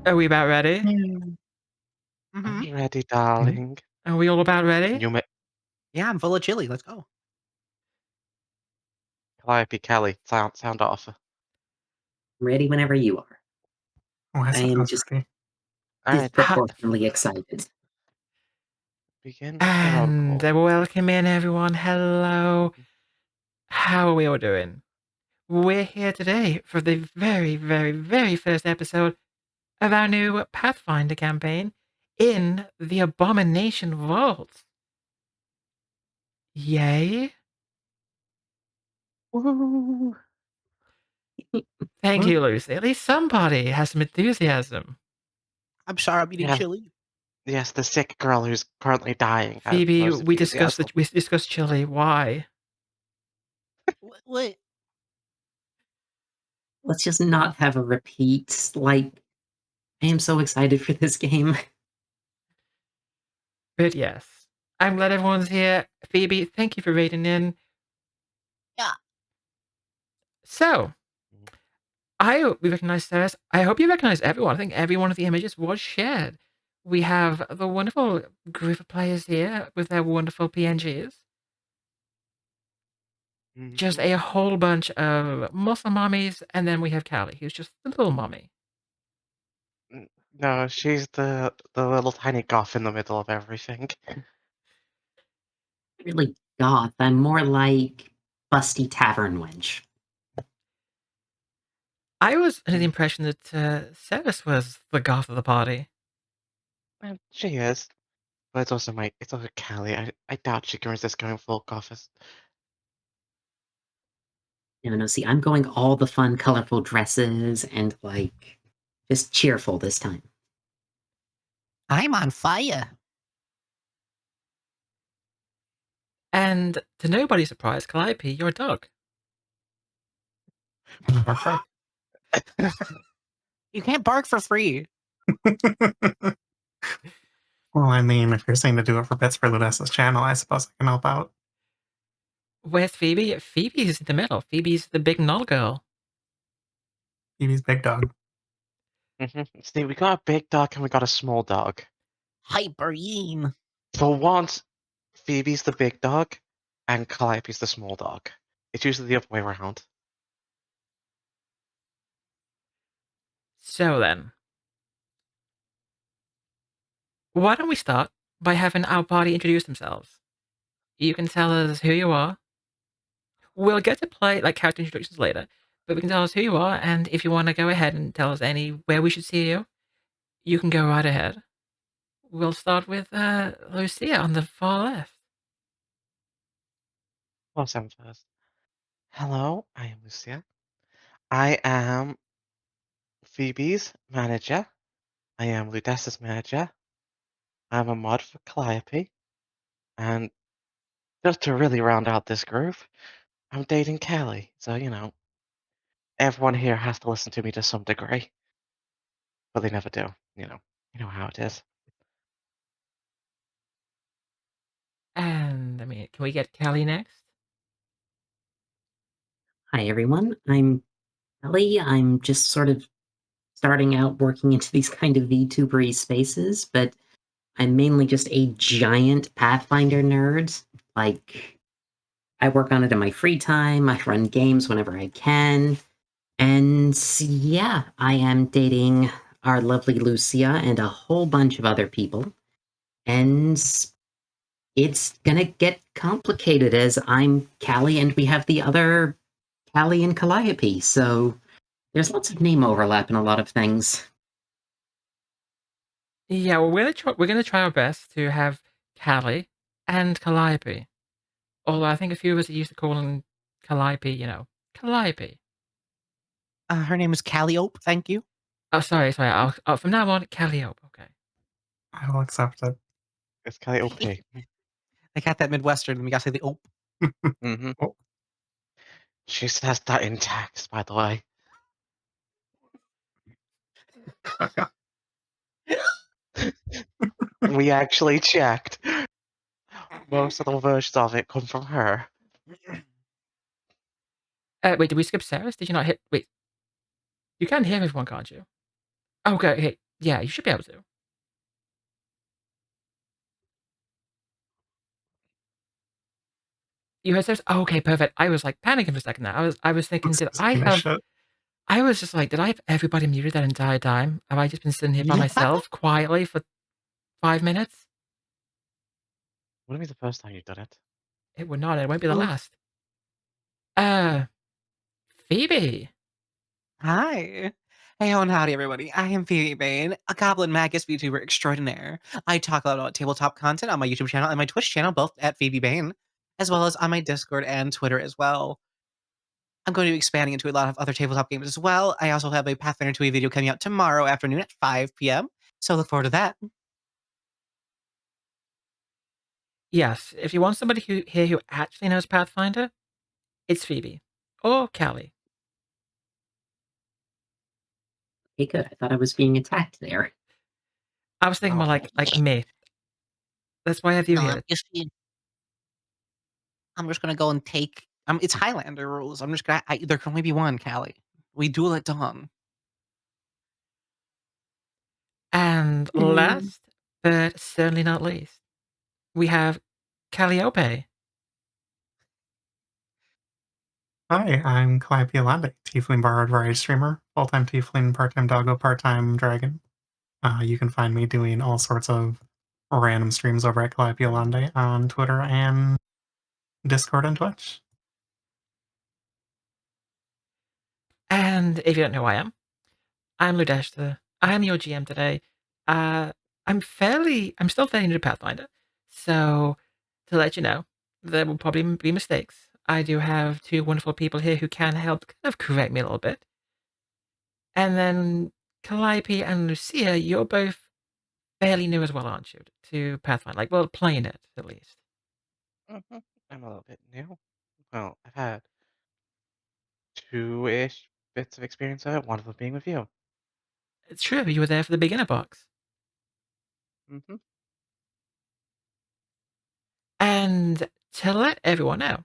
Are we about ready? I'm Mm-hmm. ready, darling. Are we all about ready? You may Yeah, I'm full of chili. Let's go. Calliope Kelly, sound off. Ready whenever you are. Oh, I I said I am was just ready. Alright, disproportionately excited. begin And protocol. welcome in, everyone. Hello. How are we all doing? We're here today for the very, very, very first episode of our new Pathfinder campaign in the Abomination Vaults. Yay. Woo! Thank you, Lucy. At least somebody has some enthusiasm. I'm sorry I'm eating Yeah. chili. Yes, the sick girl who's currently dying has Phoebe, most we discussed enthusiasm. we discussed chili. Why? What? Let's just not have a repeat. Like, I am so excited for this game. But yes, I'm glad everyone's here. Phoebe, thank you for raiding in. Yeah. So, I hope we recognize Seras. I hope you recognize everyone. I think every one of the images was shared. We have the wonderful group of players here with their wonderful PNGs. Just a whole bunch of muscle mommies, and then we have Callie, who's just the little mommy. No, she's the little tiny goth in the middle of everything. Really goth. I'm more like busty tavern wench. I was under the impression that Seras was the goth of the party. Well, she is. But it's also Callie. I doubt she can resist going full goth. No, see, I'm going all the fun, colorful dresses and, like, just cheerful this time. I'm on fire. And to nobody's surprise, Calliope, you're a dog. You can't bark for free. Well, I mean, if you're saying to do it for bits for Leudessa's channel, I suppose I can help out. Where's Phoebe? Phoebe's in the middle. Phoebe's the big null girl. Phoebe's big dog. See, we got a big dog and we got a small dog. Hyperine. For once, Phoebe's the big dog and Calliope's the small dog. It's usually the other way around. So then, why don't we start by having our party introduce themselves? You can tell us who you are. We'll get to play like character introductions later, but we can tell us who you are, and if you want to go ahead and tell us where we should see you, you can go right ahead. We'll start with Lucia on the far left. Awesome first. Hello, I am Lucia. I am Phoebe's manager. I am Leudessa's manager. I'm a mod for Calliope. And just to really round out this group, I'm dating Callie. So, everyone here has to listen to me to some degree. But they never do, you know how it is. And can we get Callie next? Hi, everyone. I'm Ellie. I'm just sort of starting out working into these kind of VTubery spaces, but I'm mainly just a giant Pathfinder nerd. Like, I work on it in my free time, I run games whenever I can, and yeah, I am dating our lovely Lucia and a whole bunch of other people, and it's gonna get complicated as I'm Callie and we have the other Callie and Calliope, so there's lots of name overlap in a lot of things. Yeah, well, we're gonna try our best to have Callie and Calliope. Although I think a few of us are used to calling Calliope, Calliope. Her name is Calliope. Thank you. Oh, sorry. From now on, Calliope. Okay. I will accept it. It's Calliope. I got that Midwestern. We got to say the ope. Mm-hmm. Oh. She says that in text, by the way. We actually checked. Most of the versions of it come from her. Wait, did we skip Seras? Did you not hit? Wait, you can hear everyone, can't you? Okay, hey, Yeah, you should be able to. You had Seras? Oh, okay, perfect. I was, like, panicking for a second there. I was thinking, did I have... Shit. I was just like, did I have everybody muted that entire time? Have I just been sitting here by Yeah. myself quietly for 5 minutes? Wouldn't be the first time you've done it. It would not. It won't be the Oof. last. Phoebe. Hi. Hey, ho, and howdy, everybody. I am PhoebeBane, a goblin magus VTuber extraordinaire. I talk a lot about tabletop content on my YouTube channel and my Twitch channel, both at PhoebeBane, as well as on my Discord and Twitter as well. I'm going to be expanding into a lot of other tabletop games as well. I also have a Pathfinder 2 video coming out tomorrow afternoon at 5 p.m., so look forward to that. Yes, if you want somebody who actually knows Pathfinder, it's Phoebe. Or Callie. Okay, good. I thought I was being attacked there. I was thinking more like me. That's why I have you here. I'm just gonna go and take. It's Highlander rules. I'm just gonna. There can only be one, Callie. We duel at dawn. And last, but certainly not least, we have Calliope. Hi, I'm CalliopeEolande, Tiefling Borrowed Variety Streamer, full-time Tiefling, part-time Doggo, part-time Dragon. You can find me doing all sorts of random streams over at CalliopeEolande on Twitter and Discord and Twitch. And if you don't know who I am, I'm Leudessa. I'm your GM today. I'm still fairly new to Pathfinder, so to let you know, there will probably be mistakes. I do have two wonderful people here who can help kind of correct me a little bit. And then Calliope and Lucia, you're both fairly new as well, aren't you, to Pathfinder? Like, well, playing it, at least. Mhm. I'm a little bit new. Well, I've had 2-ish bits of experience of it, one of them being with you. It's true, you were there for the beginner box. Mm-hmm. And to let everyone know,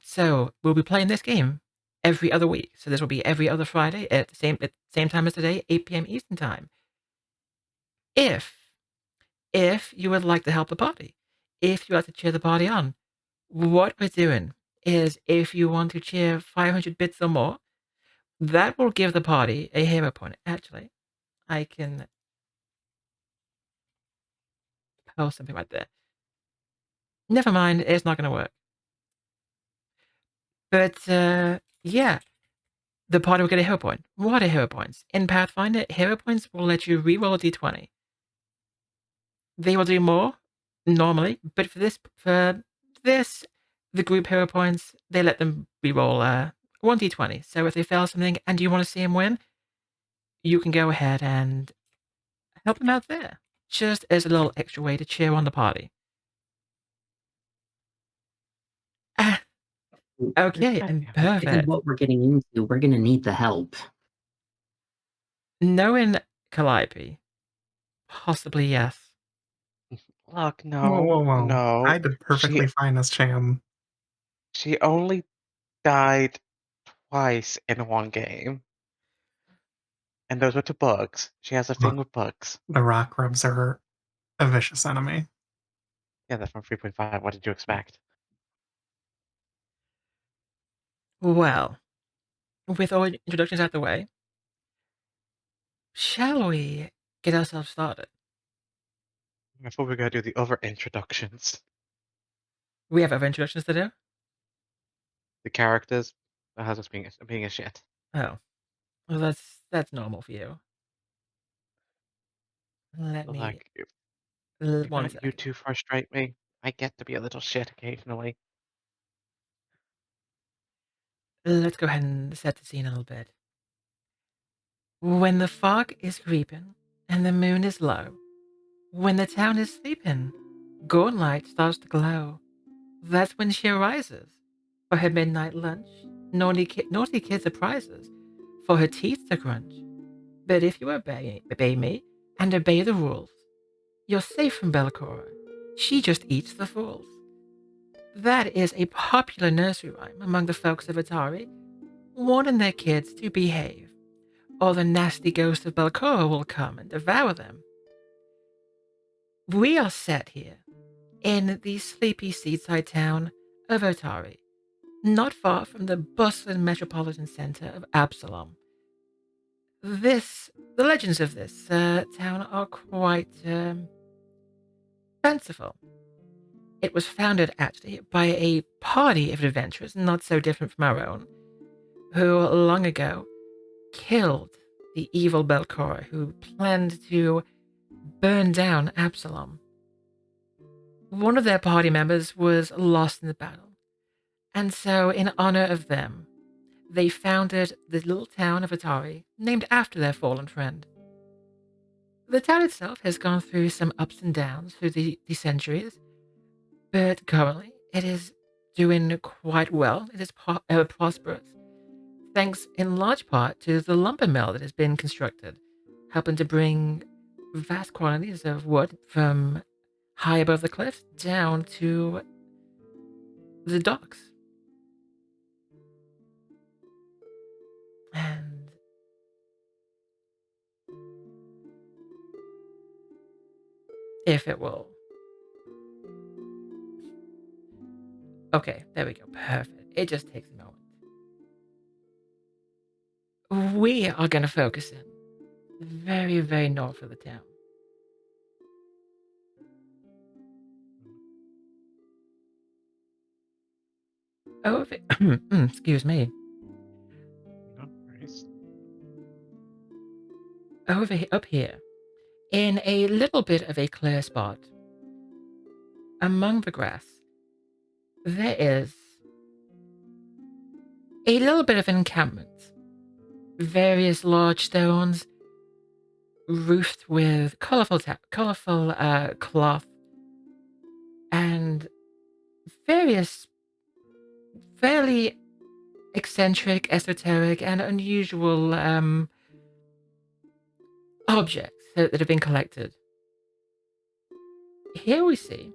so we'll be playing this game every other week. So this will be every other Friday at the same time as today, 8 p.m. Eastern Time. If you would like to help the party, if you'd like to cheer the party on, what we're doing is if you want to cheer 500 bits or more, that will give the party a hero point. Actually, I can post something right there. Never mind, it's not going to work. But yeah, the party will get a hero point. What are hero points? In Pathfinder, hero points will let you reroll a d20. They will do more normally, but for this, the group hero points, they let them reroll 1d20. So if they fail something and you want to see them win, you can go ahead and help them out there. Just as a little extra way to cheer on the party. Ah, okay, and Yeah. Given perfect. what we're getting into, we're going to need the help. Knowing Calliope, possibly yes. Look, Whoa, whoa, whoa. no. I did perfectly fine as Cham. She only died twice in one game. And those were to bugs. She has a thing with bugs. The rock grubs are a vicious enemy. Yeah, that's from 3.5. What did you expect? Well, with all introductions out the way, shall we get ourselves started? I thought we were going to do the other introductions. We have other introductions to do? The characters. That has us being a shit. Oh. Well, that's normal for you. Let me... Like, one don't you second. two frustrate me? I get to be a little shit occasionally. Let's go ahead and set the scene a little bit. When the fog is creeping and the moon is low, when the town is sleeping, golden light starts to glow. That's when she arises for her midnight lunch. Naughty kid surprises for her teeth to crunch. But if you obey me and obey the rules, you're safe from Bellicora. She just eats the fools. That is a popular nursery rhyme among the folks of Atari, warning their kids to behave. or the nasty ghost of Belcora will come and devour them. We are set here in the sleepy seaside town of Otari, not far from the bustling metropolitan center of Absalom. The legends of this town are quite fanciful. It was founded actually by a party of adventurers not so different from our own, who long ago killed the evil Belcora, who planned to burn down Absalom. One of their party members was lost in the battle, and so in honor of them, they founded the little town of Atari, named after their fallen friend. The town itself has gone through some ups and downs through the centuries, but currently it is doing quite well. It is prosperous, thanks in large part to the lumber mill that has been constructed, helping to bring vast quantities of wood from high above the cliffs down to the docks. And if it will. Okay, there we go. Perfect. It just takes a moment. We are going to focus in very, very north of the town. Over, excuse me. No worries. Up here, in a little bit of a clear spot, among the grass, there is a little bit of an encampment. Various large stones, roofed with colorful cloth, and various fairly eccentric, esoteric, and unusual objects that have been collected. Here we see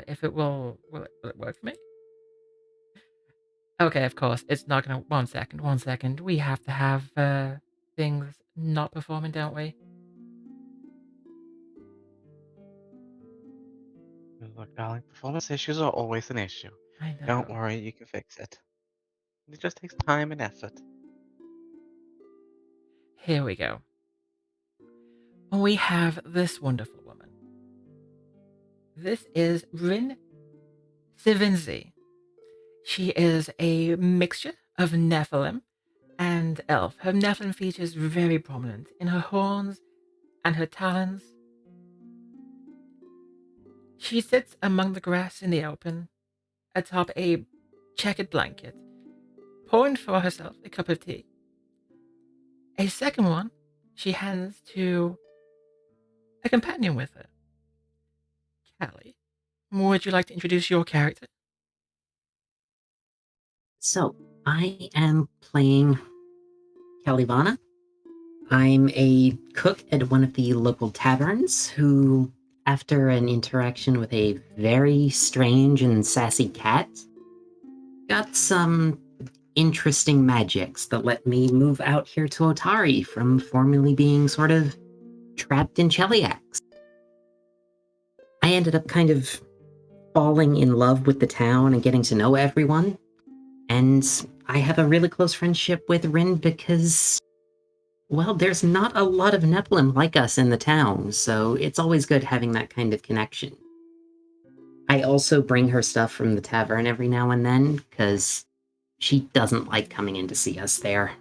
if it will it work for me? Okay, of course, it's not gonna. One second. We have to have things not performing, don't we? Look, darling, performance issues are always an issue. I know. Don't worry, you can fix it. It just takes time and effort. Here we go. We have this wonderful woman. This is Rin Sivinzi. She is a mixture of Nephilim and elf. Her Nephilim features very prominent in her horns and her talons. She sits among the grass in the open, atop a checkered blanket, pouring for herself a cup of tea. A second one she hands to a companion with her. Callie, would you like to introduce your character? So, I am playing Kalivanna. I'm a cook at one of the local taverns who, after an interaction with a very strange and sassy cat, got some interesting magics that let me move out here to Otari from formerly being sort of trapped in Cheliax. I ended up kind of falling in love with the town and getting to know everyone, and I have a really close friendship with Rin because, well, there's not a lot of Nephilim like us in the town, so it's always good having that kind of connection. I also bring her stuff from the tavern every now and then, because she doesn't like coming in to see us there.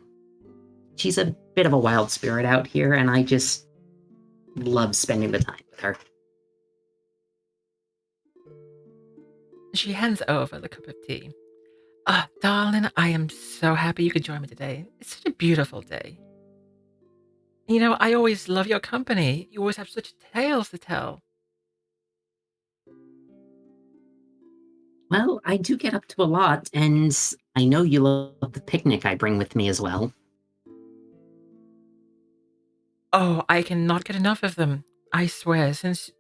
She's a bit of a wild spirit out here, and I just love spending the time with her. She hands over the cup of tea. Darling, I am so happy you could join me today. It's such a beautiful day. You know, I always love your company. You always have such tales to tell. Well, I do get up to a lot, and I know you love the picnic I bring with me as well. Oh, I cannot get enough of them. I swear, since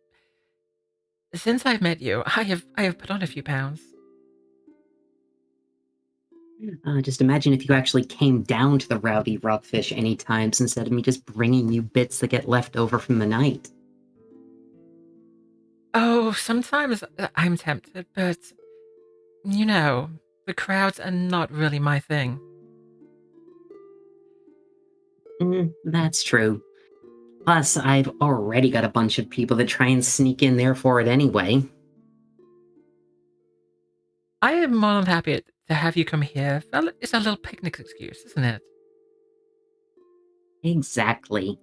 Since I've met you, I have put on a few pounds. Just imagine if you actually came down to the Rowdy Rockfish any times instead of me just bringing you bits that get left over from the night. Oh, sometimes I'm tempted, but you know, the crowds are not really my thing. That's true. Plus, I've already got a bunch of people that try and sneak in there for it anyway. I am more than happy to have you come here. Well, it's a little picnic excuse, isn't it? Exactly.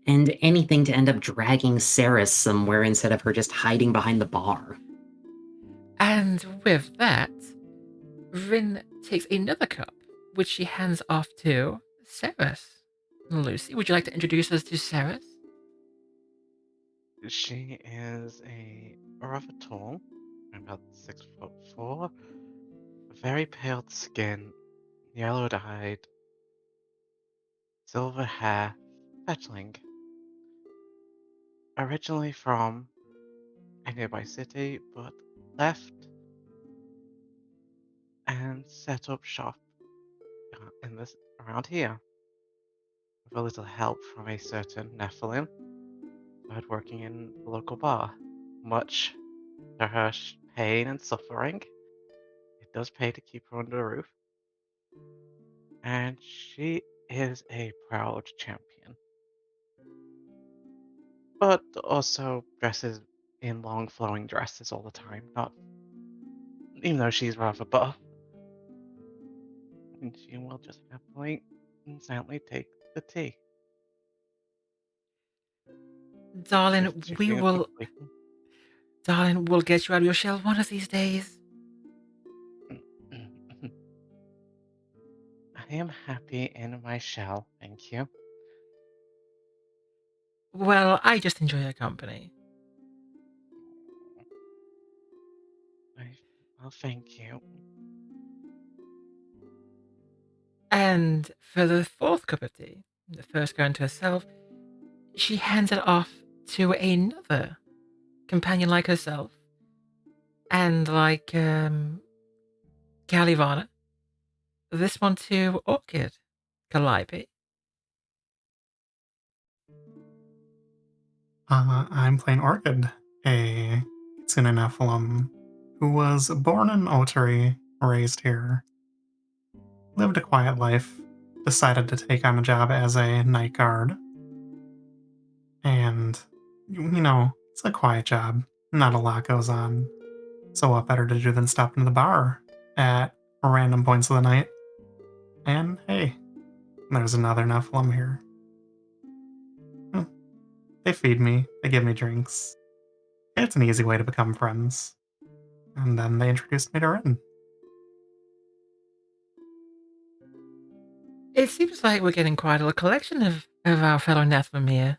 And anything to end up dragging Seras somewhere instead of her just hiding behind the bar. And with that, Rin takes another cup, which she hands off to Seras. Lucy, would you like to introduce us to Seras? She is a rather tall, about 6'4", very pale skin, yellow-eyed, silver hair, fetchling. Originally from a nearby city, but left and set up shop in this around here, with a little help from a certain Nephilim started working in the local bar. Much to her pain and suffering, it does pay to keep her under the roof, and she is a proud champion. But also dresses in long flowing dresses all the time, not even though she's rather buff. And she will just happily and silently take the tea. Darling, If she feels quickly. we'll get you out of your shell one of these days. I am happy in my shell, thank you. Well, I just enjoy your company. Well, thank you. And for the fourth cup of tea, the first going to herself, she hands it off to another companion like herself. And like Kalivanna, this one to Orchid, Calliope. I'm playing Orchid, a Kitsune Nephilim who was born in Oteri, raised here, lived a quiet life, decided to take on a job as a night guard. And, it's a quiet job. Not a lot goes on. So what better to do than stop into the bar at random points of the night? And hey, there's another Nephilim here. They feed me, they give me drinks. It's an easy way to become friends. And then they introduced me to Rin. It seems like we're getting quite a collection of our fellow Nephilim here.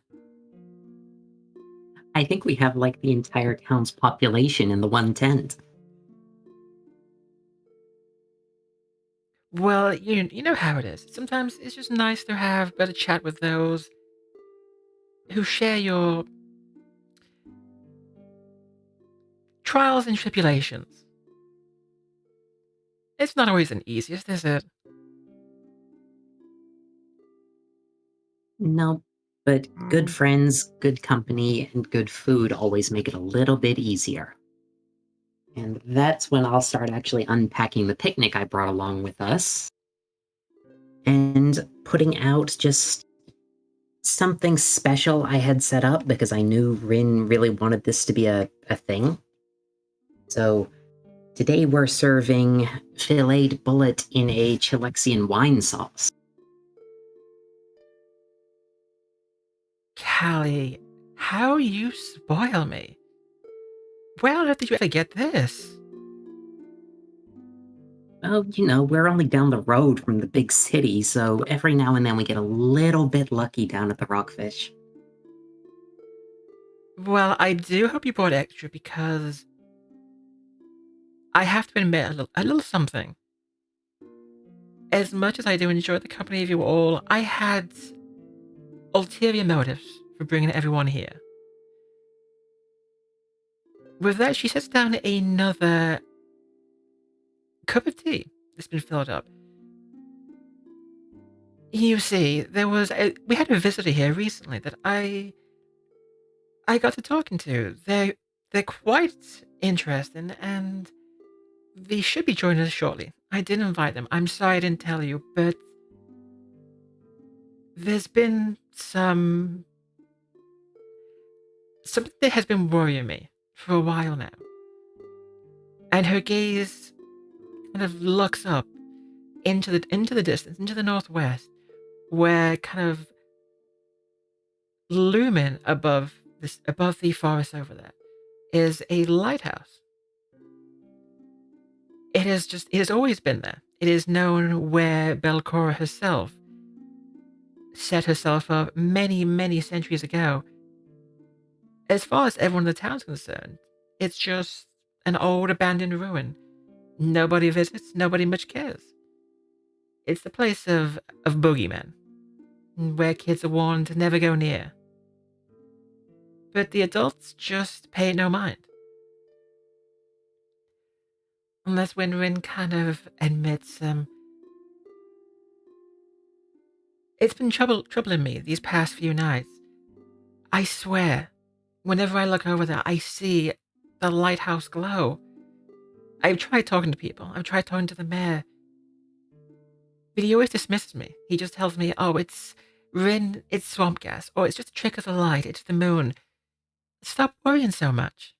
I think we have like the entire town's population in the one tent. Well, you know how it is. Sometimes it's just nice to have better chat with those who share your trials and tribulations. It's not always the easiest, is it? No, but good friends, good company, and good food always make it a little bit easier. And that's when I'll start actually unpacking the picnic I brought along with us and putting out just something special I had set up because I knew Rin really wanted this to be a thing. So today we're serving filleted bullet in a Chilexian wine sauce. Callie, how you spoil me. Where on earth did you ever get this? Oh, we're only down the road from the big city, so every now and then we get a little bit lucky down at the Rockfish. Well, I do hope you brought extra because I have to admit a little something. As much as I do enjoy the company of you all, I had ulterior motives for bringing everyone here. With that, she sets down another cup of tea that's been filled up. You see, we had a visitor here recently that I got to talking to. They're quite interesting, and they should be joining us shortly. I did invite them. I'm sorry I didn't tell you, but there's been something that has been worrying me for a while now. And her gaze kind of looks up into the distance, into the northwest, where kind of looming above the forest over there is a lighthouse. It has always been there. It is known where Belcora herself set herself up many, many centuries ago. As far as everyone in the town's concerned, it's just an old abandoned ruin. Nobody visits, nobody much cares. It's the place of boogeymen, where kids are warned to never go near. But the adults just pay no mind. Unless Winrin kind of admits, it's been troubling me these past few nights. I swear, whenever I look over there, I see the lighthouse glow. I've tried talking to people. I've tried talking to the mayor. But he always dismisses me. He just tells me, oh, it's Rin, it's swamp gas, or it's just a trick of the light, it's the moon. Stop worrying so much.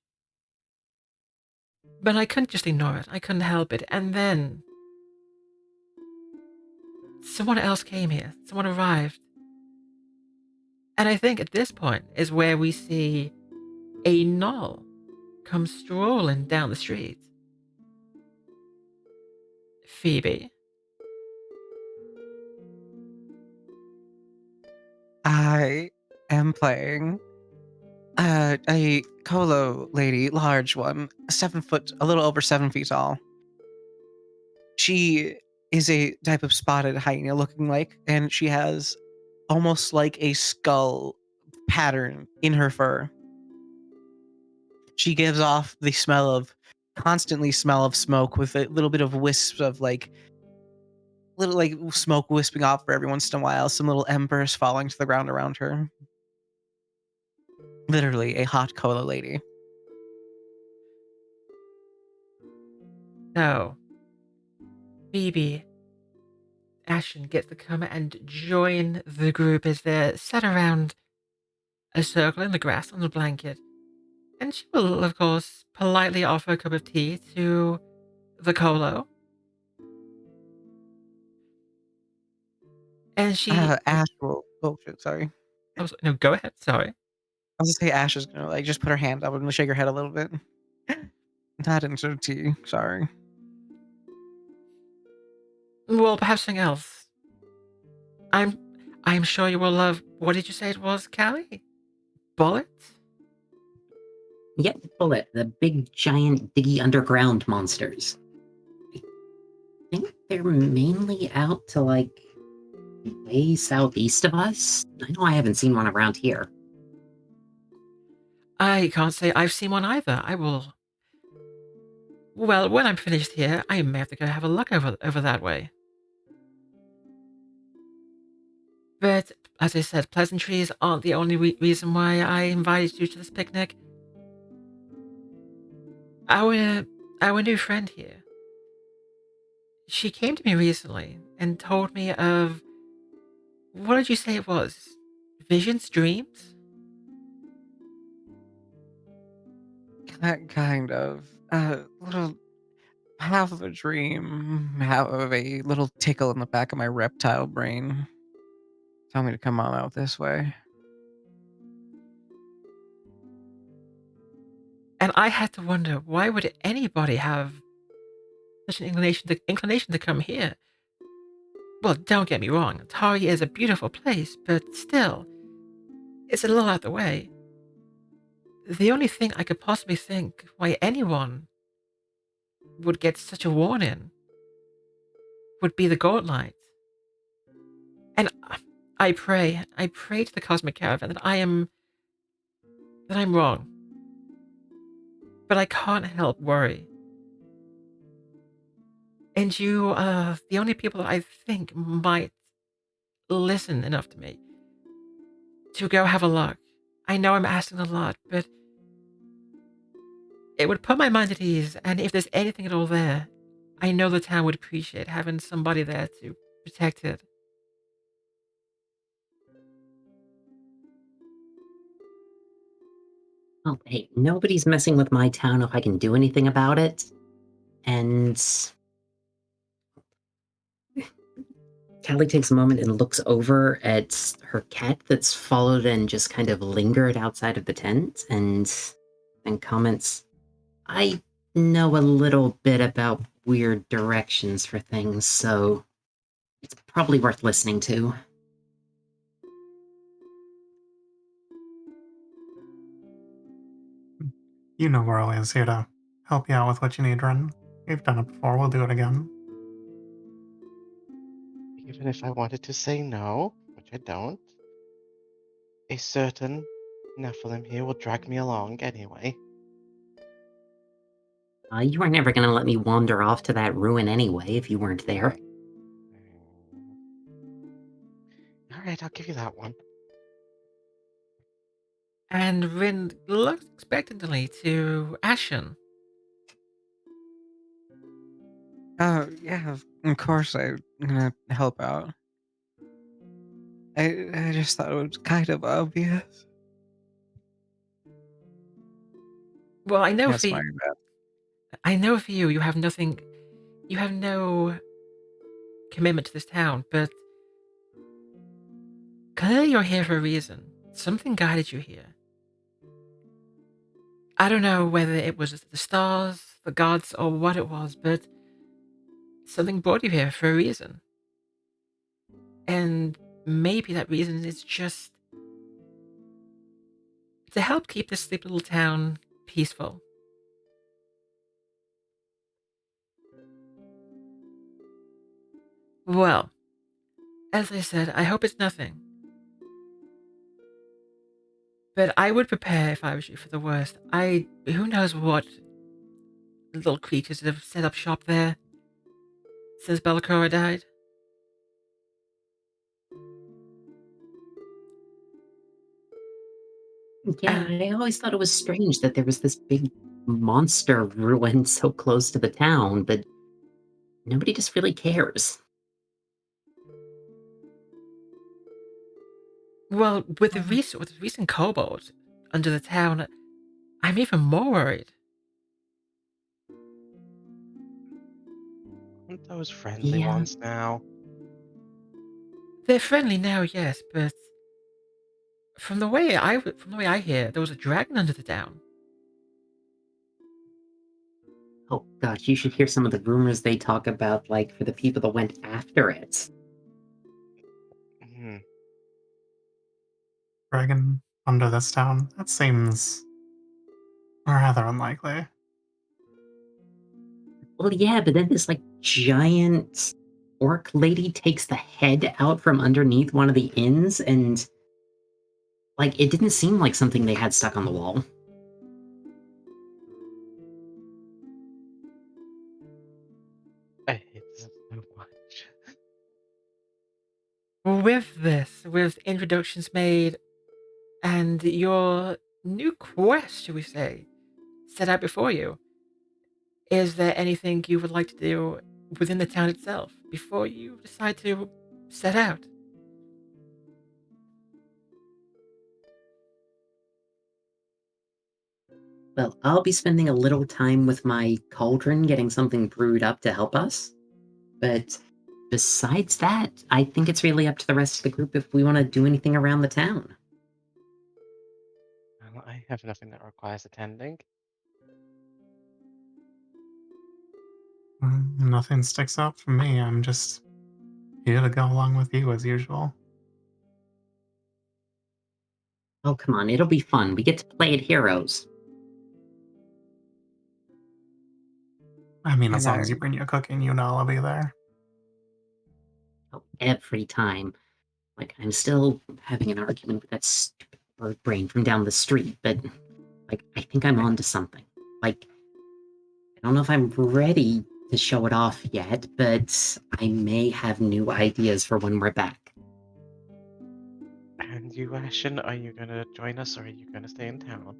But I couldn't just ignore it. I couldn't help it. And then someone else came here. Someone arrived. And I think at this point is where we see a gnoll come strolling down the street. Phoebe. I am playing a Colo lady, large one, 7 foot, a little over 7 feet tall. She is a type of spotted hyena looking like, and she has almost like a skull pattern in her fur. She gives off the constantly smell of smoke with a little bit of wisps of little smoke wisping off for every once in a while, some little embers falling to the ground around her. Literally a hot cola lady. So, Phoebe, Ashen gets to come and join the group as they're sat around a circle in the grass on the blanket. And she will, of course, politely offer a cup of tea to the Colo. And she... Ash will. Oh shit! Sorry. No, go ahead. Sorry. I was gonna say Ash is gonna just put her hand up and shake her head a little bit. Not into tea. Sorry. Well, perhaps something else. I'm sure you will love... What did you say it was, Callie? Bullets? Yep, Bullet, the big, giant, diggy underground monsters. I think they're mainly out to, way southeast of us. I know I haven't seen one around here. I can't say I've seen one either. I will... Well, when I'm finished here, I may have to go have a look over that way. But, as I said, pleasantries aren't the only reason why I invited you to this picnic. Our new friend here, she came to me recently and told me of... What did you say it was? Visions? Dreams? Kind of. Little half of a dream, half of a little tickle in the back of my reptile brain. Tell me to come on out this way. And I had to wonder, why would anybody have such an inclination to come here? Well, don't get me wrong, Tari is a beautiful place, but still, it's a little out the way. The only thing I could possibly think why anyone would get such a warning would be the gold light. And I pray to the Cosmic Caravan that I'm wrong. but I can't help worry. And you are the only people that I think might listen enough to me to go have a look. I know I'm asking a lot, but it would put my mind at ease, and if there's anything at all there, I know the town would appreciate having somebody there to protect it. Well, hey, nobody's messing with my town if I can do anything about it. And Callie takes a moment and looks over at her cat that's followed and just kind of lingered outside of the tent and comments, I know a little bit about weird directions for things, so it's probably worth listening to. You know we're always here to help you out with what you need, Ren. We've done it before, we'll do it again. Even if I wanted to say no, which I don't, a certain Nephilim here will drag me along anyway. You were never gonna let me wander off to that ruin anyway if you weren't there. Alright, I'll give you that one. And Rin looks expectantly to Ashen. Oh, yeah, of course I'm gonna help out. I just thought it was kind of obvious. Well, I know That's for my bad. I know for you, you have nothing. You have no commitment to this town, but clearly you're here for a reason. Something guided you here. I don't know whether it was the stars, the gods, or what it was, but something brought you here for a reason. And maybe that reason is just to help keep this sleepy little town peaceful. Well, as I said, I hope it's nothing. But I would prepare if I was you for the worst. Who knows what little creatures have set up shop there since Bellicora died. Yeah, I always thought it was strange that there was this big monster ruin so close to the town, but nobody just really cares. Well, with the recent kobolds under the town, I'm even more worried. Aren't those friendly Yeah. ones now? They're friendly now, yes, but from the way I hear, there was a dragon under the town. Oh gosh, you should hear some of the rumors they talk about, like, for the people that went after it. Hmm. Dragon under this town? That seems rather unlikely. Well, yeah, but then this, like, giant orc lady takes the head out from underneath one of the inns, and, like, it didn't seem like something they had stuck on the wall. I hate this so much. With introductions made, and your new quest, shall we say, set out before you, is there anything you would like to do within the town itself before you decide to set out? Well, I'll be spending a little time with my cauldron getting something brewed up to help us. But besides that, I think it's really up to the rest of the group if we want to do anything around the town. Well, I have nothing that requires attending. Nothing sticks out for me. I'm just here to go along with you as usual. Oh, come on, it'll be fun. We get to play at Heroes. I mean, You as long know, as you bring your cooking, you know I'll be there. Oh, every time. Like, I'm still having an argument with that stupid bird brain from down the street, but, like, I think I'm on to something. like, I don't know if I'm ready to show it off yet, but I may have new ideas for when we're back. And you, Ashen, are you gonna join us or are you gonna stay in town?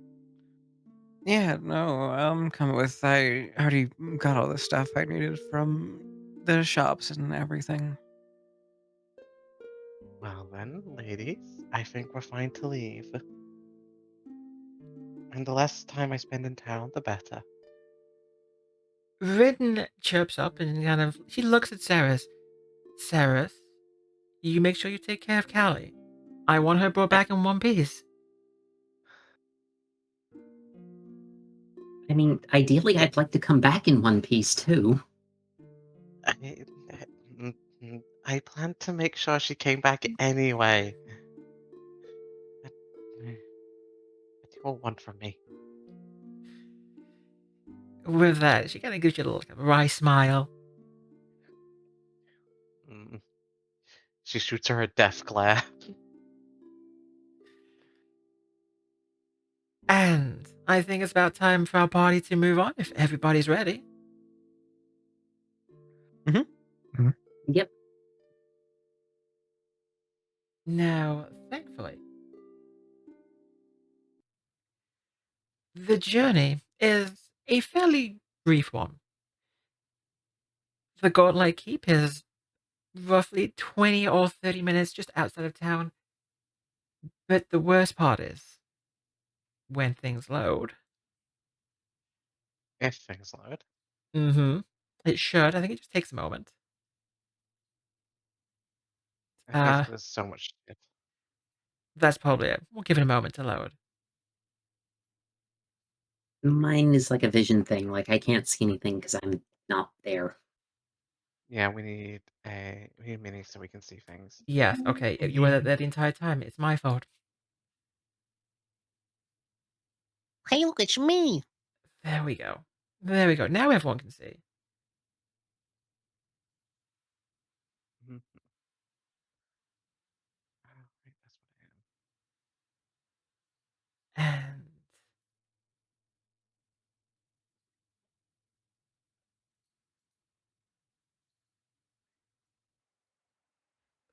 Yeah, no, I'm coming with. I already got all the stuff I needed from the shops and everything. Well then, ladies, I think we're fine to leave. And the less time I spend in town, the better. Ridden chirps up and she looks at Seras. Seras, you make sure you take care of Callie. I want her brought Eh, back in one piece. I mean, ideally, I'd like to come back in one piece too. I, I planned to make sure she came back anyway. What do you all want from me? With that, she kind of gives you a little wry smile. Mm. She shoots her a death glare. And I think it's about time for our party to move on if everybody's ready. Yep. Now, thankfully, the journey is a fairly brief one. The Godlike Keep is roughly 20 or 30 minutes just outside of town. But the worst part is when things load. If things load. Mm-hmm. It should. I think it just takes a moment. I guess there's so much shit. That's probably it. We'll give it a moment to load. Mine is like a vision thing. Like, I can't see anything because I'm not there. Yeah, we need minis so we can see things. Yes, okay. You were there the entire time. It's my fault. Hey, look, it's me. There we go. There we go. Now everyone can see. Mhm. Oh, right, that's what I am.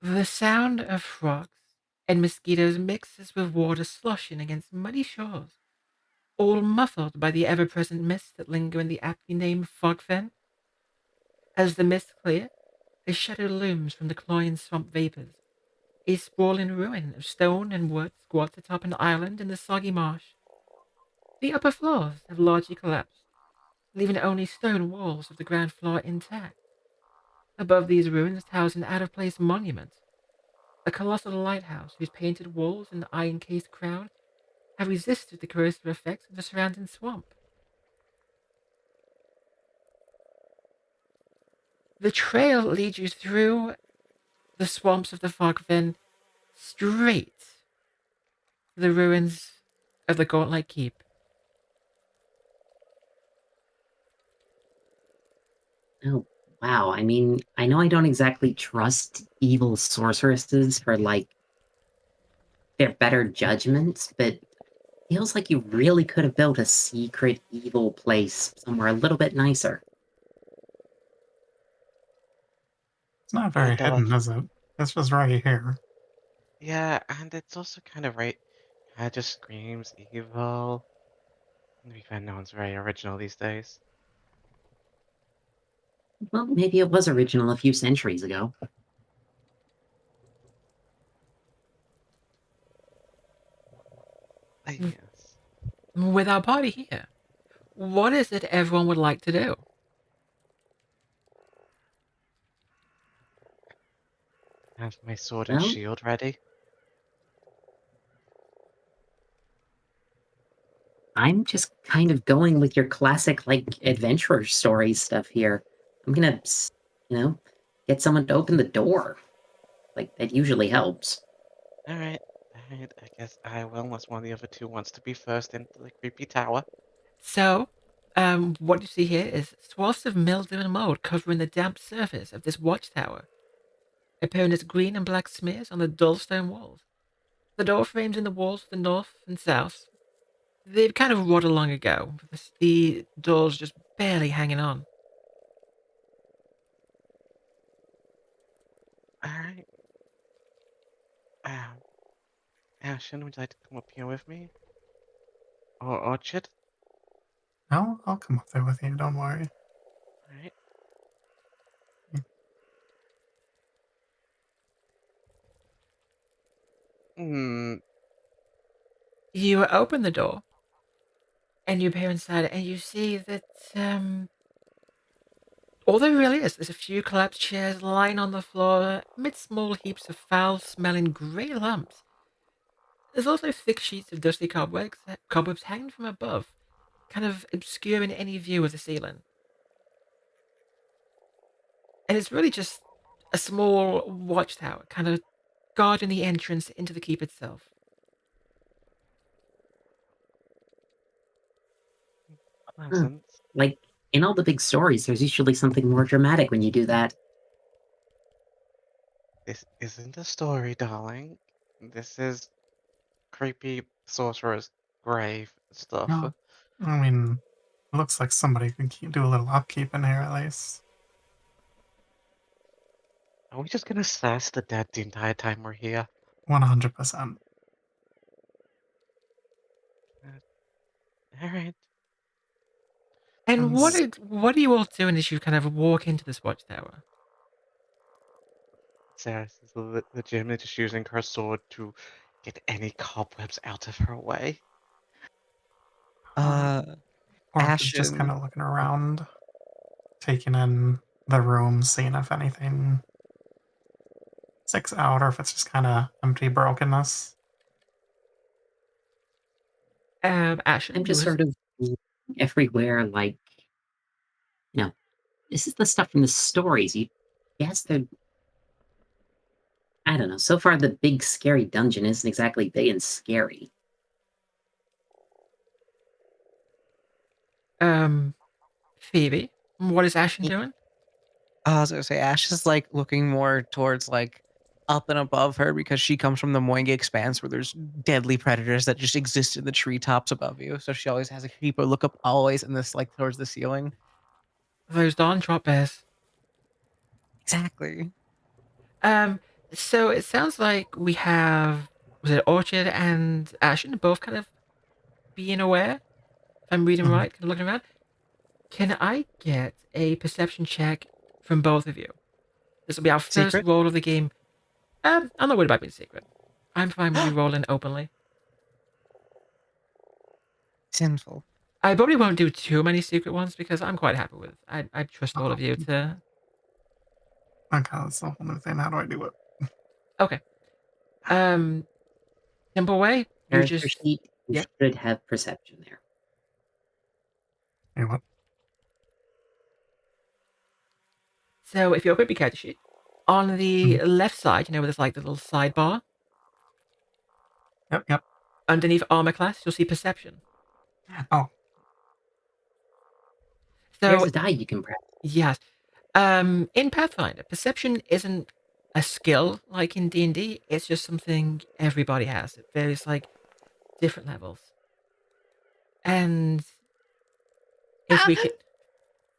And the sound of frogs and mosquitoes mixes with water sloshing against muddy shores, all muffled by the ever-present mists that linger in the aptly named Fogfen. As the mists clear, a shadow looms from the cloying swamp vapors. A sprawling ruin of stone and wood squats atop an island in the soggy marsh. The upper floors have largely collapsed, leaving only stone walls of the ground floor intact. Above these ruins towers an out-of-place monument, a colossal lighthouse whose painted walls and iron-cased crown have resisted the corrosive effects of the surrounding swamp. The trail leads you through the swamps of the Fogfen straight to the ruins of the Gauntlet Keep. Oh, wow. I mean, I know I don't exactly trust evil sorceresses for, like, their better judgments, but feels like you really could have built a secret evil place somewhere a little bit nicer. It's not very It hidden, does. is it? It's just right here. Yeah, and it's also kind of right. It just screams evil. To be fair, no one's very original these days. Well, maybe it was original a few centuries ago. Yes. With our party here, what is it everyone would like to do? Have my sword and Well, shield ready. I'm just kind of going with your classic, like, adventurer story stuff here. I'm gonna, you know, get someone to open the door. Like, that usually helps. Alright. Alright, I guess I will, unless one of the other two wants to be first into the creepy tower. So, what you see here is swaths of mildew and mold covering the damp surface of this watchtower, appearing as green and black smears on the dull stone walls. The door frames in the walls to the north and south They've kind of rotted long ago. The door's just barely hanging on. Alright. Um, Ashen, would you like to come up here with me? Or Orchid? I'll come up there with you. Don't worry. Alright. Hmm. You open the door, and you peer inside, and you see that all there really is a few collapsed chairs lying on the floor amid small heaps of foul-smelling grey lumps. There's also thick sheets of dusty cobwebs hanging from above, kind of obscuring any view of the ceiling. And it's really just a small watchtower, kind of guarding the entrance into the keep itself. Pleasant. Like, in all the big stories, there's usually something more dramatic when you do that. This isn't a story, darling. This is creepy sorcerer's grave stuff. No, I mean, it looks like somebody can do a little upkeep in here at least. Are we just gonna sass the dead the entire time we're here? 100%. Alright. And Sounds what are you all doing as you kind of walk into this watchtower? Seras is legitimately just using her sword to get any cobwebs out of her way. Orchid's just kind Ashen. of looking around, taking in the room, seeing if anything sticks out or if it's just kind of empty brokenness. Ashen, I'm you just was sort of looking everywhere, like, you know, this is the stuff from the stories. You guess they're, I don't know. So far, the big scary dungeon isn't exactly big and scary. Phoebe. What is Ashen doing? I was gonna say Ash is like looking more towards like up and above her because she comes from the Moinga expanse where there's deadly predators that just exist in the treetops above you. So she always has to keep her look up always in this like towards the ceiling. Those dawn drop bears. Exactly. Um, so it sounds like we have was it Orchid and Ashen both kind of being aware? If I'm reading Mhm. right, kind of looking around. Can I get a perception check from both of you? This will be our first Secret? roll of the game. I'm not worried about being secret. I'm fine with you rolling openly. Sinful. I probably won't do too many secret ones because I'm quite happy with. I trust all of you Um, to. okay, that's the whole new thing. How do I do it? Okay. Um, simple way. You Character just sheet, you yep. should have perception there. Hey, what? So if you open your character sheet, on the Mhm. left side, you know where there's like the little sidebar Yep, yep. underneath armor class, you'll see perception. Oh, There's So a die you can press. yes, in Pathfinder, perception isn't a skill like in D&D. It's just something everybody has at various like different levels. And if we could,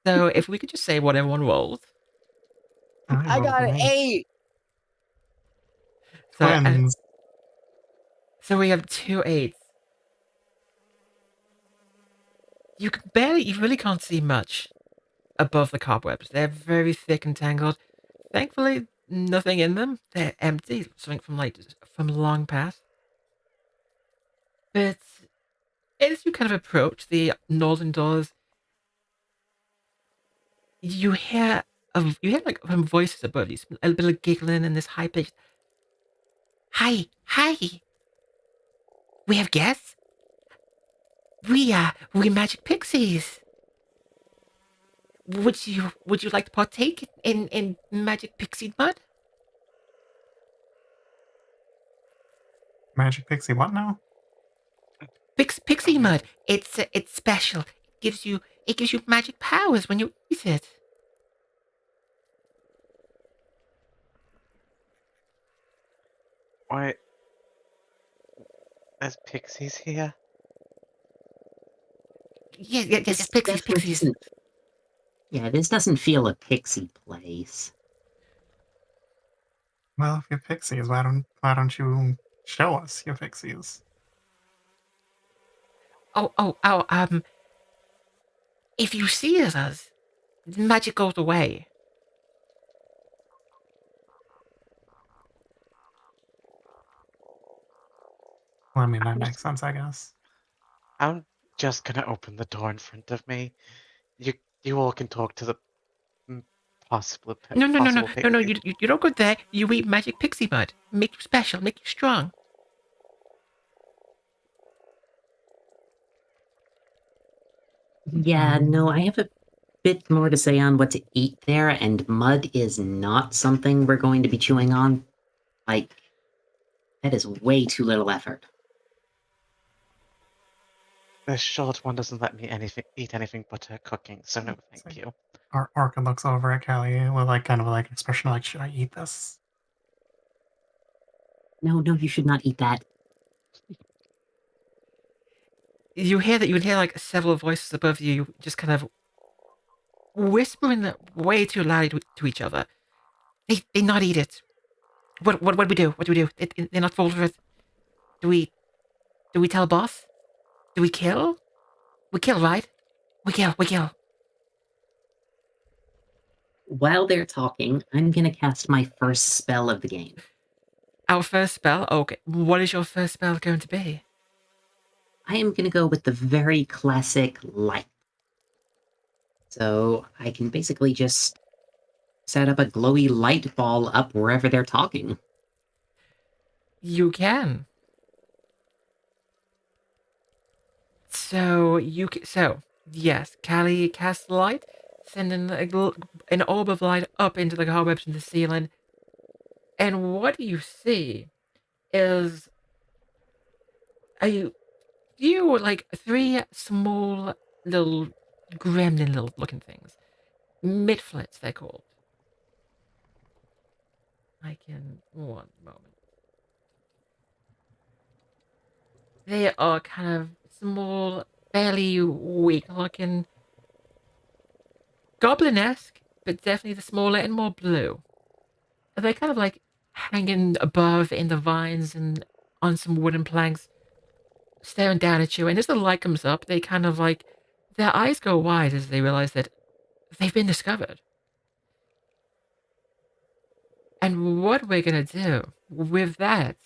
so if we could just say what everyone rolled. I I rolled got an an 8. 8. So Twins. so we have 2 8s. You really can't see much above the cobwebs. They're very thick and tangled. Thankfully, nothing in them. They're empty. Something from like from long past. But as you kind of approach the northern doors, you hear you hear like some voices above you, a little bit of giggling and this high pitched, "Hi, hi, we have guests. We magic pixies. Would you like to partake in magic pixie mud? Magic Pixie, what now? Pixie mud. It's special. It gives you magic powers when you eat it. Why, there's pixies here? Yes, This pixies, definitely pixies. doesn't. Yeah, this doesn't feel a pixie place. Well, if you're pixies, why don't you show us your pixies? Oh, if you see us, magic goes away. Well, I mean, that makes sense, I guess. I'm just gonna open the door in front of me. You all can talk to the possible No, pixies. you don't go there. You eat magic pixie mud. Make you special, make you strong. Yeah, no, I have a bit more to say on what to eat there, and mud is not something we're going to be chewing on. Like, that is way too little effort. The short one doesn't let me eat anything but cooking, so no It's thank like- you. Orchid looks over at Callie with like kind of like expression like, should I eat this? No, you should not eat that. You would hear like several voices above you just kind of whispering way too loud to each other. They not eat it. What do we do? What do we do? They're not full of it. Do we tell boss? Do we kill? We kill, right? We kill. While they're talking, I'm gonna cast my first spell of the game. Our first spell? Okay. What is your first spell going to be? I am gonna go with the very classic light. So I can basically just set up a glowy light ball up wherever they're talking. You can. So yes, Callie casts light, sending an orb of light up into the cobwebs in the ceiling. And what you see is a few, like, three small little gremlin little looking things. Midflits, they're called. One moment. They are kind of small, fairly weak looking, goblin-esque, but definitely the smaller and more blue. They're kind of like hanging above in the vines and on some wooden planks, staring down at you. And as the light comes up, they kind of like, their eyes go wide as they realize that they've been discovered. And what we're gonna do with that,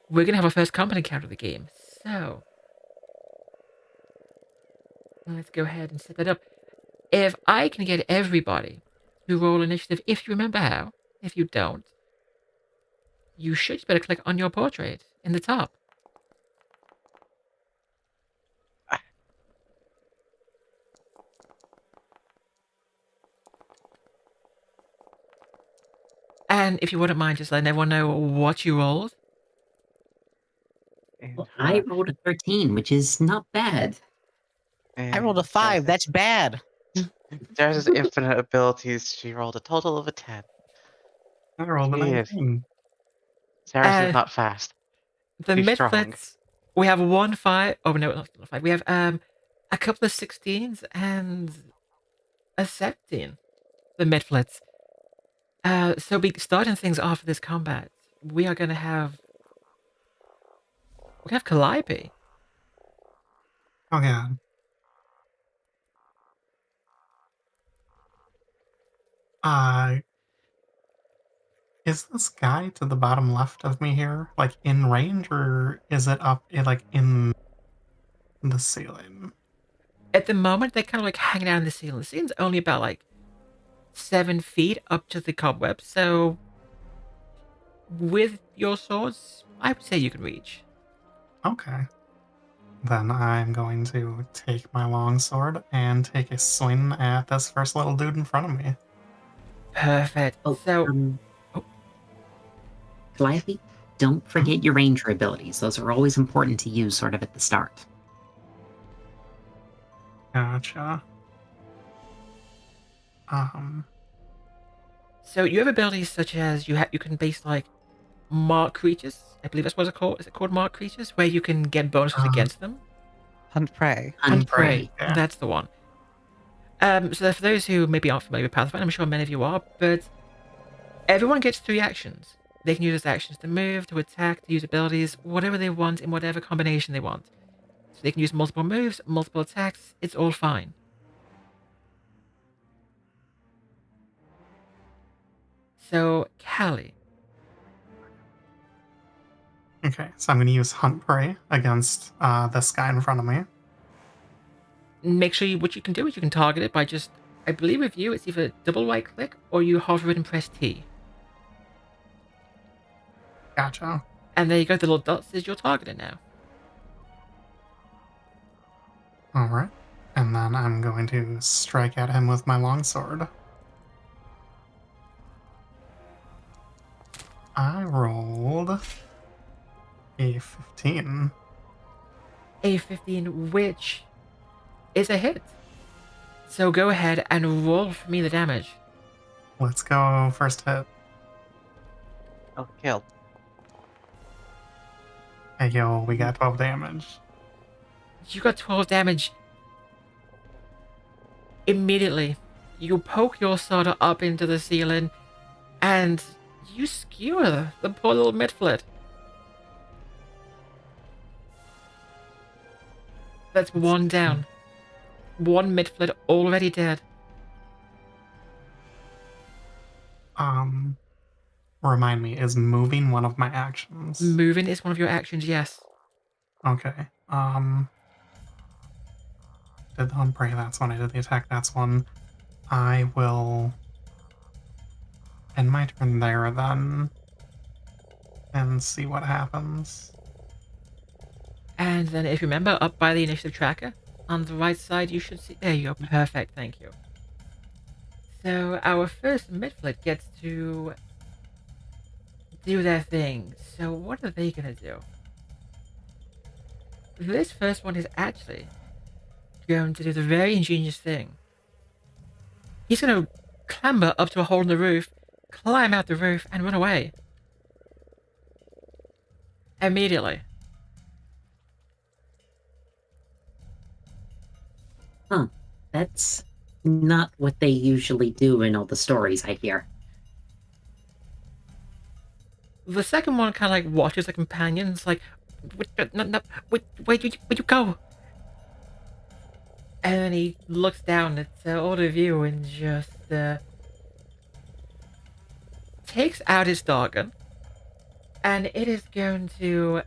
we're gonna have our first combat encounter of the game. So let's go ahead and set that up. If I can get everybody to roll initiative, if you remember how, if you don't, you should just better click on your portrait in the top. And if you wouldn't mind just letting everyone know what you rolled. Well, I rolled a 13, which is not bad. I rolled a 5. That's bad. There's infinite abilities. She rolled a total of a 10. I rolled a Yes. 19. Seras is not fast. The She's strong. midflits, we have one 5. Oh, no, not 5. We have a couple of 16s and a 17. The midflits. So starting things off for this combat, we are going to have... We're going to have Calliope. Oh yeah. Is this guy to the bottom left of me here, like, in range, or is it up, like, in the ceiling? At the moment, they're kind of like hanging out in the ceiling. The ceiling's only about like 7 feet up to the cobweb, so with your swords, I would say you can reach. Okay. Then I'm going to take my longsword and take a swing at this first little dude in front of me. Perfect. Oh, So, Calliope, don't forget your ranger abilities. Those are always important to use sort of at the start. Gotcha. so you have abilities such as you can base like mark creatures. I believe that's what it's called. Is it called mark creatures, where you can get bonuses against them? Hunt prey. Hunt prey, prey. yeah. That's the one. So for those who maybe aren't familiar with Pathfinder, I'm sure many of you are, but everyone gets 3 actions. They can use those actions to move, to attack, to use abilities, whatever they want in whatever combination they want. So they can use multiple moves, multiple attacks, it's all fine. So, Callie. Okay, so I'm going to use Hunt Prey against this guy in front of me. Make sure what you can do is you can target it by just, I believe with you, it's either double right click or you hover it and press T. Gotcha. And there you go, the little dot says you're targeted now. All right. And then I'm going to strike at him with my longsword. I rolled a 15. A 15, which is a hit. So go ahead and roll for me the damage. Let's go first hit. Oh, killed. Hey, yo, we got 12 damage. You got 12 damage immediately. You poke your sword up into the ceiling and you skewer the poor little midflit. That's one down. One midflit already dead. Remind me, is moving one of my actions? Moving is one of your actions, yes. Okay. Did the Hunt Prey, that's one. I did the attack, that's one. I will end my turn there then and see what happens. And then if you remember, up by the initiative tracker, on the right side you should see... There you go, perfect, thank you. So our first midflit gets to do their thing. So what are they gonna do? This first one is actually going to do the very ingenious thing. He's gonna clamber up to a hole in the roof, climb out the roof, and run away. Immediately. Huh. That's not what they usually do in all the stories I hear. The second one kind of like watches the companions, like, where'd you go? And then he looks down at all of you and just takes out his doggun, and it's going to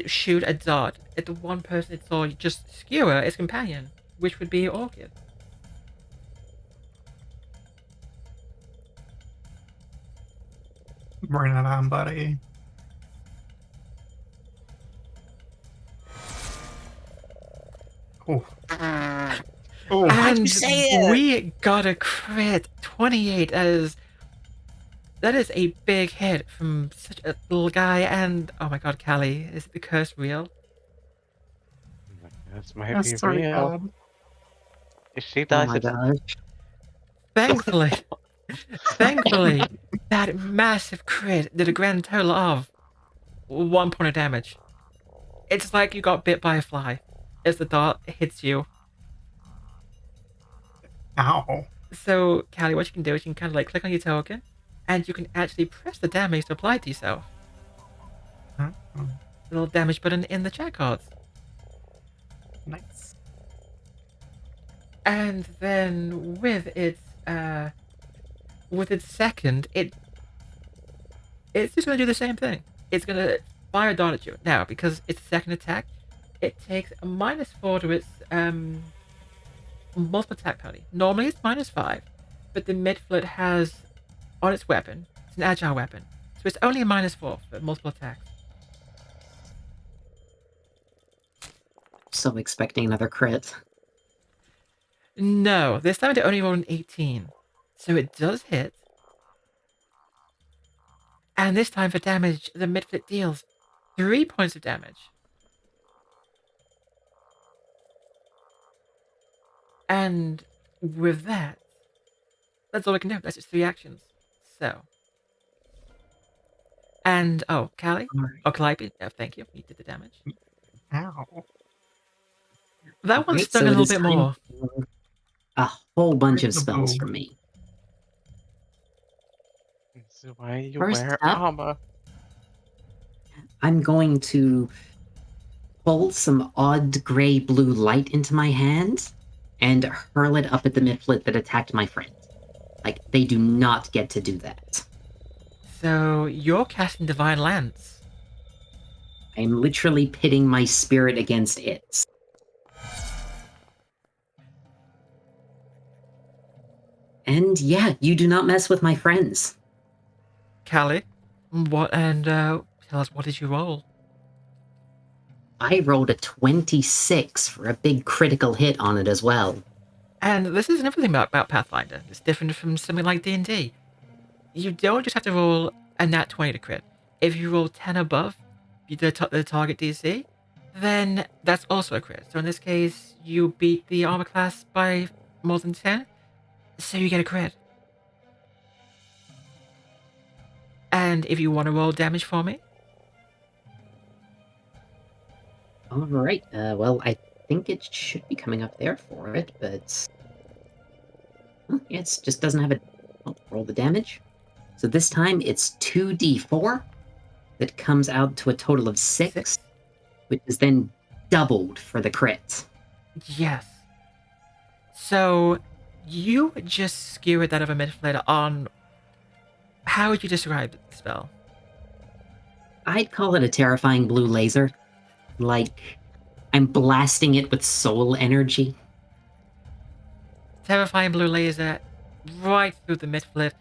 shoot a dart at the one person it saw just skewer its companion, which would be Orchid. Bring it on, buddy. Oh. Oh. And you say it? we got a crit 28 that is a big hit from such a little guy. And oh my god, Callie, is the curse real? This might That's be pretty real. good. If she Oh dies, my it's gosh. Thankfully, that massive crit did a grand total of 1 point of damage. It's like you got bit by a fly as the dart hits you. Ow. So, Callie, what you can do is you can kind of like click on your token, and you can actually press the damage to apply it to yourself. Oh, The little damage button in the chat cards. nice. And then with its second, it's just gonna do the same thing. It's gonna fire a dart at you. Now, because it's second attack, it takes a -4 to its multiple attack penalty. Normally it's -5, but the midflit has on its weapon, it's an agile weapon, so it's only a -4 for multiple attacks. So expecting another crit. No, this time it only rolled an 18, so it does hit. And this time for damage, the midflit deals 3 points of damage. And with that, that's all I can do. That's its 3 actions. So. And, oh, Callie? Alright. Oh, Calliope? Oh, thank you. You did the damage. Ow. That one Right, stung so a it little is bit time more. for a whole bunch Right of the spells bow. from me. So why you First wear up, armor? I'm going to pull some odd gray blue light into my hand and hurl it up at the mifflet that attacked my friend. Like, they do not get to do that. So you're casting Divine Lance. I'm literally pitting my spirit against its. And yeah, you do not mess with my friends. Callie, tell us, what did you roll? I rolled a 26 for a big critical hit on it as well. And this is another thing about Pathfinder. It's different from something like D&D. You don't just have to roll a nat 20 to crit. If you roll 10 above the target DC, then that's also a crit. So in this case, you beat the armor class by more than 10, so you get a crit. And if you want to roll damage for me, All right. Well, I think it should be coming up there for it, but it just doesn't have a. I'll roll the damage. So this time it's 2d4 that comes out to a total of 6, which is then doubled for the crit. yes. So you just skewered that other midfielder on. How would you describe the spell? I'd call it a terrifying blue laser. Like, I'm blasting it with soul energy. Terrifying blue laser right through the midfoot.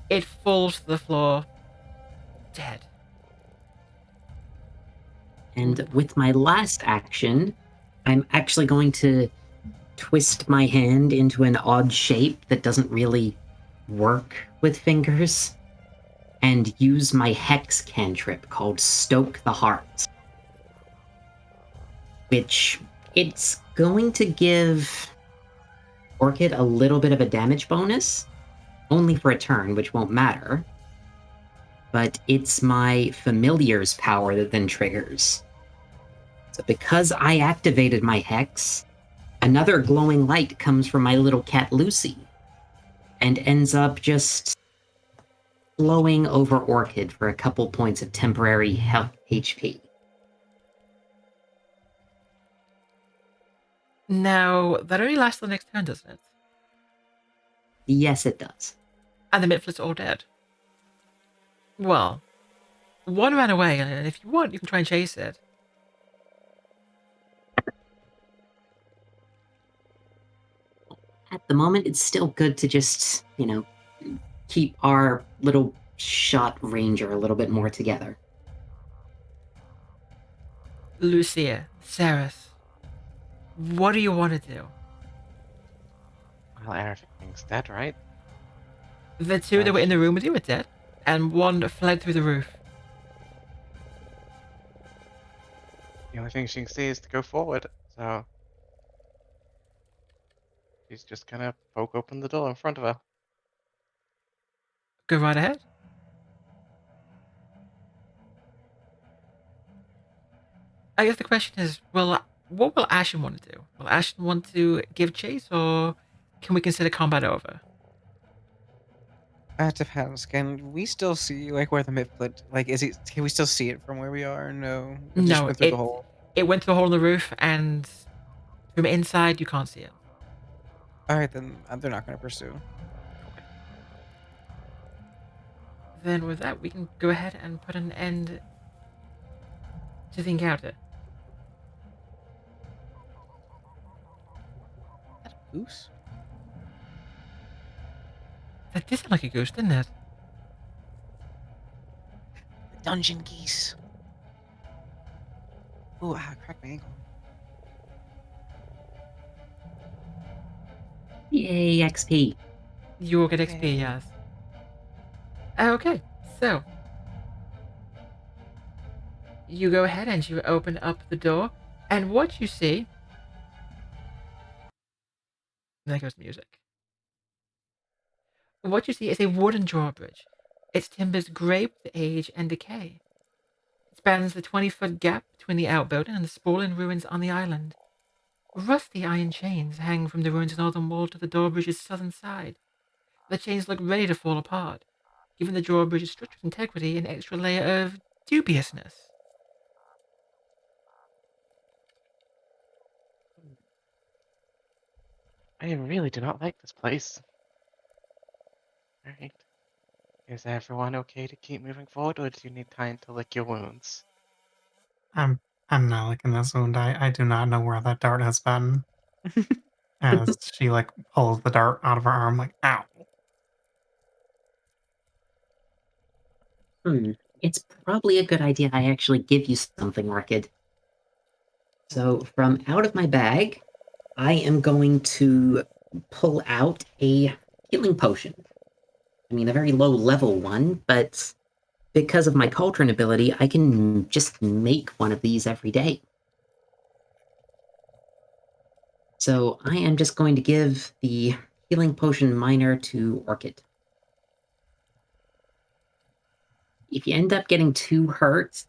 It falls to the floor, dead. And with my last action, I'm actually going to twist my hand into an odd shape that doesn't really work with fingers and use my hex cantrip called Stoke the Heart, which it's going to give Orchid a little bit of a damage bonus, only for a turn, which won't matter, but it's my familiar's power that then triggers. So because I activated my hex, another glowing light comes from my little cat Lucy and ends up just flowing over Orchid for a couple points of temporary health HP. Now, that only lasts the next turn, doesn't it? Yes, it does. And the midfield's all dead. Well, one ran away, and if you want, you can try and chase it. At the moment, it's still good to just, keep our little shot ranger a little bit more together. Lucia, Seras, what do you want to do? Well, everything's dead, right? The two that were in the room with you are dead, and one fled through the roof. The only thing she can see is to go forward, so she's just gonna poke open the door in front of her. Go right ahead. I guess the question is, what will Ashen want to do? Will Ashen want to give chase, or can we consider combat over? That depends. Can we still see where the midfoot can we still see it from where we are? No. It just No, went through the hole. it went through a hole in the roof, and from inside you can't see it. Alright then they're not gonna pursue. Then with that, we can go ahead and put an end to the encounter. Is that a goose? That did sound like a goose, didn't it? The dungeon geese. Ooh, cracked my ankle. Yay, XP. You will get XP, yes. Okay, so you go ahead and you open up the door, and what you see. There goes music. What you see is a wooden drawbridge. Its timbers gray with age and decay. spans the 20-foot gap between the outbuilding and the sprawling ruins on the island. Rusty iron chains hang from the ruins' northern wall to the drawbridge's southern side. The chains look ready to fall apart, giving the drawbridge's structural integrity an extra layer of dubiousness. I really do not like this place. Alright. Is everyone okay to keep moving forward, or do you need time to lick your wounds? I'm not licking this wound. I do not know where that dart has been. As she like pulls the dart out of her arm, like, ow. It's probably a good idea I actually give you something, Orchid. So from out of my bag, I am going to pull out a healing potion. I mean, a very low level one, but because of my cauldron ability, I can just make one of these every day. So I am just going to give the healing potion minor to Orchid. If you end up getting too hurt,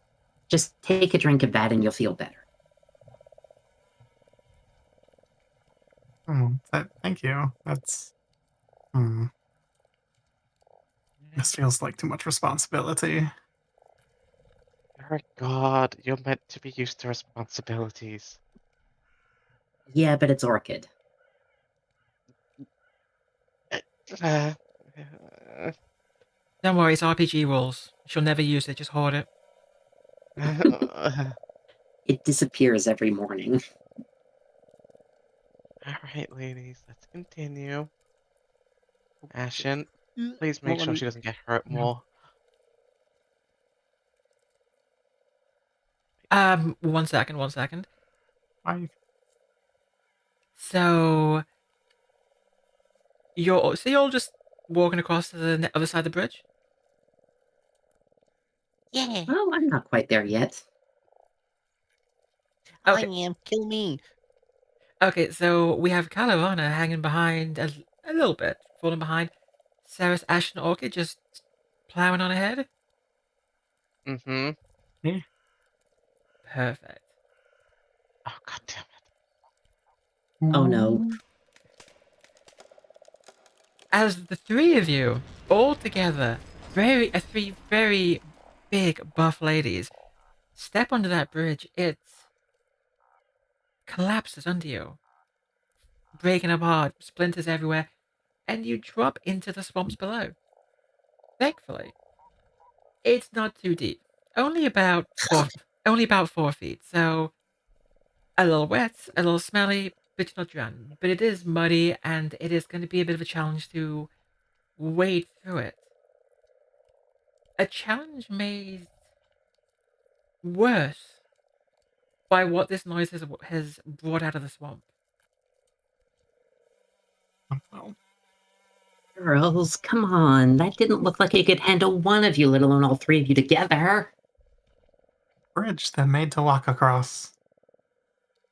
just take a drink of that and you'll feel better. Thank you. That's this feels like too much responsibility. You're a god. You're meant to be used to responsibilities. Yeah, but it's Orchid. Uh, Don't worry, it's RPG rules. She'll never use it, just hoard it. It disappears every morning. Alright, ladies, let's continue. Ashen, Mm, please make sure she doesn't get hurt more. 1 second, 1 second. I So you're all just walking across to the other side of the bridge? Yeah, Well, I'm not quite there yet. I Okay. am. Kill me. Okay, so we have Kalivanna hanging behind a little bit, falling behind. Seras, Ashen, Orchid just plowing on ahead. Mm-hmm. yeah. Perfect. Oh, god damn Oh no. As the three of you, all together, three very big buff ladies, step onto that bridge, it collapses under you, breaking apart, splinters everywhere, and you drop into the swamps below. Thankfully, it's not too deep. Only about only about 4 feet. So a little wet, a little smelly, but you're not drowning. But it is muddy, and it is going to be a bit of a challenge to wade through it. A challenge made worse by what this noise has brought out of the swamp. Well, Girls, come on. That didn't look like it could handle one of you, let alone all three of you together. bridge they're made to walk across.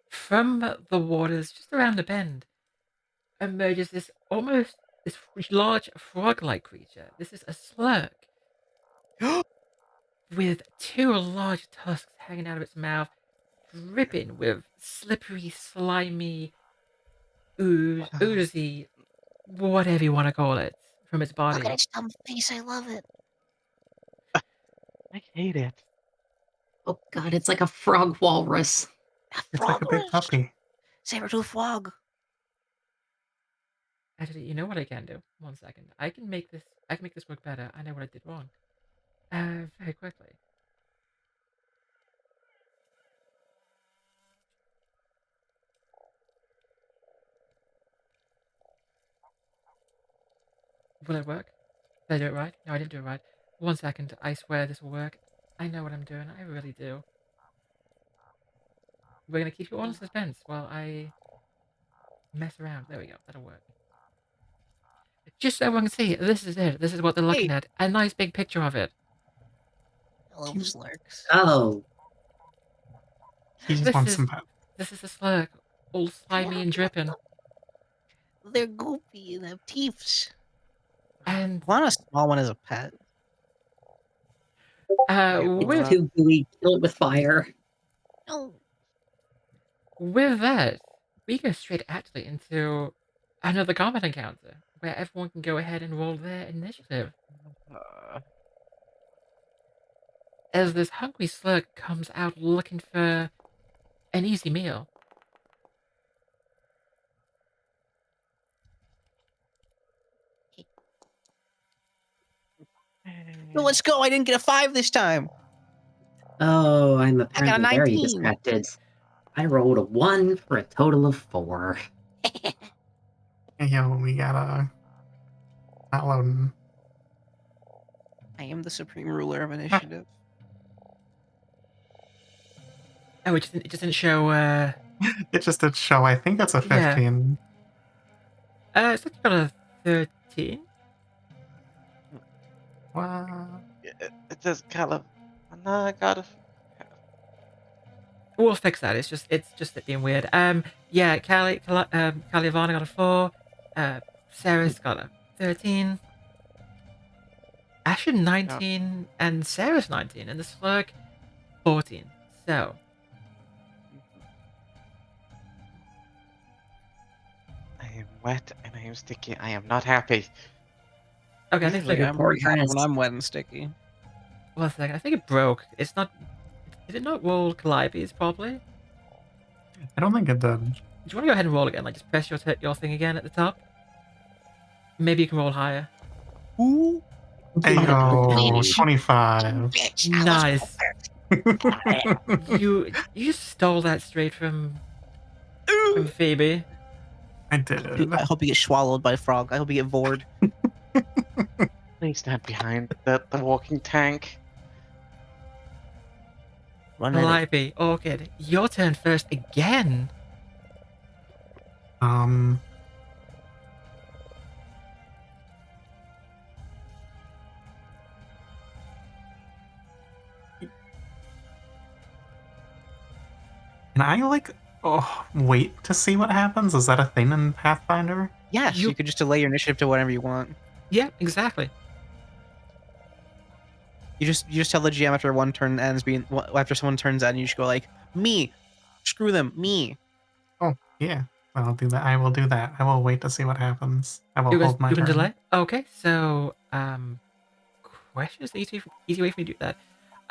From the waters just around the bend emerges this large frog-like creature. This is a slurk with two large tusks hanging out of its mouth, dripping with slippery, slimy, oozy, whatever you want to call it, from its Look at body. its dumb face. I love it. I hate it. Oh god, it's like a frog walrus. It's like a big puppy. Saber-tooth frog. Actually, you know what I can do? 1 second. I can make this work better. I know what I did wrong. Very quickly. Will it work? Did I do it right? No, I didn't do it right. 1 second. I swear this will work. I know what I'm doing. I really do. We're gonna keep you all in suspense while I mess around. There we go. That'll work. Just so everyone can see, this is it. This is what they're looking Hey. at. A nice big picture of it. I love slurks. Oh, He just This wants is some pet. this is the slurk, all slimy and dripping. They're goopy and have teeth. And I want a small one as a pet. With Too gooey. Kill it with fire. No. with that, we go straight actually into another combat encounter where everyone can go ahead and roll their initiative. As this hungry slug comes out looking for an easy meal. No, let's go. I didn't get a 5 this time. Oh, I'm I got a apparently very 19. distracted. I rolled a 1 for a total of 4. Hey, yo, we gotta not loading. I am the supreme ruler of initiative. Oh, it just didn't show. It just did show. I think it's a Yeah. 15. It's actually got a 13. Wow. It says Kalivanna. I got a. We'll fix that. It's just it being weird. Yeah, Kalivanna got a 4. Seras got a 13. Ashen 19 and Seras 19, and the slug 14. So I am wet and I am sticky. I am not happy. okay, I think Usually like I'm poor pretty happy when dress. I'm wet and sticky. 1 second. I think it broke. It's not. Did it not roll Calliope's properly? I don't think it did. Do you want to go ahead and roll again? Like just press your thing again at the top. Maybe you can roll higher. Ooh. Hey, yo, 25. Bitch, Nice. You just stole that straight from Phoebe. I did. I hope you get swallowed by a frog. I hope you get vored. Please stand behind the walking tank. Run at it. Calliope, Orchid, your turn first again. Can I, like, wait to see what happens? Is that a thing in Pathfinder? Yes, you could just delay your initiative to whatever you want. Yeah, exactly. You just tell the GM after one turn ends, after someone turns out, you just go like, me, screw them, me. Oh, yeah. I'll do that. I will do that. I will wait to see what happens. I will hold my You can turn. delay. Okay, so questions. The easy way for me to do that.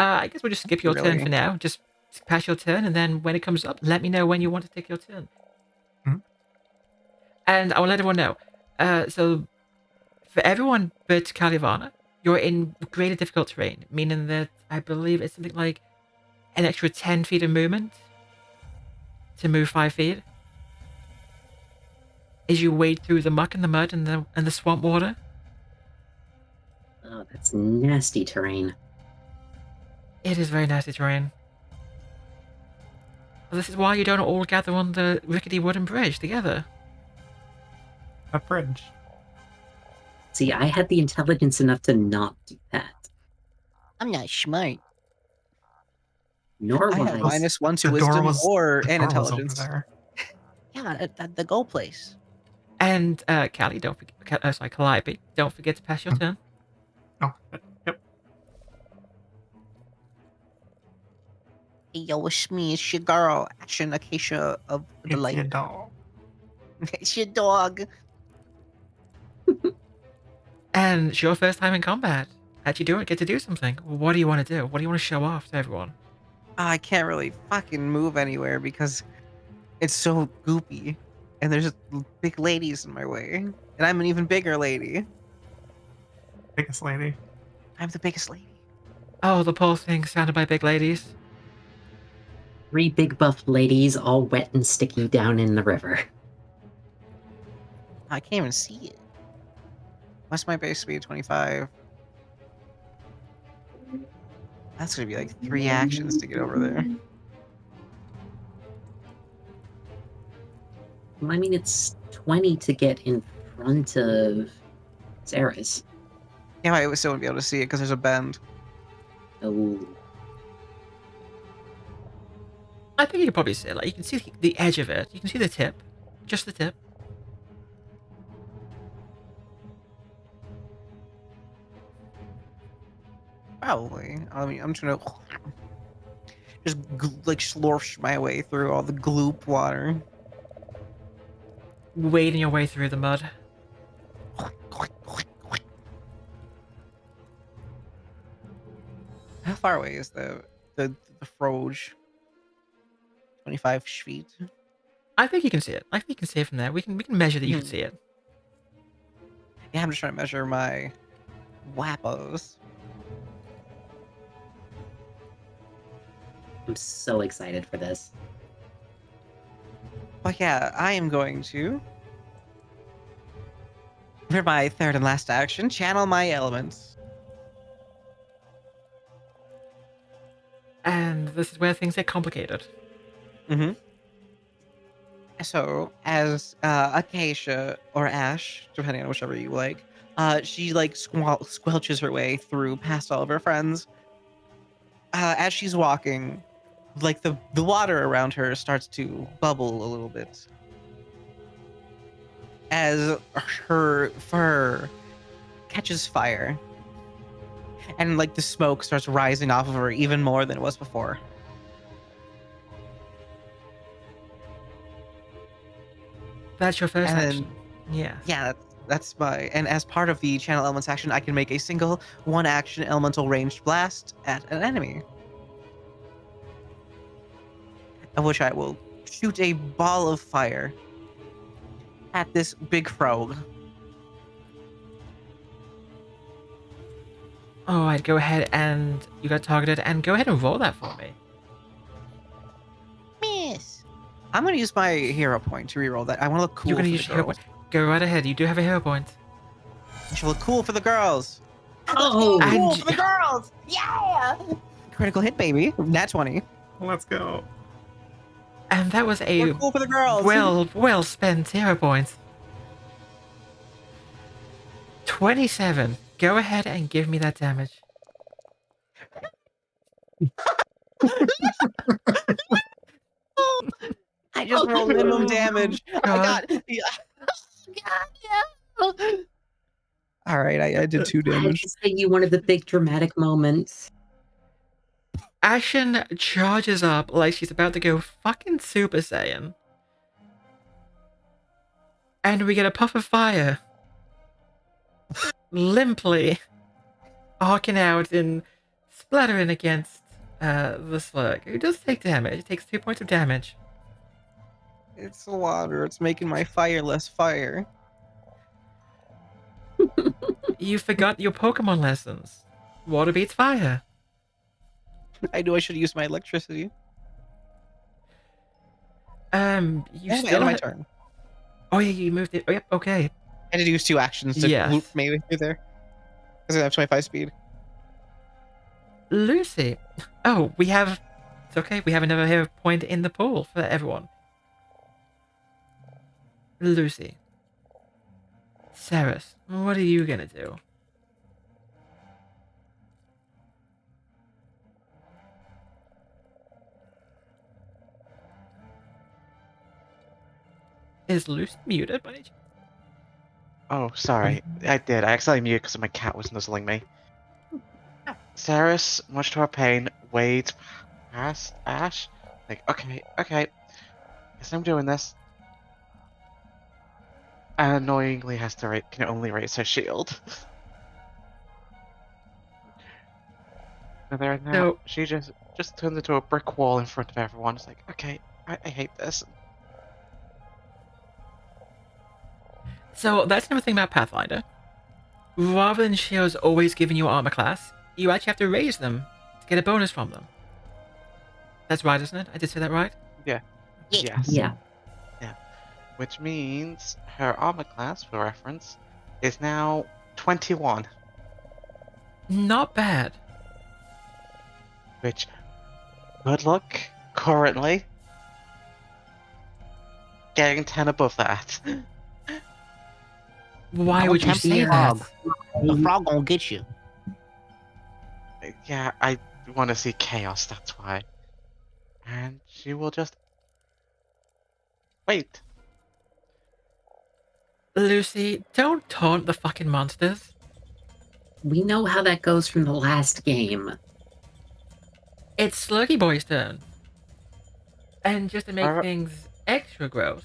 I guess we'll just skip your turn Really? for now. Just pass your turn, and then when it comes up, let me know when you want to take your turn. And I will let everyone know. So for everyone but Kalivanna, you're in greater difficult terrain, meaning that I believe it's something like an extra 10 feet of movement to move 5 feet as you wade through the muck and the mud and the swamp water. Oh, that's nasty terrain. It is very nasty terrain. Well, this is why you don't all gather on the rickety wooden bridge together. A bridge. See, I had the intelligence enough to not do that. I'm not smart. Nor I have was -1 to The door wisdom was- or the and door was over intelligence. there. Yeah, at the go place. And Callie, don't forget. Sorry, Calliope, don't forget to pass your turn. Oh, yep. Hey, yo, it's me. It's your girl, Ashen Acacia of the It's Light. your dog. It's your dog. And it's your first time in combat. Actually, get to do something. What do you want to do? What do you want to show off to everyone? I can't really fucking move anywhere because it's so goopy. And there's big ladies in my way. And I'm an even bigger lady. Biggest lady. I'm the biggest lady. Oh, the poor thing surrounded by big ladies. 3 big buff ladies all wet and sticky down in the river. I can't even see it. What's my base speed? 25. That's gonna be like 3 actions to get over there. I mean, it's 20 to get in front of Seras. Yeah, I still wouldn't be able to see it because there's a bend. Oh, I think you can probably see it. Like you can see the edge of it. You can see the tip, just the tip. Probably. I mean, I'm trying to just like slorsh my way through all the gloop water. Wading your way through the mud. How far away is the Froge? 25 feet. I think you can see it. I think you can see it from there. We can measure that you can Mhm. see it. Yeah, I'm just trying to measure my wappos. I'm so excited for this. But yeah, I am going to, for my third and last action, channel my elements. And this is where things get complicated. Mm-hmm. So, as Acacia or Ash, depending on whichever you like, she like squelches her way through past all of her friends. As she's walking, like the water around her starts to bubble a little bit as her fur catches fire, and like the smoke starts rising off of her even more than it was before. That's your first And action. then, Yeah. yeah, that's my. And as part of the channel elements action, I can make a single one action elemental ranged blast at an enemy, of which I will shoot a ball of fire at this big frog. Alright, go ahead and you got targeted, and go ahead and roll that for me. Miss. I'm gonna use my hero point to reroll that. I want to look cool You're gonna for use the your hero girls. point. Go right ahead. You do have a hero point. I should look cool for the girls. Oh, Cool And for the girls. Yeah. Critical hit, baby. Nat 20. Let's go. and that was a We're cool for the girls. well spent hero point. 27. Go ahead and give me that damage. I just rolled minimum damage. I God. got. Yeah. God, yeah. All right, I did 2 I have damage. to say you one of the big dramatic moments. Ashen charges up like she's about to go fucking Super Saiyan. And we get a puff of fire. Limply arcing out and splattering against the slug, who does take damage. It takes 2 points of damage. It's water. It's making my fire less fire. You forgot your Pokemon lessons. Water beats fire. I knew I should use my electricity. You End still of my turn. Oh yeah, you moved it. Oh yep, okay. I had to use 2 actions to Yes. loop maybe through there. Because I have 25 speed. Lucy. Oh, it's okay, we have another hero point in the pool for everyone. Lucy. Seras, what are you gonna do? Is Lucy muted by any chance? Oh, sorry. I did. I accidentally muted because my cat was nuzzling me. Seras, much to her pain, wades past Ash. Like, okay, guess I'm doing this. And annoyingly has to can only raise her shield. And there now, So- she just turns into a brick wall in front of everyone. It's like, okay, I hate this. So that's another thing about Pathfinder. Rather than shields always giving you armor class, you actually have to raise them to get a bonus from them. That's right, isn't it? I did say that right? Yeah. Yes. Yeah. Which means her armor class, for reference, is now 21. Not bad. Which, good luck, currently. Getting 10 above that. Why would you tempt say the that? frog. The frog gonna get you. Yeah, I want to see chaos, that's why. And she will just... Wait. Lucy, don't taunt the fucking monsters. We know how that goes from the last game. It's Slurky Boy's turn. And just to make Alright. things extra gross,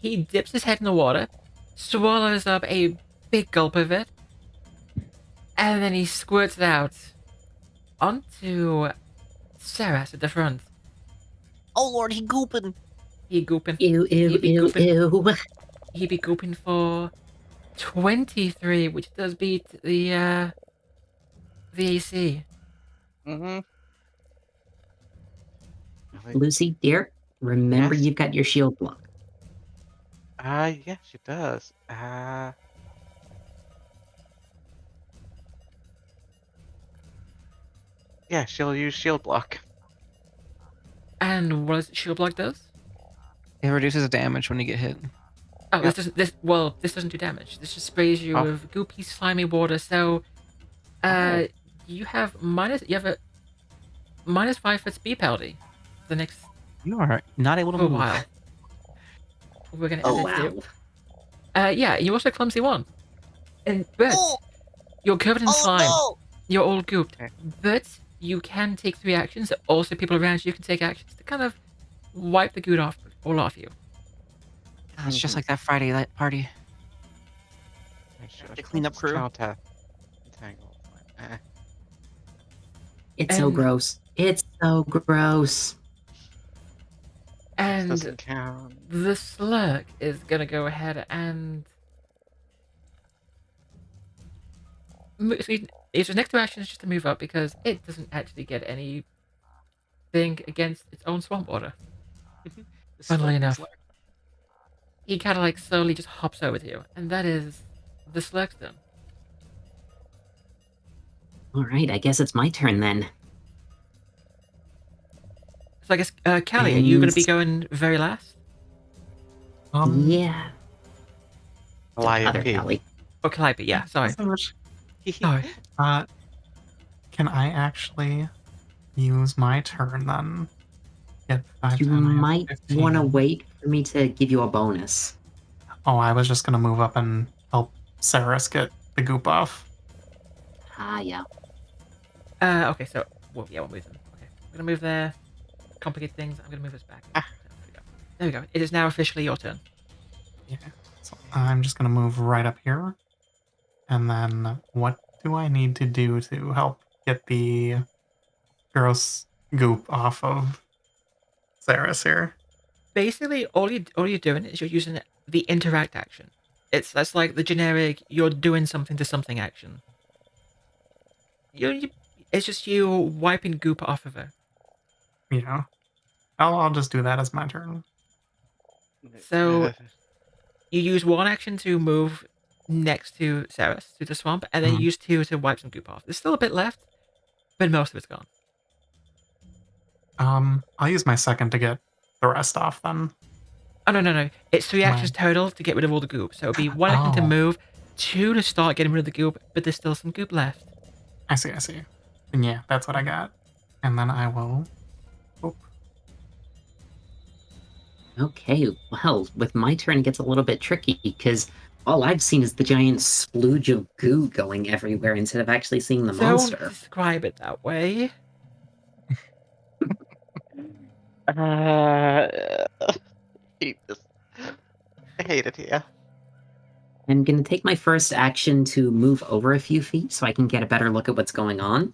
he dips his head in the water, swallows up a big gulp of it, and then he squirts it out onto Seras at the front. Oh lord, he gooping. He gooping. Ew, He ew, be ew, gooping. ew. He be gooping for 23, which does beat the AC. Mm-hmm. Lucy, dear, remember Yes? you've got your shield block. Yeah, she does. Yeah, she'll use shield block. And what does shield block does? It reduces damage when you get hit. Oh, Yep. this doesn't do damage. This just sprays you Oh. with goopy, slimy water. So, Oh. you have a -5 foot speed penalty. The next You are not able to for a move. while. We're gonna add Oh, that too. wow. Yeah, you also clumsy one. But Oh, you're covered in slime. no! You're all gooped. Okay. But you can take 3 actions. Also, people around you can take actions to kind of wipe the goot all off you. It's just like that Friday night party. The cleanup crew. Entangle. It's so And- gross. It's so gross. And Doesn't count. the slug is gonna go ahead and its next two actions just to move up because it doesn't actually get anything against its own swamp water. Funnily enough, he kind of like slowly just hops over to you, and that is the slug's turn. All right, I guess it's my turn then. So I guess, Callie, are you gonna be And- going very last? Yeah. Other Calliope. Callie. Or Calliope, yeah, sorry. So much. Sorry. Can I actually use my turn then? Get 5, You 10, I have might 15. want to wait for me to give you a bonus. Oh, I was just gonna move up and help Seras get the goop off. Ah, yeah. Okay, so, well, yeah, we'll move them. Okay, we're gonna move there. Complicate things. I'm gonna move this back. There we go. There we go. It is now officially your turn. Yeah. So I'm just gonna move right up here. And then what do I need to do to help get the gross goop off of Seras here? Basically, all you're doing is you're using the interact action. That's like the generic you're doing something to something action. It's just you wiping goop off of her. Yeah. I'll just do that as my turn. So you use one action to move next to Seras to the swamp, and then you Mhm. use 2 to wipe some goop off. There's still a bit left, but most of it's gone. I'll use my second to get the rest off then. Oh no! It's 3 actions Right. total to get rid of all the goop. So it'll be 1 action to Oh. move, 2 to start getting rid of the goop, but there's still some goop left. I see. And yeah, that's what I got. And then I will. Oop. Okay, well, with my turn, it gets a little bit tricky because all I've seen is the giant splooge of goo going everywhere instead of actually seeing the Don't monster. describe it that way. I hate this. I hate it here. I'm going to take my first action to move over a few feet so I can get a better look at what's going on.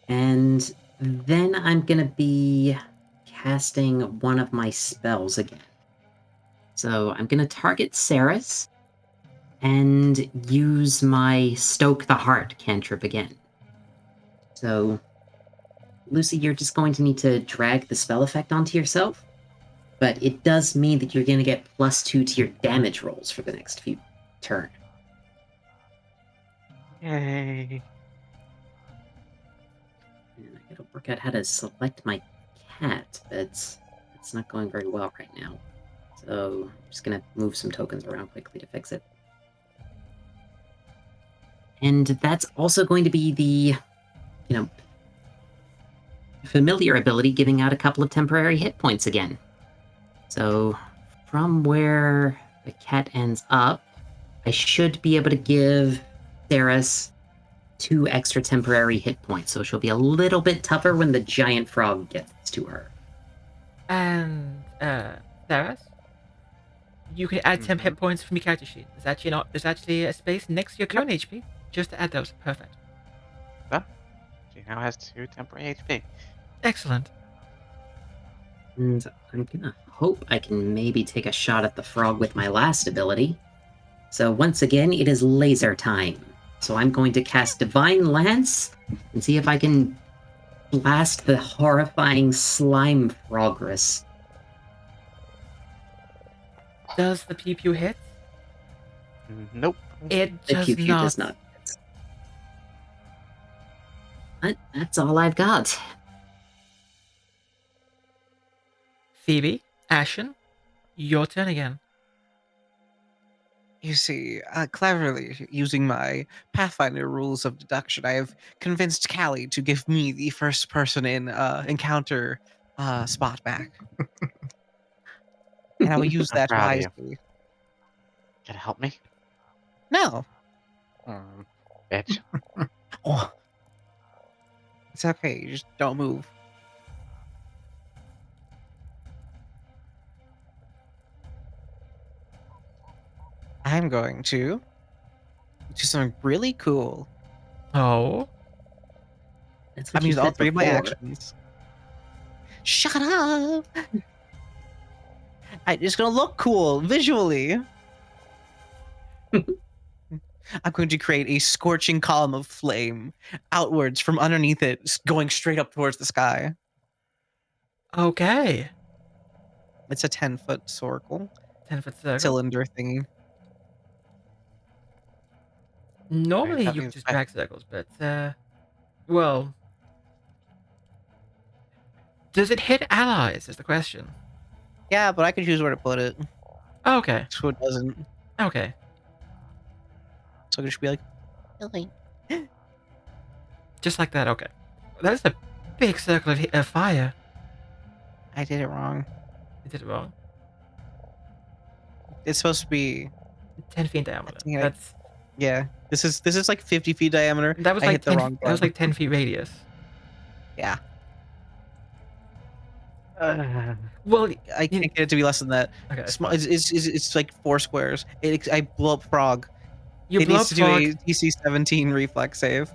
And then I'm going to be casting one of my spells again. So I'm going to target Seras and use my Stoke the Heart cantrip again. So, Lucy, you're just going to need to drag the spell effect onto yourself. But it does mean that you're going to get +2 to your damage rolls for the next few turn. Yay. And I gotta work out how to select my cat, but it's not going very well right now. So I'm just gonna move some tokens around quickly to fix it. And that's also going to be the, familiar ability giving out a couple of temporary hit points again. So from where the cat ends up, I should be able to give Seras 2 extra temporary hit points, so she'll be a little bit tougher when the giant frog gets to her. And Seras, you can add 10 hit points from your character sheet. There's actually a space next to your current HP just to add those. Perfect. She now has 2 temporary HP. Excellent. And I'm gonna hope I can maybe take a shot at the frog with my last ability. So once again, it is laser time. So I'm going to cast Divine Lance and see if I can blast the horrifying slime frogress. Does the pew pew hit? Nope. It The does pew pew not. does not. But that's all I've got. Phoebe, Ashen, your turn again. You see, cleverly using my Pathfinder rules of deduction, I have convinced Callie to give me the first person in encounter spot back. And I will use I'm that proud of you. wisely. Can you help me? No. Bitch. Oh. It's okay, you just don't move. I'm going to do something really cool. Oh. That's I'm what you using all said 3 of my before. actions. Shut up! It's gonna look cool visually. I'm going to create a scorching column of flame outwards from underneath it, going straight up towards the sky. Okay. It's a 10-foot circle, 10-foot circle. cylinder thingy. Normally that you can means just drag circles, but well, does it hit allies? Is the question. Yeah, but I can choose where to put it, Okay. so it doesn't. Okay. So I can just be like, "Really?" Just like that. Okay. That's a big circle of fire. I did it wrong. You did it wrong. It's supposed to be 10 feet diameter. Yeah. That's yeah. This is like 50 feet diameter. that was I like hit the 10. wrong That was button. like 10 feet radius. Yeah. Well, I can't get it to be less than that. okay. that's Small. fine. It's like 4 squares. I blow up frog. You It blow needs up to do frog. a DC 17 reflex save.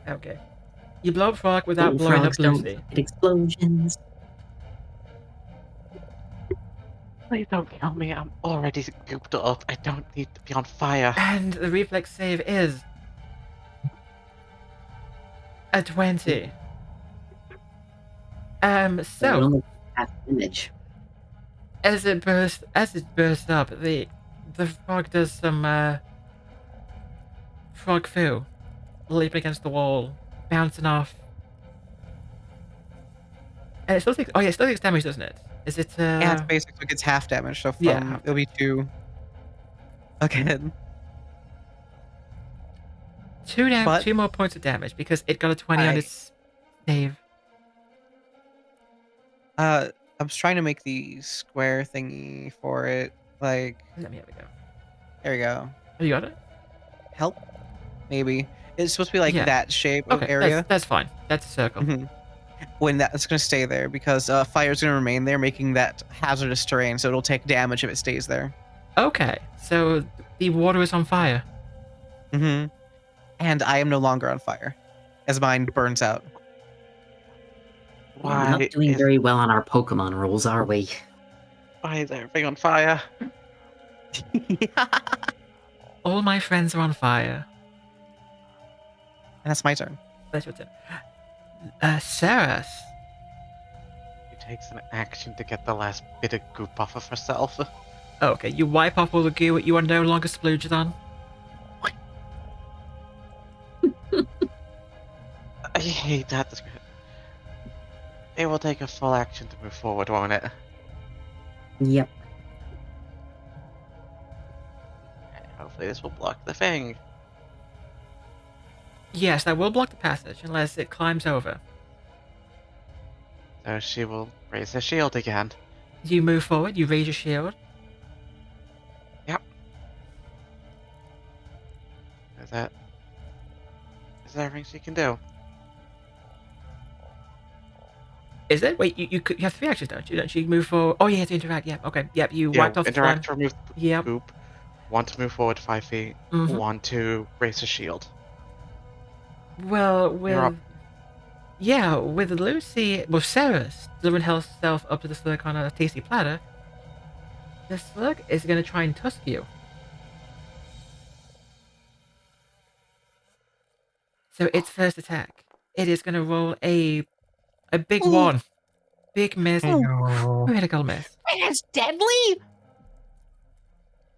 Okay. You blow up frog without Little blowing up frogs don't Lucy. get explosions. Please don't kill me. I'm already gooped up. I don't need to be on fire. And the reflex save is a 20. So So only half damage. as it bursts up, the frog does some frog foo, leaping against the wall, bouncing off. And it still takes it still takes damage, doesn't it? Is it Yeah, it's basic, so it gets half damage. So from Yeah, half it'll be 2. Again. 2 more points of damage because it got a 20 on its save. I was trying to make the square thingy for it. Like, Let me have a go. there we go. Oh, you got it? Help? Maybe. It's supposed to be like Yeah. that shape of Okay, area. that's fine. That's a circle. Mhm. When that's going to stay there because fire's going to remain there, making that hazardous terrain, so it'll take damage if it stays there. Okay, so the water is on fire. Mm-hmm. And I am no longer on fire, as mine burns out. We're not doing very well on our Pokemon rules, are we? Why is everything on fire? All my friends are on fire. And that's my turn. That's your turn. Seras. She takes an action to get the last bit of goop off of herself. Okay, you wipe off all the goo you are no longer splooged on. I hate that description. It will take a full action to move forward, won't it? Yep. Hopefully this will block the thing. Yes, that will block the passage unless it climbs over. So she will raise her shield again. You move forward, you raise your shield. Yep. Because it. Is there anything she can do? Is it? Wait, you have 3 actions, don't you? Don't you move forward? Oh, yeah, to interact. Yep, okay. Yep, you wiped off the slime. Interact to remove the Yep. poop. 1 to move forward 5 feet. Mhm. 1 to raise a shield. Well, You're up. with Lucy, well, Seras delivering herself up to the slug on a tasty platter, the slug is going to try and tusk you. So its first attack, it is going to roll a big Ooh. 1. Big miss. Heyo. Critical miss. It's deadly.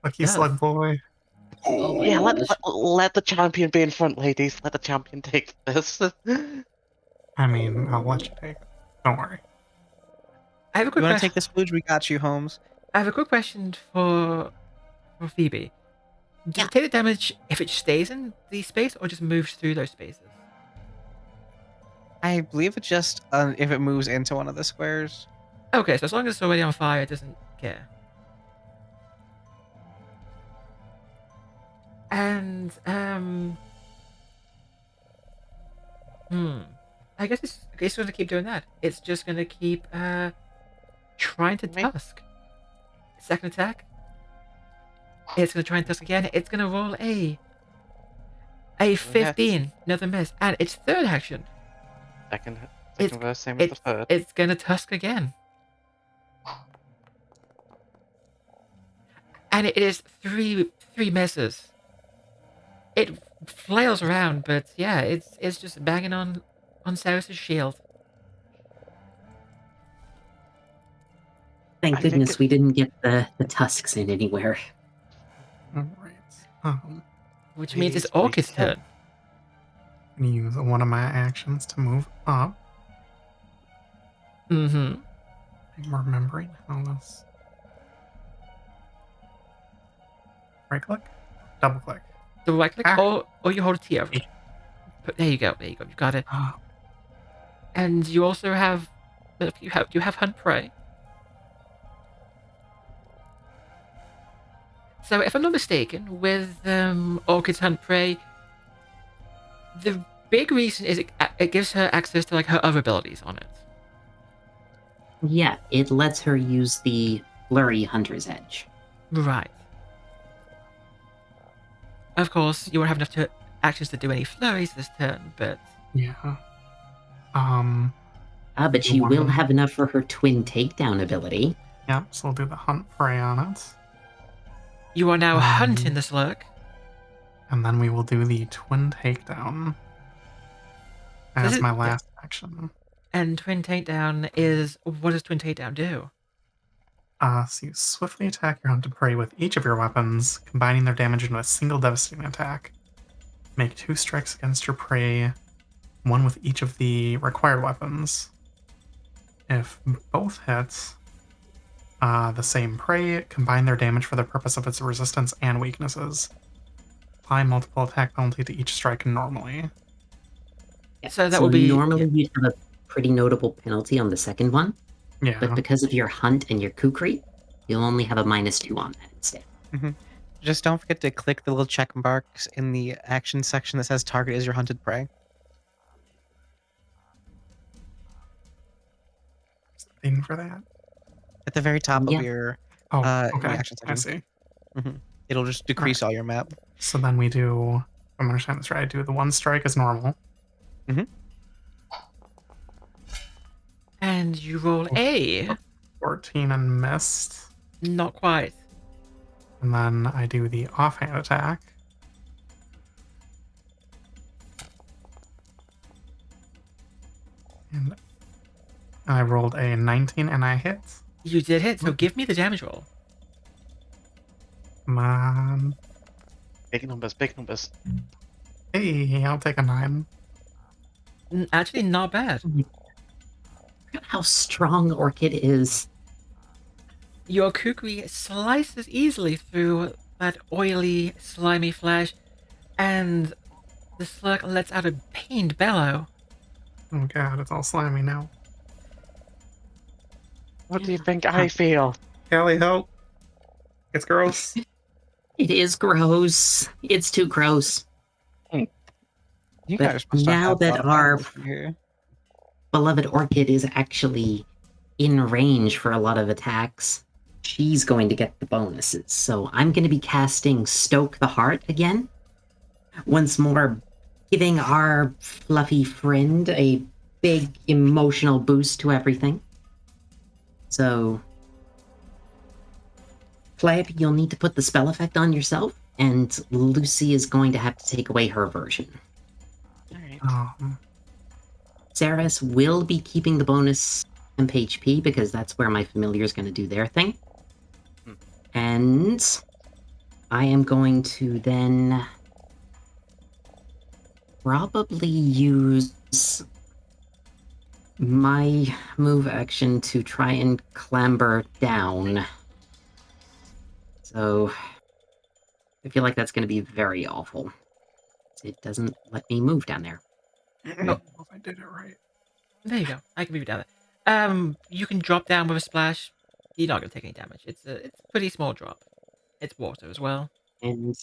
Lucky Yes. slug boy. Oh my Yeah, gosh. let the champion be in front, ladies. Let the champion take this. I mean, I'll let you take it. Don't worry. I have a You quick want to question. take this food? We got you, Holmes. I have a quick question for Phoebe. Does Yeah. it take the damage if it stays in the space or just moves through those spaces? I believe it's just if it moves into one of the squares. Okay, so as long as it's already on fire, it doesn't care. And I guess it's going to keep doing that. It's just going to keep trying to tusk. Second attack. It's going to try and tusk again. It's going to roll a 15, another miss, and its third action. Second verse, same as the third. It's going to tusk again. And it is three misses. It flails around, but yeah, it's just banging on Seras' shield. Thank goodness we didn't get the tusks in anywhere. Alright. Which means it's Orchid's turn. I'm gonna use one of my actions to move up. Mm-hmm. I'm remembering how this. Right click? Double click. The right click, Ah. or you hold a T over it. But there you go, you got it. Ah. And you also have, you have Hunt Prey. So if I'm not mistaken, with Orchid's Hunt Prey, the big reason is it gives her access to like her other abilities on it. Yeah, it lets her use the Flurry Hunter's Edge. Right. Of course, you won't have enough actions to do any flurries this turn, but Yeah. But she will have enough for her twin takedown ability. Yep, so we'll do the hunt prey on it. You are now hunting the slug. And then we will do the twin takedown as my last action. And twin takedown is, what does twin takedown do? So you swiftly attack your hunted prey with each of your weapons, combining their damage into a single devastating attack. Make 2 strikes against your prey, 1 with each of the required weapons. If both hit the same prey, combine their damage for the purpose of its resistance and weaknesses. Apply multiple attack penalty to each strike normally. Yeah. So that will be normally you'd have a pretty notable penalty on the second one. Yeah. But because of your hunt and your kukri, you'll only have a -2 on that instead. Mm-hmm. Just don't forget to click the little check marks in the action section that says target is your hunted prey. Thing for that? At the very top Yeah. of your okay. action section. I see. Mm-hmm. It'll just decrease all your map. So then we do, if I'm understanding this right, I do the 1 strike as normal. Mm-hmm. And you roll a 14 and missed. Not quite. And then I do the offhand attack. And I rolled a 19 and I hit. You did hit, so give me the damage roll. Come on. Big numbers, big numbers. Hey, I'll take a 9. Actually, not bad. Look at how strong Orchid is. Your kukri slices easily through that oily, slimy flesh, and the slug lets out a pained bellow. Oh god, it's all slimy now. What do you think I feel? Callie, help. It's gross. It is gross. It's too gross. You But guys must not now have a that lot of our animals in here. beloved Orchid is actually in range for a lot of attacks, she's going to get the bonuses. So I'm going to be casting Stoke the Heart again. Once more, giving our fluffy friend a big emotional boost to everything. So, Calliope, you'll need to put the spell effect on yourself, and Lucy is going to have to take away her version. Alright. Seras will be keeping the bonus temp HP because that's where my familiar is going to do their thing. And I am going to then probably use my move action to try and clamber down. So I feel like that's going to be very awful. It doesn't let me move down there. I don't know if I did it right. There you go. I can move you down there. You can drop down with a splash. You're not going to take any damage. It's a pretty small drop. It's water as well. And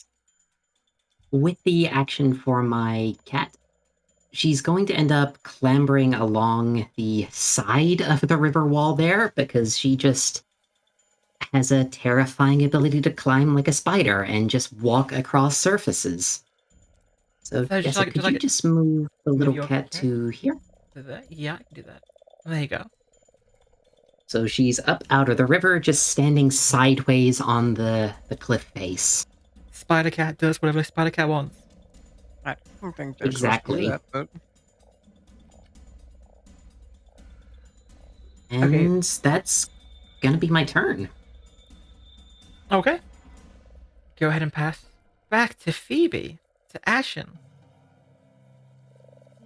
with the action for my cat, she's going to end up clambering along the side of the river wall there because she just has a terrifying ability to climb like a spider and just walk across surfaces. So, So Jessica, could you just move the move little your cat cat? to here? Yeah, I can do that. There you go. So she's up out of the river, just standing sideways on the cliff face. Spider cat does whatever a spider cat wants. I don't think they're Exactly. supposed to do that, but... And that's gonna be my turn. Okay. Go ahead and pass back to Phoebe, to Ashen.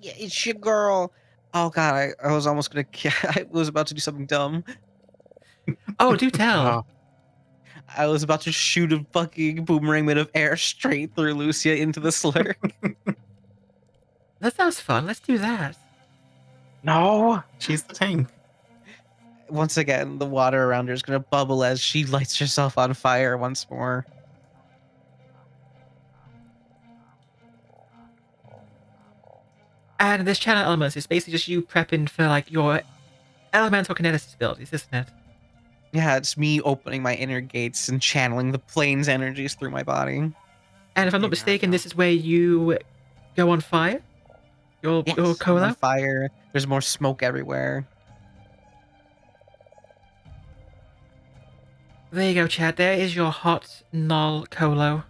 Yeah, it's your girl. Oh god, I was almost gonna... I was about to do something dumb. Oh, do tell. I was about to shoot a fucking boomerang made of air straight through Lucia into the slurk. That sounds fun. Let's do that. No. She's the tank. Once again, the water around her is gonna bubble as she lights herself on fire once more. And this channel elements is basically just you prepping for like your elemental kineticist abilities, isn't it? Yeah, it's me opening my inner gates and channeling the plane's energies through my body. And if I'm not mistaken, this is where you go on fire? Your Yes, I'm on colo? fire. There's more smoke everywhere. There you go, Chad. There is your hot null colo.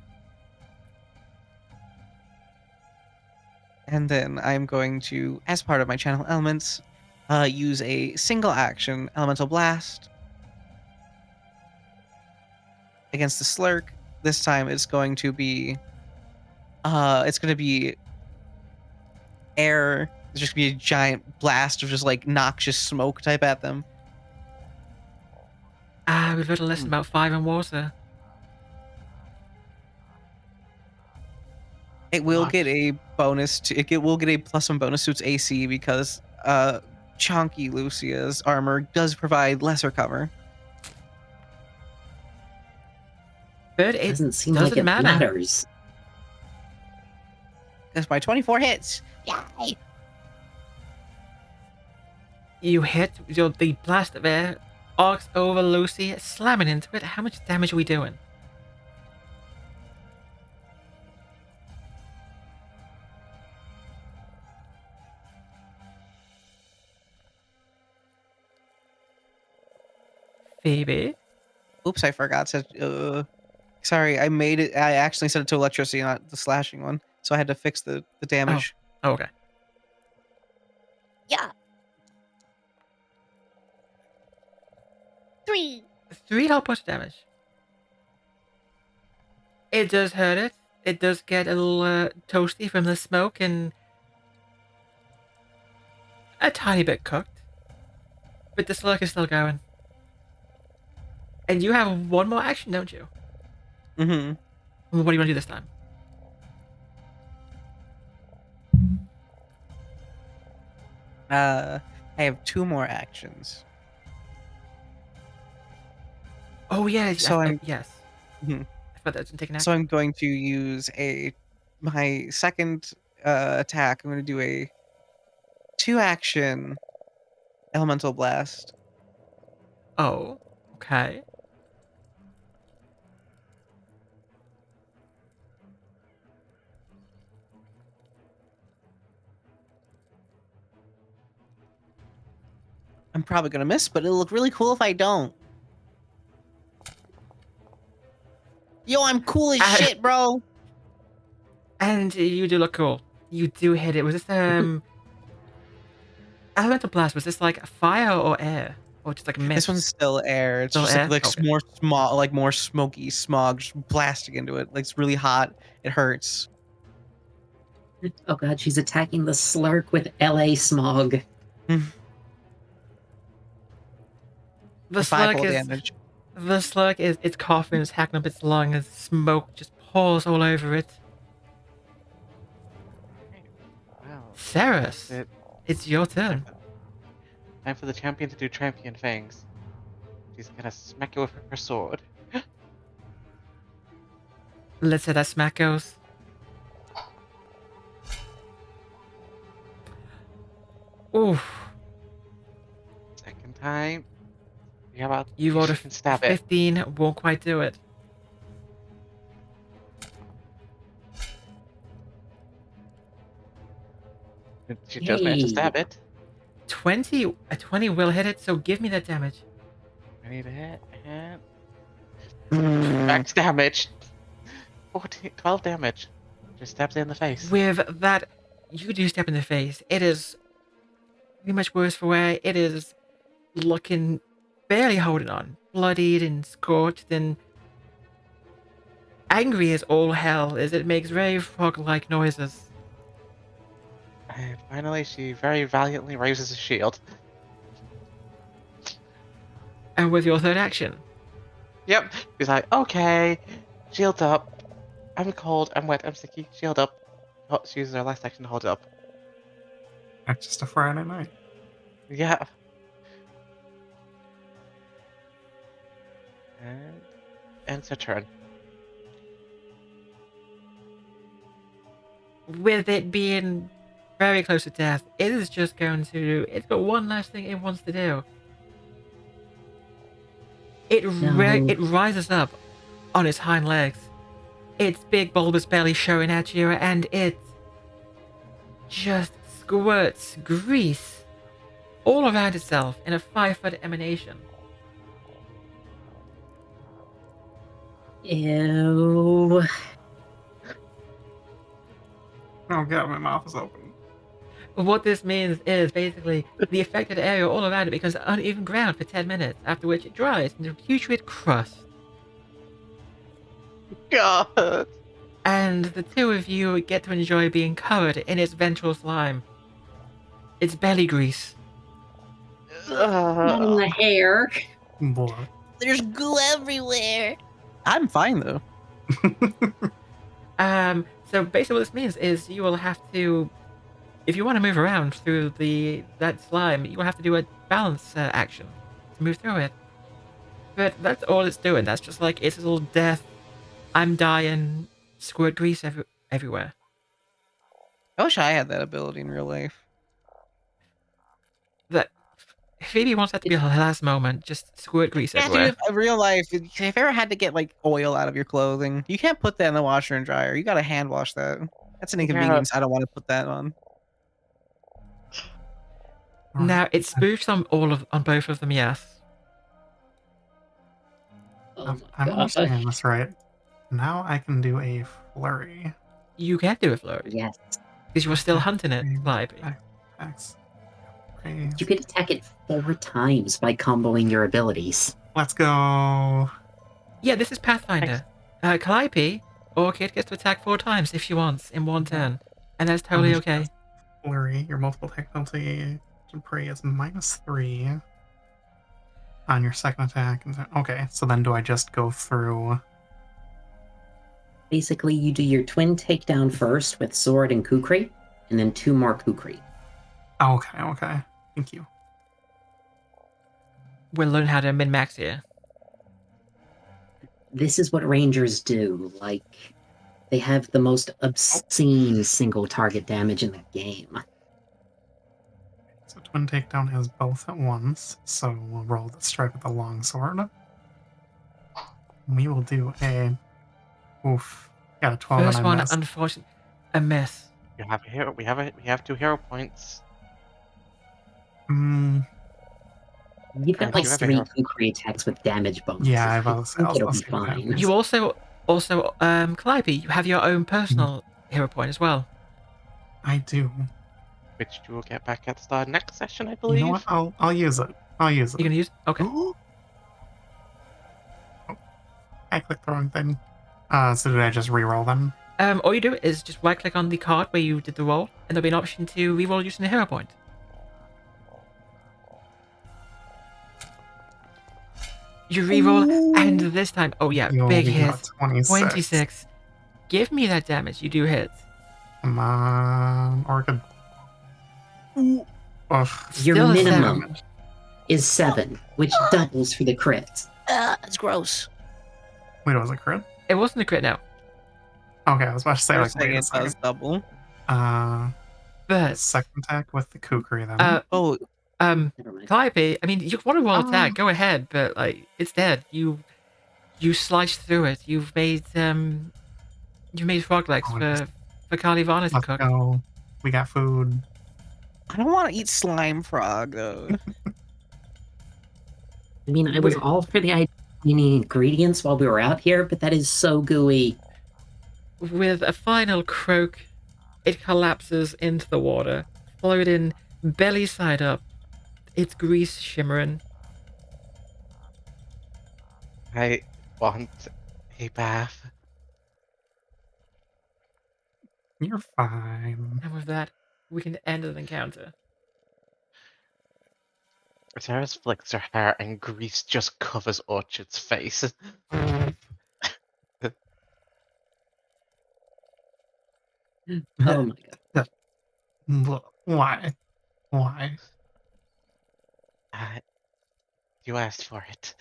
And then I'm going to, as part of my channel elements, use a single action elemental blast against the slurk. This time it's going to be air. There's just gonna be a giant blast of just like noxious smoke type at them. We've learned a lesson about fire and water. It will get a bonus to it will get a +1 bonus to its AC because chunky Lucia's armor does provide lesser cover. But it Doesn't seem doesn't like it matter. matters. That's my 24 hits. Yay! You hit the blast of air, arcs over Lucy, slamming into it. How much damage are we doing? Phoebe? Oops, I forgot to. Sorry, I made it. I actually set it to electricity, not the slashing one. So I had to fix the damage. Oh, okay. Yeah. 3. 3 health points of damage. It does hurt it. It does get a little toasty from the smoke and a tiny bit cooked. But the slurk is still going. And you have one more action, don't you? Mm-hmm. What do you want to do this time? I have 2 more actions. Oh, yeah. So yes. Mhm. I thought that was taking action. So I'm going to use my second attack. I'm going to do a 2-action elemental blast. Oh, okay. I'm probably going to miss, but it'll look really cool if I don't. Yo, I'm cool as shit, bro. And you do look cool. You do hit it. Was this elemental blast? Was this like fire or air, or just like a mist? This one's still air. It's Still just air? like Okay. more smog, like more smoky smog, just blasting into it. Like it's really hot. It hurts. Oh god, she's attacking the Slurk with LA smog. The Five-fold slug damage. is it's coughing, it's hacking up its lung as smoke just pours all over it. Wow. Seras, It- it's your turn. Time for the champion to do champion things. She's gonna smack you with her sword. Let's see how that smack goes. Oof. Second time. Yeah, about You rolled she a can stab it. 15, won't quite do it. She just managed to Yay. stab it. 20, a 20 will hit it, so give me that damage. I need a hit and max damage. 12 damage. Just stabs it in the face. With that, you do step in the face. It is pretty much worse for wear. It is looking barely holding on, bloodied and scorched and angry as all hell as it makes very frog-like noises. And finally, she very valiantly raises a shield. And with your third action, Yep. She's like, okay, shield up. I'm cold, I'm wet, I'm sticky. Shield up. Oh, she uses her last action to hold it up. It's just a Friday night. Yeah. And ends her turn. with it being very close to death, it is just going to. It's got one last thing it wants to do. It rises up on its hind legs, its big bulbous belly showing at you, and it just squirts grease all around itself in a 5-foot emanation. Ew. Oh god, my mouth is open. What this means is basically the affected area all around it becomes uneven ground for 10 minutes, after which it dries into putrid crust. God. And the two of you get to enjoy being covered in its ventral slime. Its belly grease. Not in the hair. Blood. There's goo everywhere. I'm fine though. So basically what this means is you will have to, if you want to move around through that slime, you will have to do a balance action to move through it. But that's all it's doing. That's just like, it's a little death, I'm dying, squirt grease everywhere. I wish I had that ability in real life. That Phoebe wants that to be her last moment, just squirt grease everywhere. Dude, in real life, if you ever had to get like oil out of your clothing, you can't put that in the washer and dryer. You gotta hand wash that. That's an inconvenience. I don't want to put that on. Now it spoofs on both of them, yes. Oh If my I'm gosh. understanding this right, now I can do a flurry. You can do a flurry. Yes. Because you were still hunting it, Calliope. You could attack it 4 times by comboing your abilities. Let's go. Yeah, this is Pathfinder. Calliope, Orchid gets to attack 4 times if she wants in one turn. And that's totally okay. Flurry, your multiple attack penalty to prey is -3 on your second attack. Okay, so then do I just go through? Basically, you do your twin takedown first with sword and kukri, and then 2 more kukri. Okay. Thank you. We'll learn how to min-max here. This is what rangers do. Like, They have the most obscene single target damage in the game. So Twin Takedown has both at once, so we'll roll the strike with the longsword. We will do a... Oof. Got a 12 First and I one, missed. unfortunately, a miss. You have a hero. We have 2 hero points. Mm, You've got And like you have a 3 hero. kukri attacks with damage bonuses. yeah, I I'll think it'll be see what fine. happens. You also, Calliope, you have your own personal hero point as well. I do. Which you will get back at the start of next session, I You believe. know what? I'll use it. I'll use it. You're gonna use? Okay. I clicked the wrong thing. So did I just re-roll them? All you do is just right-click on the card where you did the roll, and there'll be an option to re-roll using a hero point. You re-roll, and this time, oh yeah, You big only hit. got 26. 26. Give me that damage. You do hit. Come on, Orchid. Ugh. Your Still a minimum 7. is 7, which doubles for the crit. That's gross. Wait, was it crit? It wasn't a crit now, Okay, I was about to say, You're like, saying wait a it does second. double. but Second attack with the kukri then. Oh, Never mind. Calliope, I mean, you want to roll Ah. attack, go ahead, but like it's dead. You sliced through it. You've made frog legs Oh, for Kalivanna to let's cook. go. We got food. I don't want to eat slime frog though. I mean, I was all for the idea of cleaning ingredients while we were out here, but that is so gooey. With a final croak, it collapses into the water, floating belly side up, its grease shimmering. I want a bath. You're fine. And with that, we can end an encounter. Seras flicks her hair and grease just covers Orchid's face. Oh my god. Why? Why? You asked for it.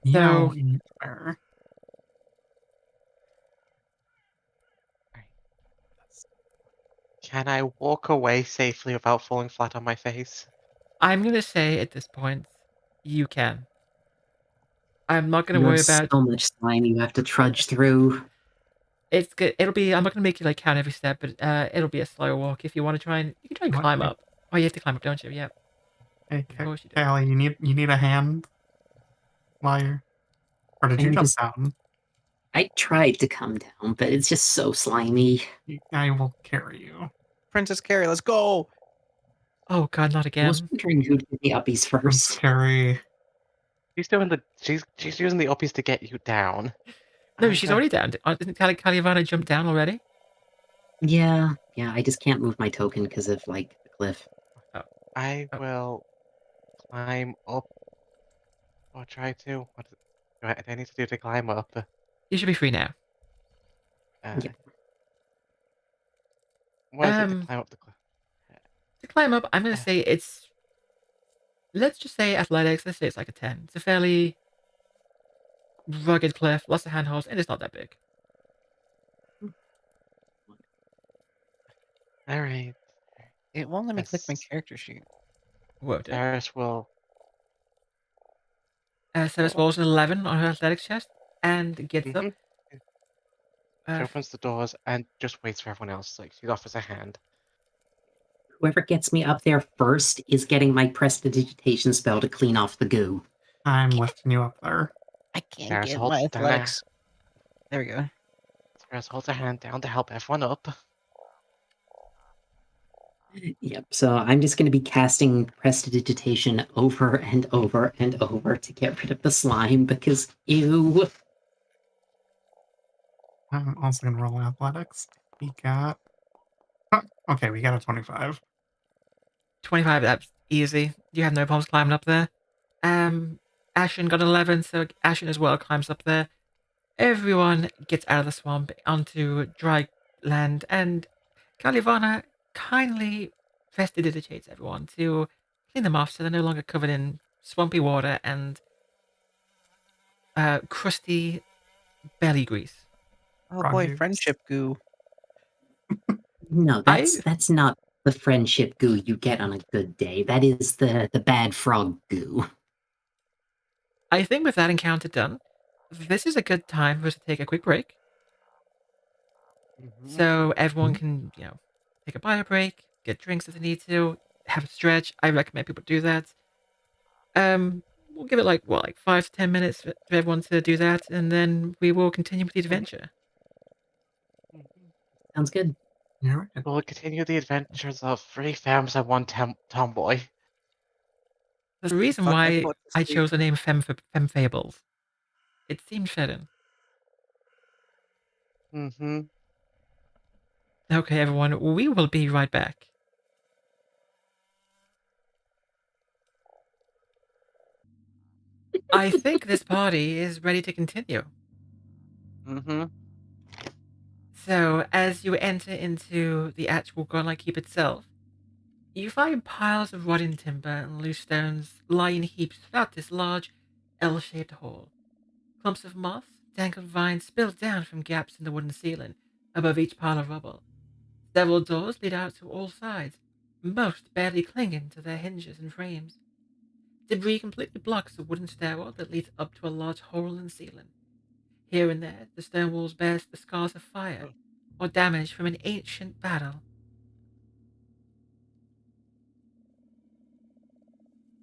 You know, So- you are. Can I walk away safely without falling flat on my face? I'm gonna say at this point, you can. I'm not gonna You worry have about so much slime you have to trudge through. it's good. It'll be. I'm not gonna make you like count every step, but it'll be a slow walk. If you want to try and you can try and What? climb up. Oh, you have to climb up, don't you? Yep. Hey, Of course you do. Callie, you need a hand while you're... Or did you I'm jump just- down? I tried to come down, but it's just so slimy. I will carry you. Princess Carrie, let's go. Oh god, not I again. was wondering who'd do the uppies first. Carry. She's doing she's using the uppies to get you down. No, she's already down. Didn't Kalivanna jump down already? Yeah, I just can't move my token because of, like, the cliff. I Oh. will climb up. Or try to. What do I need to do to climb up? You should be free now. Yeah. What is it to climb up the cliff? To climb up, I'm gonna say it's. Let's just say athletics. Let's say it's like a 10. It's a fairly rugged cliff, lots of handholds, and it's not that big. Alright. It won't let me click my Yes. character sheet. Won't it? Seras will. Seras rolls an 11 on her athletics chest and gets up. Mhm. She opens the doors and just waits for everyone else. Like, she offers a hand. Whoever gets me up there first is getting my prestidigitation spell to clean off the goo. I'm lifting you up there. I can't Seras get holds my down a- athletics. There we go. Seras holds her hand down to help everyone up. Yep, so I'm just going to be casting prestidigitation over and over and over to get rid of the slime because, ew. I'm also going to roll athletics. We got... Oh, okay, we got a 25. 25, that's easy. You have no problems climbing up there. Ashen got 11, so Ashen as well climbs up there. Everyone gets out of the swamp onto dry land, and Kalivanna kindly prestidigitates everyone to clean them off so they're no longer covered in swampy water and crusty belly grease. Oh Frog boy, juice. friendship goo. No, I that's not the friendship goo you get on a good day. That is the bad frog goo. I think with that encounter done, this is a good time for us to take a quick break. Mhm. So everyone Mhm. can, take a bio break, get drinks if they need to, have a stretch. I recommend people do that. We'll give it like 5 to 10 minutes for everyone to do that, and then we will continue with the adventure. Mhm. Sounds good. All right. We'll continue the adventures of 3 femmes and 1 tomboy. There's a reason Fuck, I why put to I sleep. chose the name Femme Fables. It seemed fitting. Mm-hmm. Okay, everyone, we will be right back. I think this party is ready to continue. Mm-hmm. So, as you enter into the actual Godlike Keep itself, you find piles of rotting timber and loose stones lying in heaps throughout this large, L-shaped hall. Clumps of moss, tangled vines spill down from gaps in the wooden ceiling above each pile of rubble. Several doors lead out to all sides, most barely clinging to their hinges and frames. Debris completely blocks the wooden stairwell that leads up to a large hole in the ceiling. Here and there, the stone walls bear the scars of fire or damage from an ancient battle.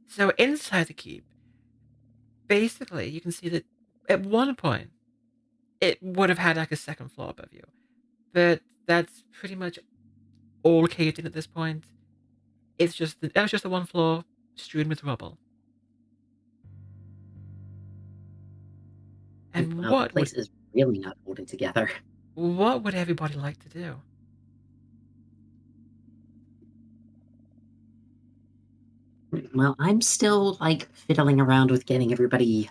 So inside the keep, basically, you can see that at one point it would have had like a second floor above you, but that's pretty much all caved in at this point. That was just the one floor strewn with rubble. And Wow, the place is really not holding together. what would everybody like to do? Well, I'm still like fiddling around with getting everybody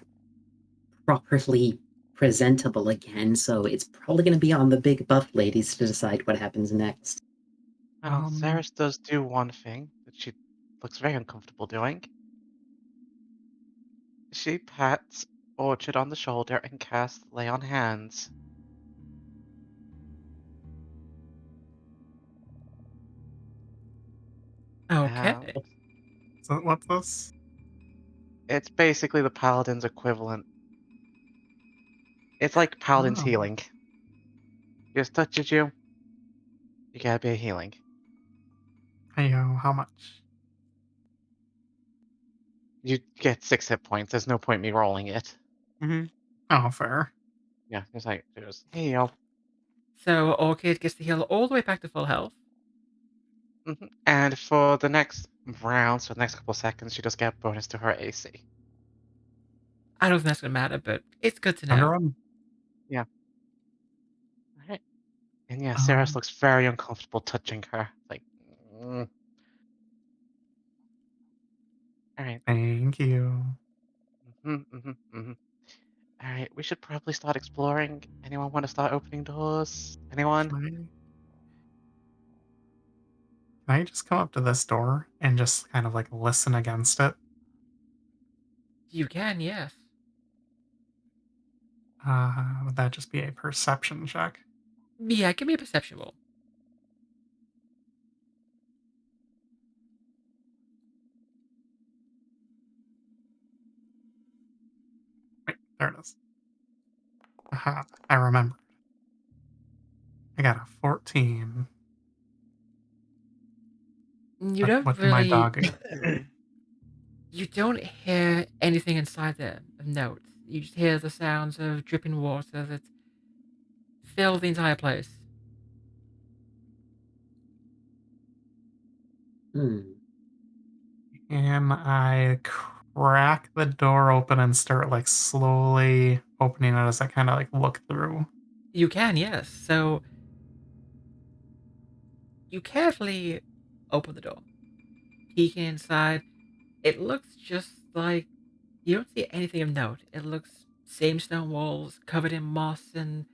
properly presentable again, so it's probably going to be on the big buff ladies to decide what happens next. Well, Seras does do one thing that she looks very uncomfortable doing. She pats Orchid on the shoulder and casts Lay on Hands. Okay. So what's this? It's basically the Paladin's equivalent. It's like Paladin's Oh. healing. Just touches you, you get a bit of healing. Hey, how much? You get 6 hit points. There's no point me rolling it. Mm-hmm. Oh, fair. Yeah, there's hey yo. So Orchid gets to heal all the way back to full health. And for the next round, so the next couple seconds, she does get a bonus to her AC. I don't think that's gonna matter, but it's good to Time to know. run. Alright. And yeah, Seras Um, looks very uncomfortable touching her. Like, alright. Thank you. Alright, we should probably start exploring. Anyone want to start opening doors? Anyone? Can I just come up to this door and just kind of like listen against it? You can, yes. Would that just be a perception check? Yeah, give me a perception roll. Wait, there it is. Aha, I remember. I got a 14. You don't What did my really. dog get? You don't hear anything inside there of note. You just hear the sounds of dripping water that fill the entire place. Hmm. Can I crack the door open and start like slowly opening it as I kind of like look through? You can, yes. So you carefully open the door, peeking inside. It looks just like you don't see anything of note. It looks same stone walls covered in moss and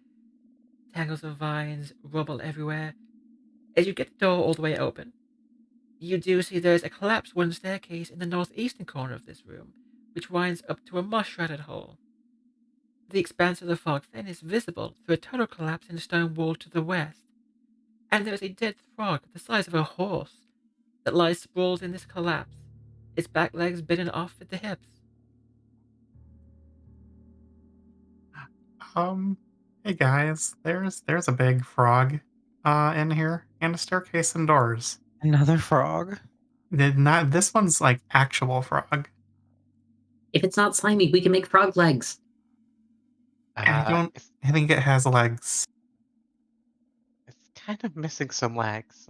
tangles of vines, rubble everywhere. As you get the door all the way open, you do see there's a collapsed wooden staircase in the northeastern corner of this room, which winds up to a moss-shrouded hole. The expanse of the Fogfen is visible through a total collapse in the stone wall to the west, and there is a dead frog the size of a horse that lies sprawled in this collapse, its back legs bitten off at the hips. Hey guys, there's a big frog in here and a staircase and doors. Another frog? This one's like actual frog. If it's not slimy, we can make frog legs. I think it has legs. It's kind of missing some legs.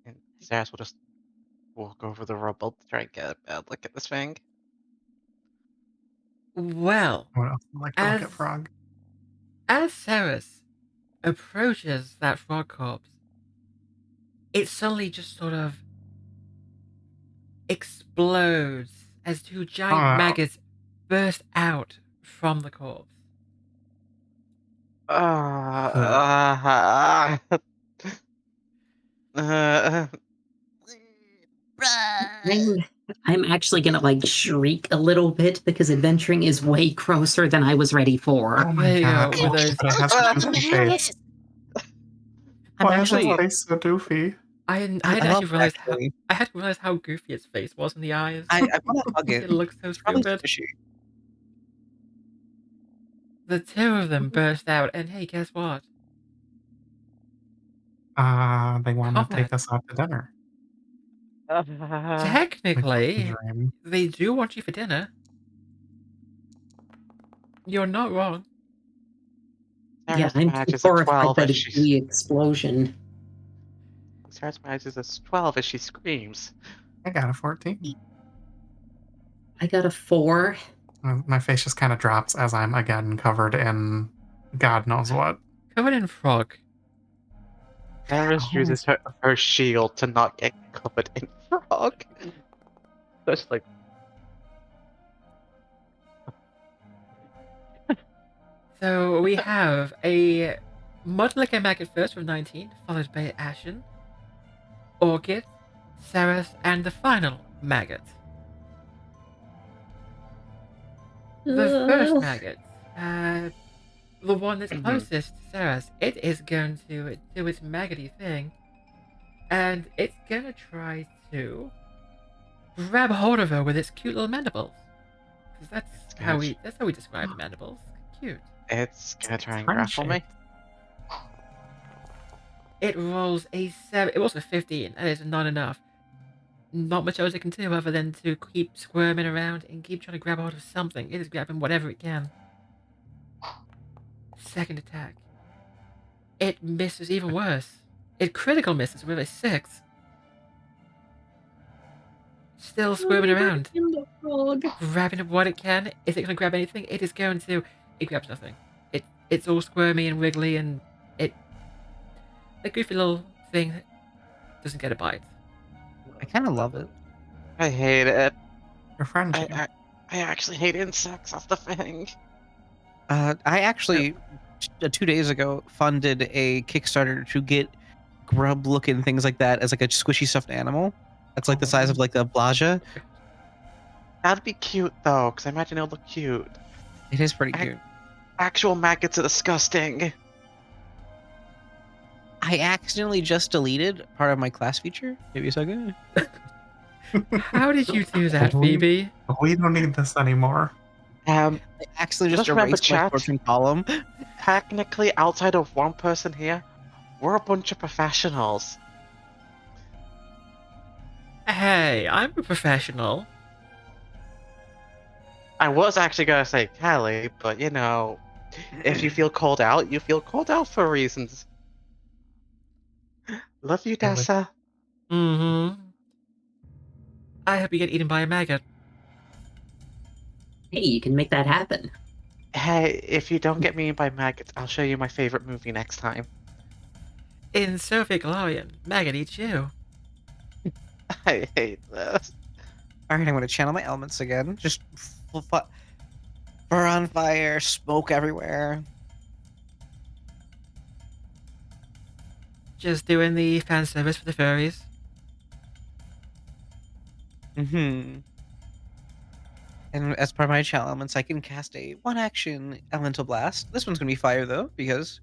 And Seras will just walk over the rubble to try and get a bad look at this thing. Well, What else would like to look at frog? as Seras approaches that frog corpse, it suddenly just sort of explodes as two giant maggots burst out from the corpse. I'm actually gonna like shriek a little bit because adventuring is way grosser than I was ready for. Oh my god! With those... It has a goofy face. Why is his face so doofy? I hadn't actually realized how I hadn't realized how goofy its face was in the eyes. I want to hug it. It looks so stupid. The two of them burst out, and hey, guess what? They want to take us out to dinner. Technically, they do want you for dinner. You're not wrong. Yeah, I'm horrified by the explosion. Seras manages a 12 as she screams. I got a 14. I got a 4. My face just kind of drops as I'm again covered in God knows what. Covered in frog. Seras uses her shield to not get covered in frog. Just like... So we have a Modlica maggot first with 19, followed by Ashen, Orchid, Seras, and the final maggot. The first maggot, the one that's closest to Seras, it is going to do its maggoty thing, and it's gonna try to grab hold of her with its cute little mandibles. Because that's how we describe mandibles. Cute. It's gonna try and grapple me. It rolls a 7. It rolls a 15. That is not enough. Not much else it can do other than to keep squirming around and keep trying to grab hold of something. It is grabbing whatever it can. Second attack. It misses even worse. It critical misses with a 6. Still squirming around. Grabbing what it can. Is it going to grab anything? It is going to... It grabs nothing. It's all squirmy and wiggly, and the goofy little thing doesn't get a bite. I kind of love it. I hate it. Your friend. I actually hate insects. That's the thing. I actually 2 days ago funded a Kickstarter to get grub-looking things like that as like a squishy stuffed animal. That's like the size of like a Blaja. That'd be cute though, because I imagine it'll look cute. It is pretty cute. Actual maggots are disgusting. I accidentally just deleted part of my class feature. Maybe a second. How did you do that, Phoebe? We don't need this anymore. I accidentally just erased my fortune column. Technically, outside of one person here, we're a bunch of professionals. Hey, I'm a professional. I was actually gonna say Callie, but you know, if you feel called out, you feel called out for reasons. Love you, Dessa. Mm-hmm. I hope you get eaten by a maggot. Hey, you can make that happen. Hey, if you don't get me eaten by maggots, I'll show you my favorite movie next time. In Sophie Galarian, maggot eats you. I hate this. Alright, I'm going to channel my elements again. Just fur on fire, smoke everywhere. Just doing the fan service for the furries. Mm-hmm. And as part of my challenge elements, I can cast a 1-action elemental blast. This one's gonna be fire though, because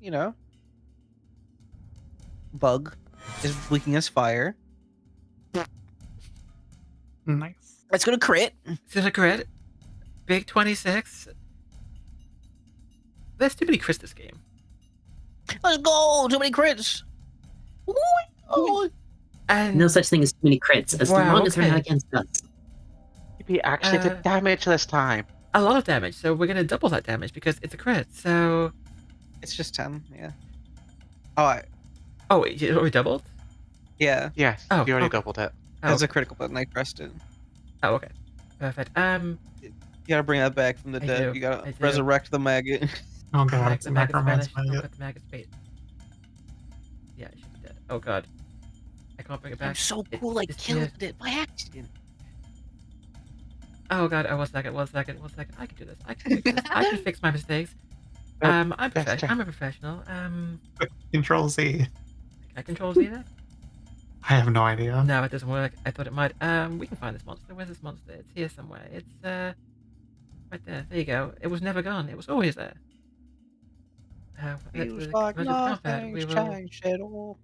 bug is weakening as fire. Nice. It's gonna crit. Is it a crit? Big 26. There's too many crits this game. Let's go! Too many crits. Ooh. And No such thing as too many crits, as Wow, long as they're not okay. against us. He actually did damage this time. a lot of damage, so we're gonna double that damage because it's a crit. So, It's just 10, yeah. Oh, oh, wait, you already doubled? yeah. Yes, Oh, you already okay. doubled it. Oh, As a critical button, I pressed it. oh, okay, perfect. You gotta bring that back from the I dead. do, You I gotta do. resurrect the maggot. Oh god, it's the a maggot's necromancer vanished. Oh maggot. god, the maggot's bait. Yeah, it should be dead. Oh god, I can't bring it back. I'm so It cool, I disappeared. killed it by accident. Oh god, oh, 1 second, 1 second, 1 second. I can do this. I can fix this. I can fix my mistakes. I'm a professional. Control Z. I control Z there? I have no idea. No, it doesn't work. I thought it might. We can find this monster. Where's this monster? It's here somewhere. It's right there. There you go. It was never gone. It was always there. Feels like nothing's changed at all.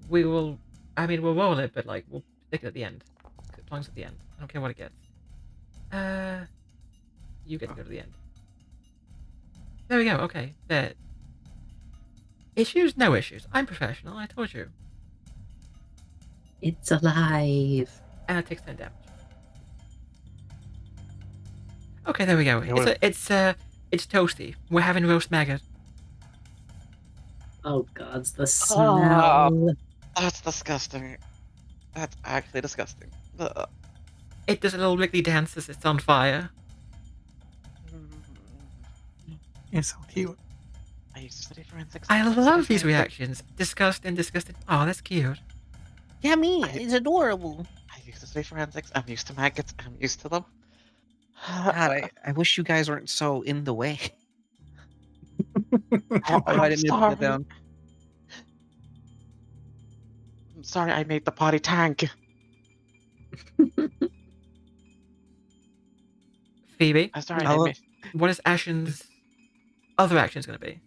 We will. I mean, we'll roll it, but like we'll stick it at the end. It belongs at the end. I don't care what it gets. You get to go to the end. There we go. Okay, there. Issues? No issues. I'm professional. I told you. It's alive. And it takes 10 damage. Okay, there we go. Yeah, It's toasty. We're having roast maggot. Oh gods, the smell. That's disgusting. That's actually disgusting. Ugh. It does a little wriggly dance as it's on fire. It's so cute. I used to study forensics. I used to love study these forensics. reactions. Disgusting, disgusting. Oh, that's cute. Yeah, me. It's adorable. I used to study forensics. I'm used to maggots. I'm used to them. God, I wish you guys weren't so in the way. Oh, I didn't mean to put that down. I'm sorry, I made the potty tank. Phoebe, I'm sorry, I'll- I made... what is Ashen's other actions going to be?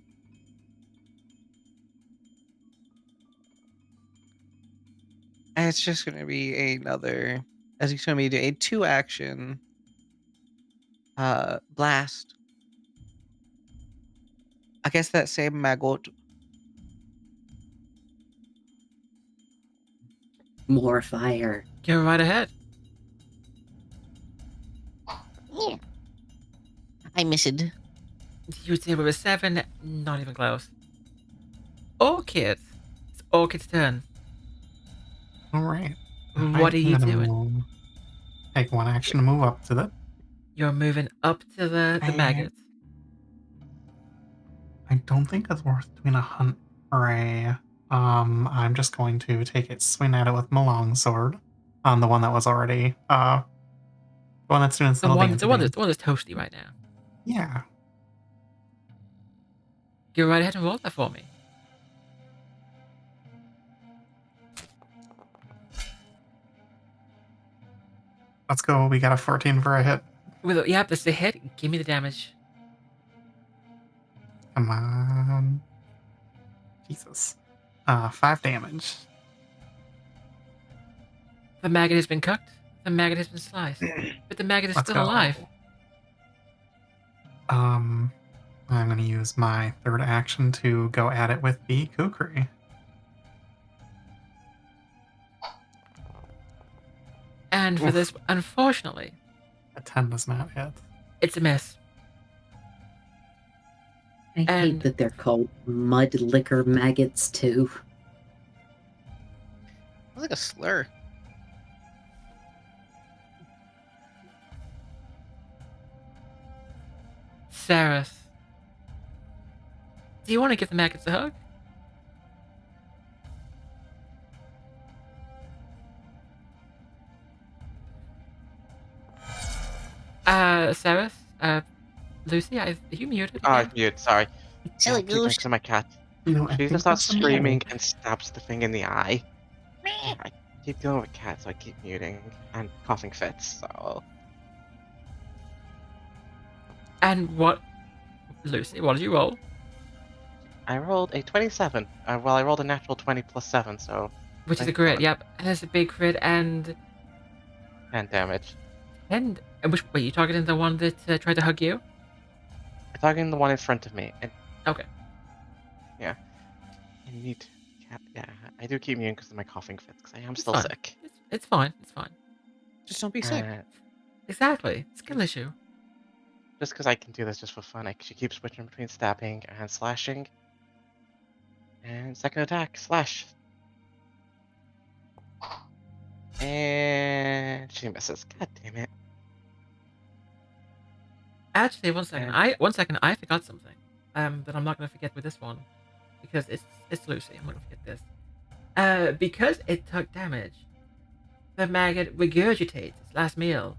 It's just gonna be another. As he's gonna be a 2-action blast. I guess that same maggot. More fire. Go right ahead. Yeah. I missed. You did with a 7. Not even close. Orchid. It's Orchid's turn. Alright. What are you doing? Take 1 action to move up to the... You're moving up to the maggot. I don't think it's worth doing a hunt ray. I'm just going to take it, swing at it with my longsword. On the one that was already, the one that's doing The one dancing. that's toasty right now. Yeah. Go right ahead and roll that for me. Let's go. We got a 14 for a hit. Yep, that's the hit. Give me the damage. Come on. Jesus. 5 damage. The maggot has been cooked. The maggot has been sliced. But the maggot is Let's still go. alive. I'm going to use my 3rd action to go at it with the kukri. And for this, unfortunately, A 10 does not hit. it's a miss. I hate And- that they're called mud liquor maggots too. That's like a slur. Seras. Do you want to give the maggots a hug? Seras? Lucy, are you muted? Oh, again? I'm mute, sorry. Silly I keep goose. next to my cat. You know, I She think just starts that's screaming and stabs the thing in the eye. I keep dealing with cats, so I keep muting and coughing fits, so... And what, Lucy, what did you roll? I rolled a 27. Well, I rolled a natural 20 plus 7, so Which is a crit, 27. yep. And there's a big crit and 10 damage. and which wait, you targeting the one that tried to hug you? I'm targeting the one in front of me. And Okay. I need. Yeah, I do keep immune because of my coughing fits, because I am It's still fine. sick. It's fine. It's fine. Just don't be sick. Exactly. Skill issue. Just because I can do this just for fun, I should keep switching between stabbing and slashing. And second attack, slash. And she misses. God damn it. Actually, one second. And I forgot something. That I'm not gonna forget with this one, because it's Lucy. I'm not gonna forget this. Because it took damage, the maggot regurgitates its last meal.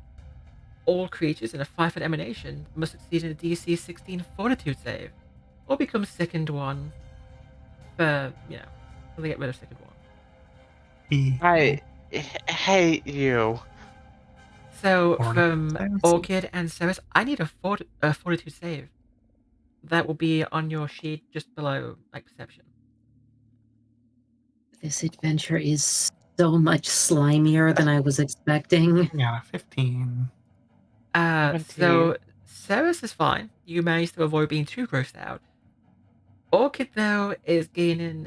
All creatures in a 5-foot emanation must succeed in a DC 16 Fortitude save, or become sickened one. For till they get rid of sickened one. I hate you. So Fortitude from saves? Orchid and Seras, I need a Fortitude save. That will be on your sheet just below, like, perception. This adventure is so much slimier than I was expecting. Yeah, 15. 17. So Seras is fine. You managed to avoid being too grossed out. Orchid, though, is gaining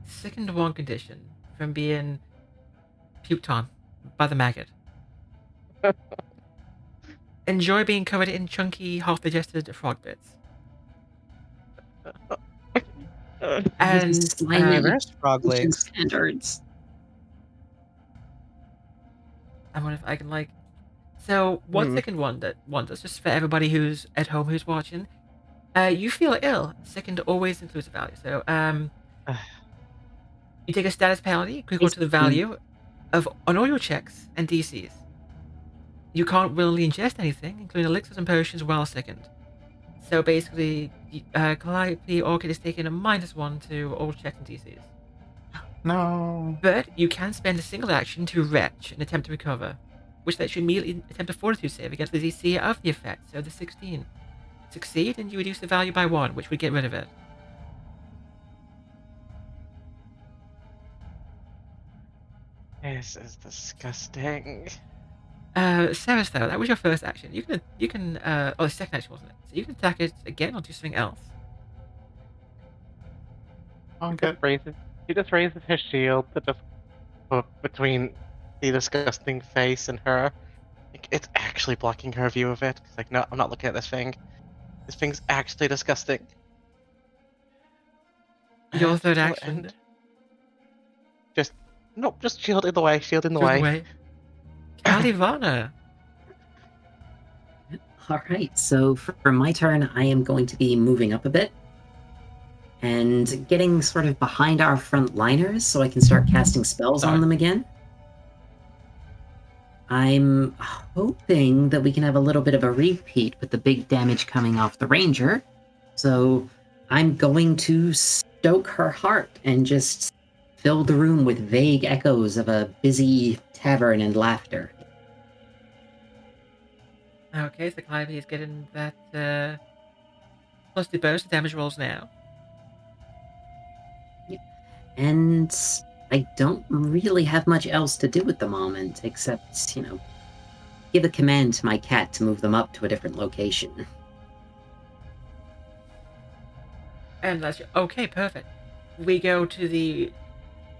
sickened one condition from being puked on by the maggot. Enjoy being covered in chunky, half-digested frog bits. And These slimy Reverse frog ocean legs. standards. I wonder if I can, like... So, one second wonders, just for everybody who's at home who's watching. You feel ill. Second always includes a value. So, you take a status penalty equal to the value of on all your checks and DCs. You can't willingly ingest anything, including elixirs and potions, while second. So basically, Calliope Orchid is taking a -1 to all checks and DCs. No. But you can spend a single action to retch and attempt to recover, which lets you immediately attempt a Fortitude save against the DC of the effect, so the 16. Succeed, and you reduce the value by 1, which would get rid of it. This is disgusting. Seras, though, that was your first action. You can, oh, the second action, wasn't it? So you can attack it again or do something else. He just raises his shield to just put between the disgusting face and her. Like, it's actually blocking her view of it. It's like, no, I'm not looking at this thing. This thing's actually disgusting. Your third Till action. end. Just shield in the way, shield in the Through way. the way. Kalivanna. All right, so for my turn, I am going to be moving up a bit and getting sort of behind our front liners so I can start casting spells on them again. I'm hoping that we can have a little bit of a repeat with the big damage coming off the ranger. So I'm going to stoke her heart and just fill the room with vague echoes of a busy tavern and laughter. Okay, so Calliope is getting that plus the bonus to damage rolls now. And I don't really have much else to do at the moment, except, give a command to my cat to move them up to a different location. And that's okay, perfect. We go to the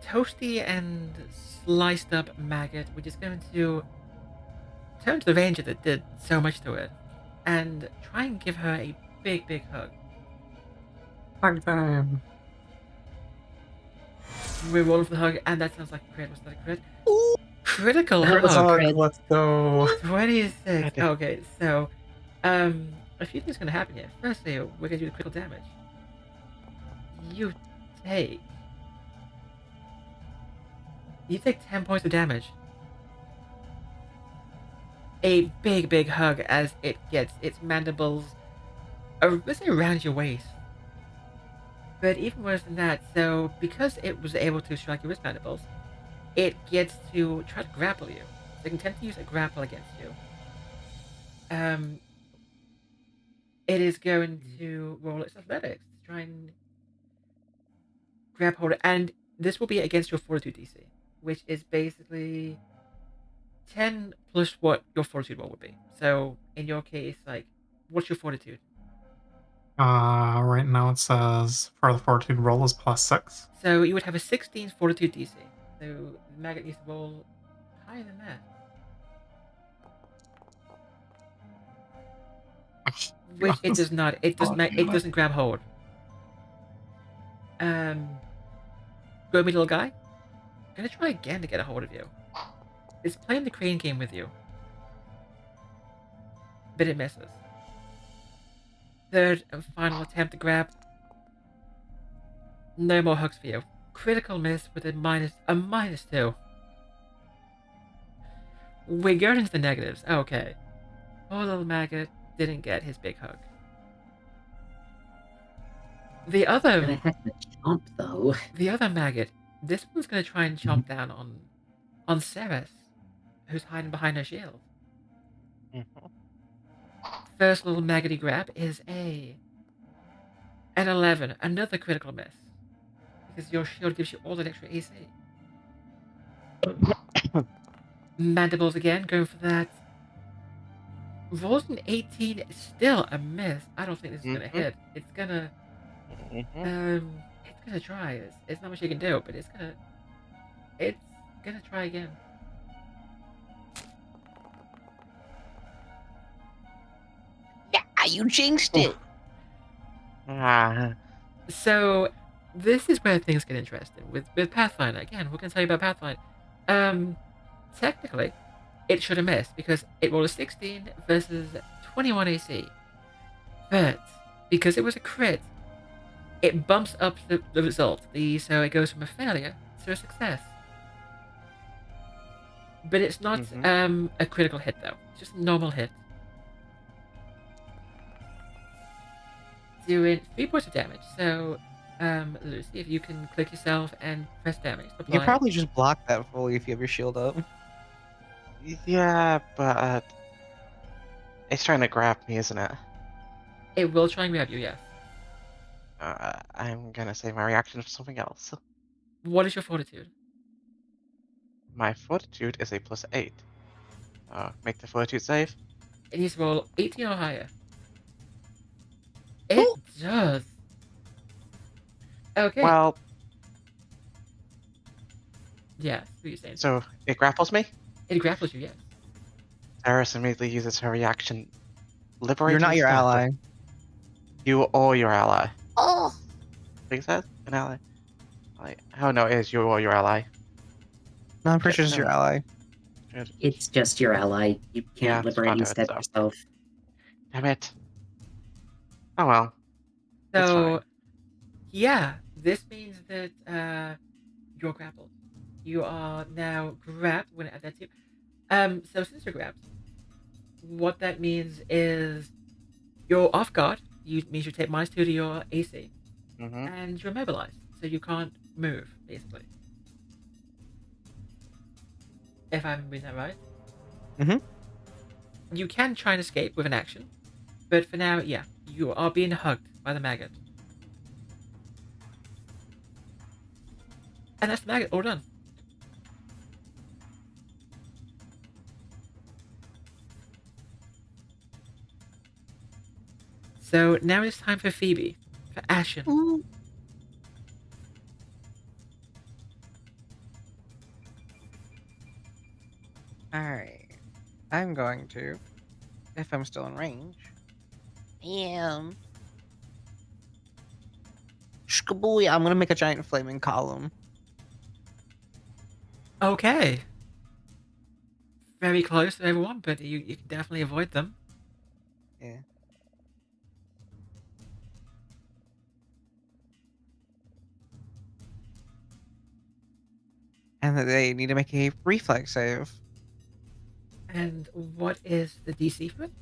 toasty and sliced up maggot, which is going to turn to the ranger that did so much to it and try and give her a big, big hug. Hug time. We're rolling for the hug, and that sounds like a crit. Was that a crit? Ooh. Critical That was hug. a crit. Let's go. 26. Okay, so a few things are going to happen here. Firstly, we're going to do the critical damage. You take 10 points of damage. A big, big hug as it gets its mandibles, let's say, around your waist. But even worse than that, so because it was able to strike you with mandibles, it gets to try to grapple you. So it can tend to use a grapple against you. it is going to roll its athletics to try and grab hold of, and this will be against your fortitude DC, which is basically 10 plus what your fortitude roll would be. So in your case, like, what's your fortitude? Right now it says for the fortitude roll is +6. So you would have a 16 fortitude DC. So the maggot needs to roll higher than that. Which it does not. It doesn't. It doesn't grab hold. Go me, little guy. Gonna try again to get a hold of you. It's playing the crane game with you, but it misses. Third and final attempt to grab. No more hooks for you. Critical miss with a -2. We're going into the negatives. Okay. Poor little maggot didn't get his big hook. The Gonna other have to chomp though. maggot, this one's gonna try and chomp down on Seras, who's hiding behind her shield. Mhm. First little maggoty grab is an 11, another critical miss, because your shield gives you all that extra AC. Mandibles again, going for that. Rolls an 18, still a miss. I don't think this is gonna hit. It's gonna try. It's not much you can do, but it's gonna try again. Yeah, you jinxed it. So this is where things get interesting with Pathfinder. Again, we're gonna tell you about Pathfinder. Technically, it should have missed because it rolled a 16 versus 21 AC. But because it was a crit, it bumps up the result. So it goes from a failure to a success. But it's not a critical hit though. It's just a normal hit. Doing 3 points of damage. So, Lucy, if you can click yourself and press damage. You can probably just block that fully if you have your shield up. Yeah, but it's trying to grab me, isn't it? It will try and grab you, yes. I'm gonna save my reaction for something else. What is your fortitude? My fortitude is a +8. Make the fortitude save. It needs to roll 18 or higher. It does. Okay. Well, yes, what are you saying? so it grapples me. It grapples you, yes. Seras immediately uses her reaction. Liberating You're not your step. ally. You or your ally. Oh. Think that? An ally? Like, oh no, it is you or your ally. No, I'm pretty sure it's your ally. It's just your ally. You can't liberate and step yourself. Damn it. Oh well. So, yeah, this means that you're grappled. You are now grabbed when at that tip. So since you're grabbed, what that means is you're off guard. Means you take -2 to your AC, and you're immobilized, so you can't move, basically. If I'm reading that right. You can try and escape with an action, but for now, yeah, you are being hugged by the maggot. And that's the maggot all done. So now it's time for Phoebe, for Ashen. Ooh. Alright. I'm going to, if I'm still in range. Shkabooey, I'm gonna make a giant flaming column. Okay. Very close to everyone, but you can definitely avoid them. Yeah. And they need to make a reflex save. And what is the DC for it?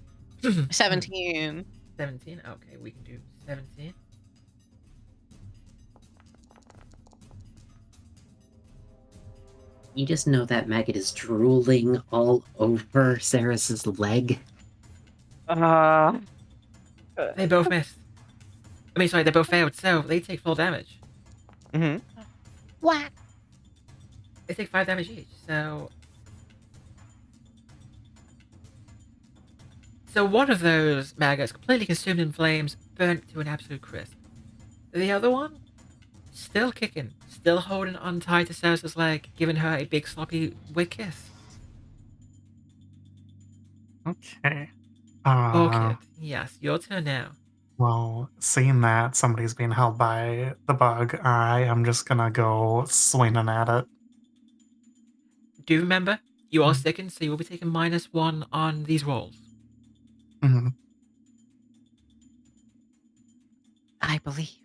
17. 17? Okay, we can do 17. You just know that maggot is drooling all over Seras's leg. They both missed. I mean, sorry, they both failed, so they take full damage. Mm-hmm. What? They take 5 damage each, so... So one of those maggots, completely consumed in flames, burnt to an absolute crisp. The other one, still kicking, still holding on tight to Seras' leg, giving her a big sloppy wet kiss. Okay. Orchid, yes, your turn now. Well, seeing that somebody's being held by the bug, I am just gonna go swinging at it. Do remember, you are sticking, so you will be taking -1 on these rolls. Mm-hmm. I believe.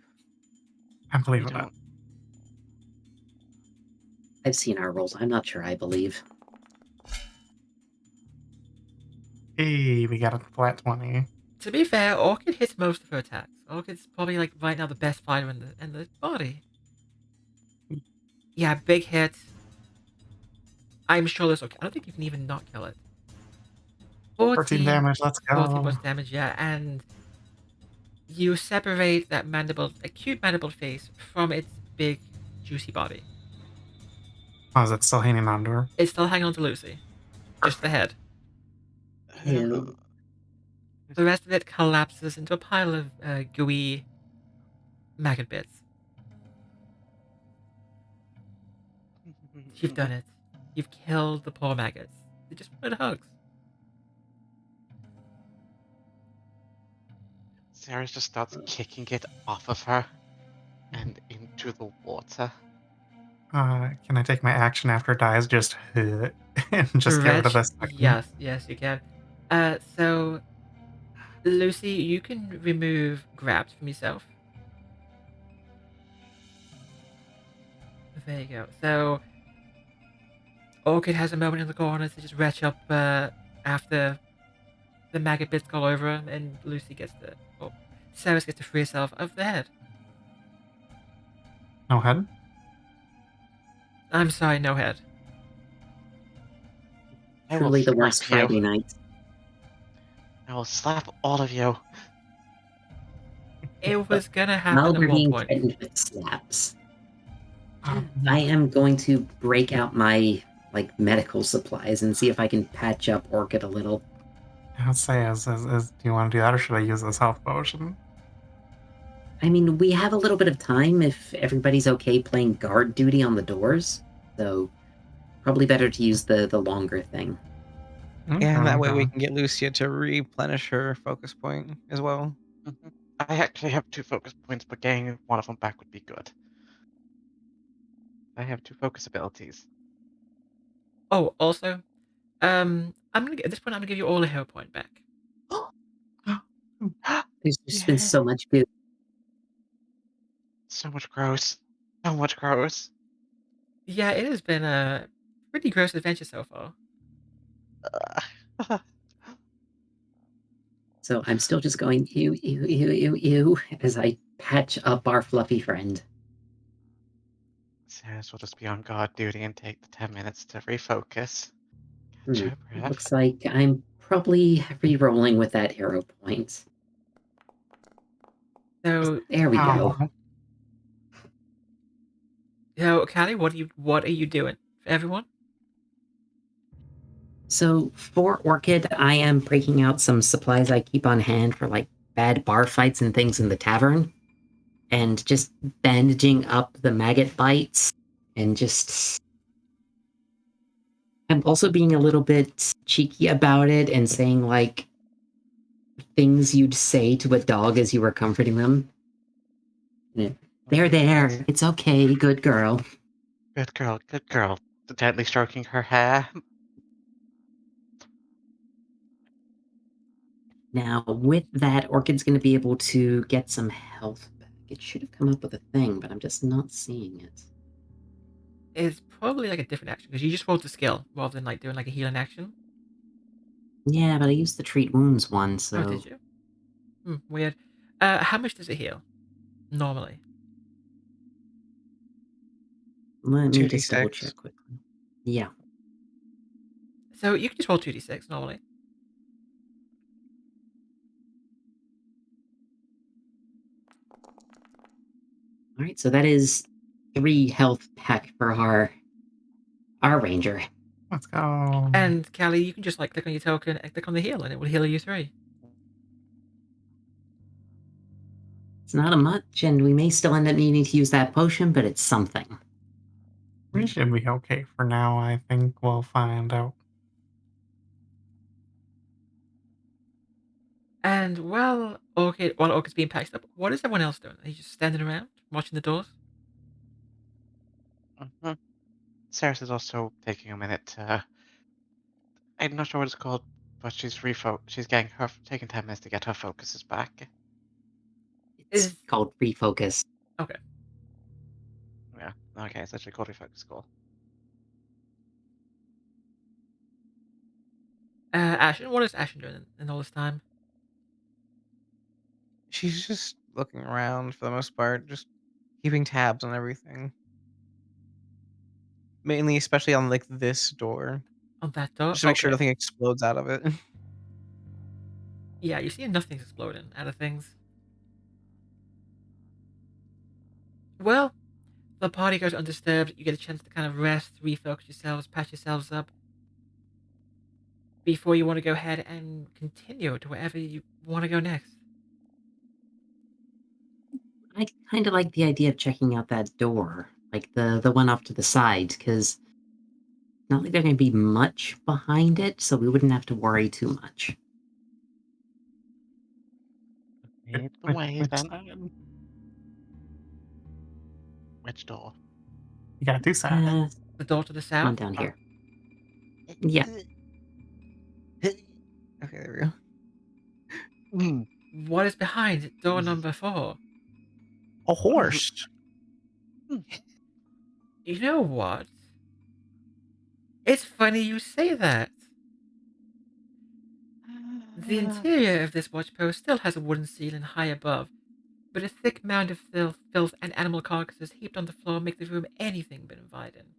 I believe You in it. don't. I've seen our rolls. I'm not sure I believe. Hey, we got a flat 20. To be fair, Orchid hits most of her attacks. Orchid's probably like right now the best fighter in the body. Yeah, big hit. I'm sure this okay. I don't think you can even not kill it. 14 damage, let's 14 go. plus damage, yeah, and you separate that mandible, acute mandible face from its big, juicy body. Oh, is it still hanging on to her? It's still hanging on to Lucy. Just the head. Ew. The rest of it collapses into a pile of gooey maggot bits. You've done it. You've killed the poor maggots. They just wanted hugs. Seras just starts kicking it off of her and into the water. Can I take my action after it dies? Just and just get rid of Stretch. this second? Yes, you can. So Lucy, you can remove grabs from yourself. There you go. So Orchid has a moment in the corner to just retch up after the maggot bits go over him, and Lucy gets to, or Seras gets to free herself of the head. No head? I'm sorry, no head. I will Truly the worst slap you. Friday night. I will slap all of you. It was gonna happen While at we're one being point. threatened with slaps, Um, I am going to break out my medical supplies and see if I can patch up Orchid a little. I'd say, do you want to do that, or should I use this health potion? I mean, we have a little bit of time if everybody's okay playing guard duty on the doors, so probably better to use the longer thing. Yeah, and that way we Okay. can get Lucia to replenish her focus point as well. I actually have 2 focus points, but getting one of them back would be good. I have 2 focus abilities. Oh, also, I'm gonna at this point I'm gonna give you all a hero point back. There's just been Yeah. so much good. So much gross. So much gross. Yeah, it has been a pretty gross adventure so far. So I'm still just going ew, ew, ew, ew, ew, as I patch up our fluffy friend. Seras will just be on guard duty and take the 10 minutes to refocus. Catch your breath. Looks like I'm probably re-rolling with that hero point. So, There we go. Ow. Callie, what are you doing for everyone? So for Orchid, I am breaking out some supplies I keep on hand for bad bar fights and things in the tavern, and just bandaging up the maggot bites, and just I'm also being a little bit cheeky about it and saying things you'd say to a dog as you were comforting them. There, it's okay, good girl. Good girl, good girl. Gently stroking her hair. Now, with that, Orchid's going to be able to get some health back. It should have come up with a thing, but I'm just not seeing it. It's probably like a different action because you just rolled the skill rather than doing like a healing action. Yeah, but I used the treat wounds one, Oh, so did you? Weird. How much does it heal normally? let me just 2d6. double check quickly. Yeah. So you can just roll 2d6 normally. All right, so that is 3 health back for our ranger. Let's go. And Callie, you can just like click on your token and click on the heal, and it will heal you 3. It's not a much, and we may still end up needing to use that potion, but it's something. We should be okay for now. I think we'll find out. And while Orchid's being patched up, what is everyone else doing? Are you just standing around watching the doors? Seras is also taking a minute to. I'm not sure what it's called, but she's taking 10 minutes to get her focuses back. It's called refocus. Okay. Yeah. Okay, it's actually called refocus. Cool. Ashen, what is Ashen doing in all this time? She's just looking around for the most part, just keeping tabs on everything. Mainly, especially on like this door, On that door? just to make sure Okay. nothing explodes out of it. Yeah, you see nothing's exploding out of things. Well, the party goes undisturbed. You get a chance to kind of rest, refocus yourselves, patch yourselves up before you want to go ahead and continue to wherever you want to go next. I kind of like the idea of checking out that door, like the one off to the side, because not like there's going to be much behind it, so we wouldn't have to worry too much. Lead the way Which then. side? Which door? You got 2 sides. The door to the south? Come on down here. Yeah. Okay, there we go. What is behind door number 4? A horse. You know what? It's funny you say that. The interior of this watch post still has a wooden ceiling high above, but a thick mound of filth and animal carcasses heaped on the floor make the room anything but inviting.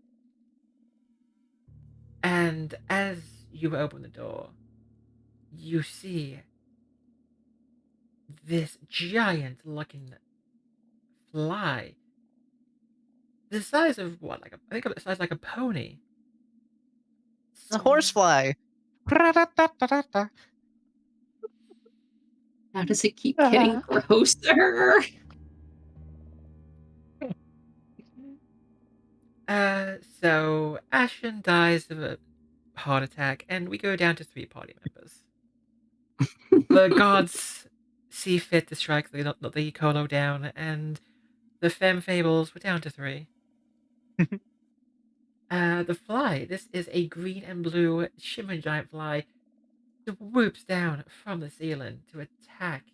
And as you open the door, you see this giant-looking fly, the size of what? I think of the size like a pony. It's a horsefly. How does it keep getting grosser? So Ashen dies of a heart attack, and we go down to 3 party members. The gods see fit to strike the Colo down, and the Femme Fables were down to 3. The fly. This is a green and blue shimmering giant fly. Swoops down from the ceiling to attack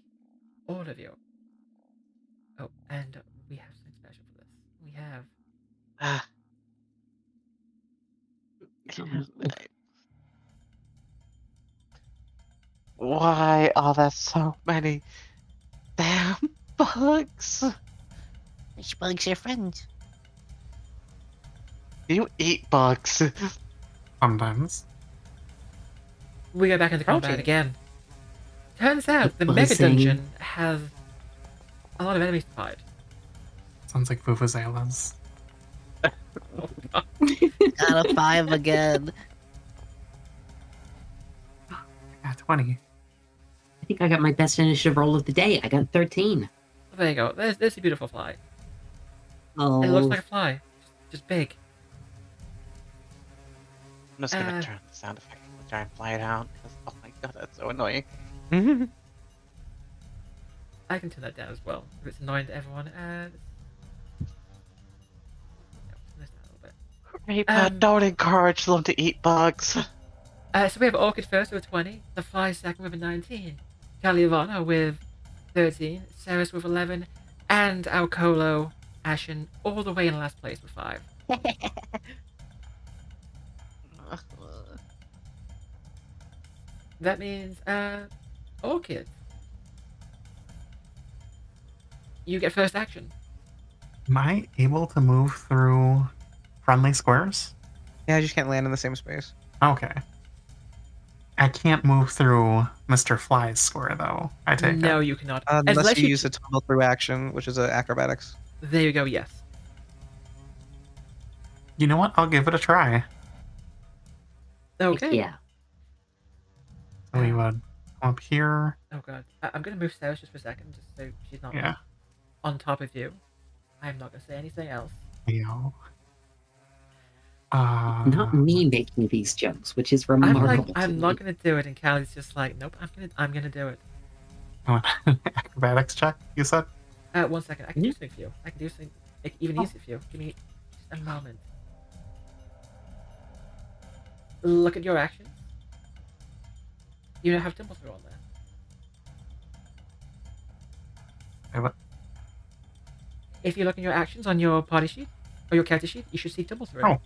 all of you. Oh, and we have something special for this. We have Why are there so many damn bugs? Which bugs are friends? You eat bugs. Sometimes. we go back into combat Crouching. again. Turns out the Buzzing. mega dungeon has a lot of enemies to fight. Sounds like Vuvuzelas. Got a 5 again. Yeah, 20. I think I got my best initiative roll of the day. I got 13. There you go. There's a beautiful fly. Oh, It looks like a fly, just big. I'm just gonna turn the sound effect from the giant fly down because oh my god, that's so annoying. I can turn that down as well if it's annoying to everyone. Let's down a little bit. Reaper, don't encourage them to eat bugs. So we have Orchid first with a 20, the Fly second with a 19, Kalivanna with 13, Seras with 11, and our Colo, Ashen, all the way in last place with 5. That means, Orchid. You get first action. Am I able to move through friendly squares? Yeah, I just can't land in the same space. Okay. I can't move through Mr. Fly's square, though. I take No, it. you cannot. Unless Unless you use a tumble through action, which is acrobatics. There you go, yes. You know what? I'll give it a try. Okay. Yeah. So we would come up here. Oh god. I'm gonna move Seras just for a second, just so she's not Yeah. like on top of you. I'm not gonna say anything else. Yo. Not me making these jokes, which is I'm remarkable. like, I'm to not me. gonna do it, and Cally's just like, nope, I'm gonna do it. Acrobatics check, you said? 1 second, I can do something for you. I can do something even easier for you. Give me just a moment. Look at your actions. You don't have Tumble Through on there. Wait, what? If you look in your actions on your party sheet, or your character sheet, you should see Tumble Through. Oh,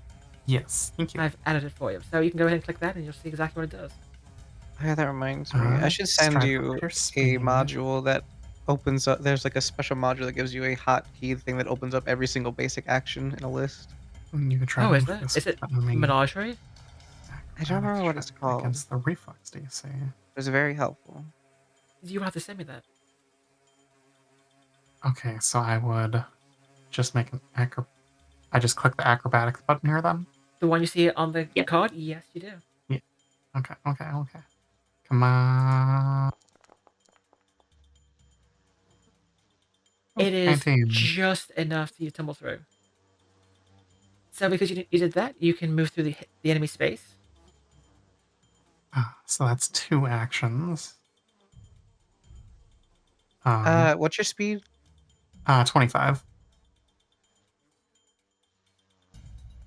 yes. Thank you. I've added it for you. So you can go ahead and click that, and you'll see exactly what it does. Yeah, that reminds me. I should send Stripe you Rider a Speed. module that opens up. There's like a special module that gives you a hotkey thing that opens up every single basic action in a list. You could try Oh, to is move that? this Is it enemy Menagerie? I don't remember what it's check called. Against the reflex DC. It's very helpful. You have to send me that. Okay, so I would just make an I just click the acrobatics button here then? The one you see on the Yep. card? Yes, you do. Okay. Come on. It is 19. just enough to Tumble Through. So because you did that, you can move through the enemy space. So that's 2 actions. What's your speed? 25.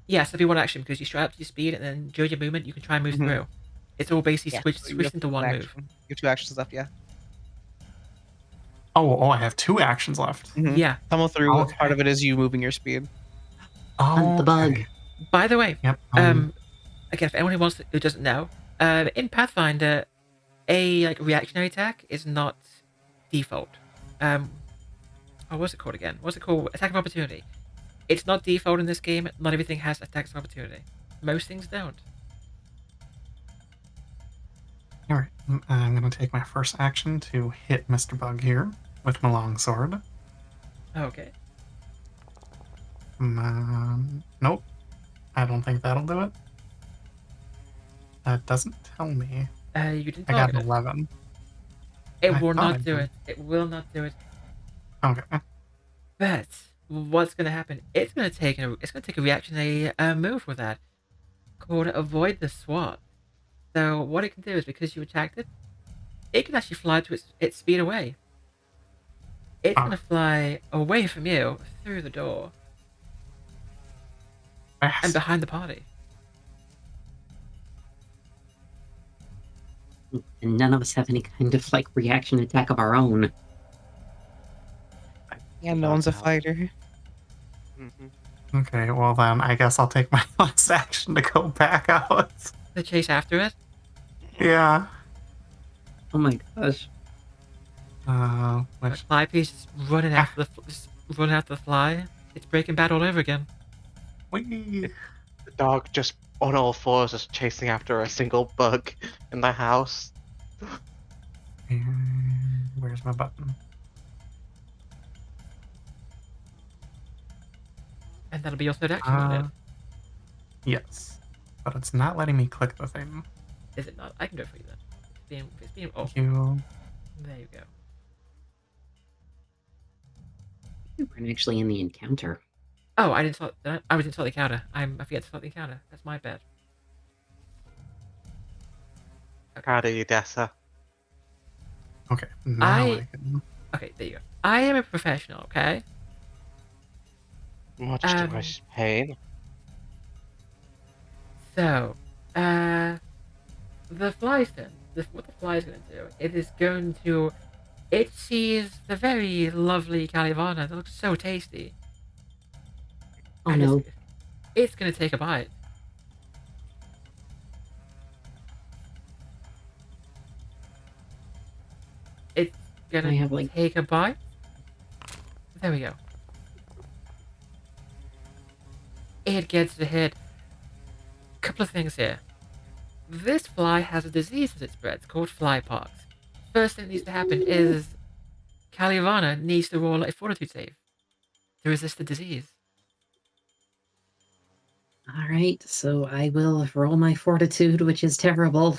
Yeah, so if you want action, because you straight up to your speed, and then during your movement, you can try and move through. It's all basically So you switched have into one move. action. You have 2 actions left, yeah. Oh, I have 2 actions left. Mhm. Yeah. Tumble through. Okay. Part of it is you moving your speed. Oh, The bug. By the way, Yep. again, if anyone who doesn't know, in Pathfinder, a reactionary attack is not default. What's it called again? What's it called? Attack of opportunity. It's not default in this game. Not everything has attacks of opportunity. Most things don't. Alright, I'm going to take my first action to hit Mr. Bug here with my longsword. Okay. Nope. I don't think that'll do it. That doesn't tell me. You didn't I got target an it. 11. It I will thought I not do did. it. It will not do it. Okay. But what's going to happen? It's going to take a reactionary move with that called Avoid the Swat. So what it can do is, because you attacked it, it can actually fly to its speed away. It's going to fly away from you through the door and Fast. behind the party. And none of us have any kind of reaction attack of our own. Yeah, no one's a fighter. Okay, well then, I guess I'll take my last action to go back out. The chase after it. Yeah. Oh my gosh. Which... Fly piece is running after the fly. It's Breaking Bad all over again. Whee! The dog just on all fours, just chasing after a single bug in the house. And where's my button? And that'll be your third action, won't it? Yes. But it's not letting me click the thing. Is it not? I can do it for you then. It's being oh, Thank you. there you go. We weren't actually in the encounter. Oh, I didn't start the counter. I forget to start the counter. That's my bad. How do you, Dessa? Okay, now I- I can... Okay, there you go. I am a professional, okay? Much too much pain. So, the fly's turn. What the fly is going to do? It is going to. It sees the very lovely Kalivanna that looks so tasty. Oh and no. It's going to take a bite. It's going I have, to take a bite. There we go. It gets the hit. Couple of things here. This fly has a disease that it spreads called flypox. First thing that needs to happen is Kalivanna needs to roll a fortitude save to resist the disease. All right, so I will roll my fortitude, which is terrible.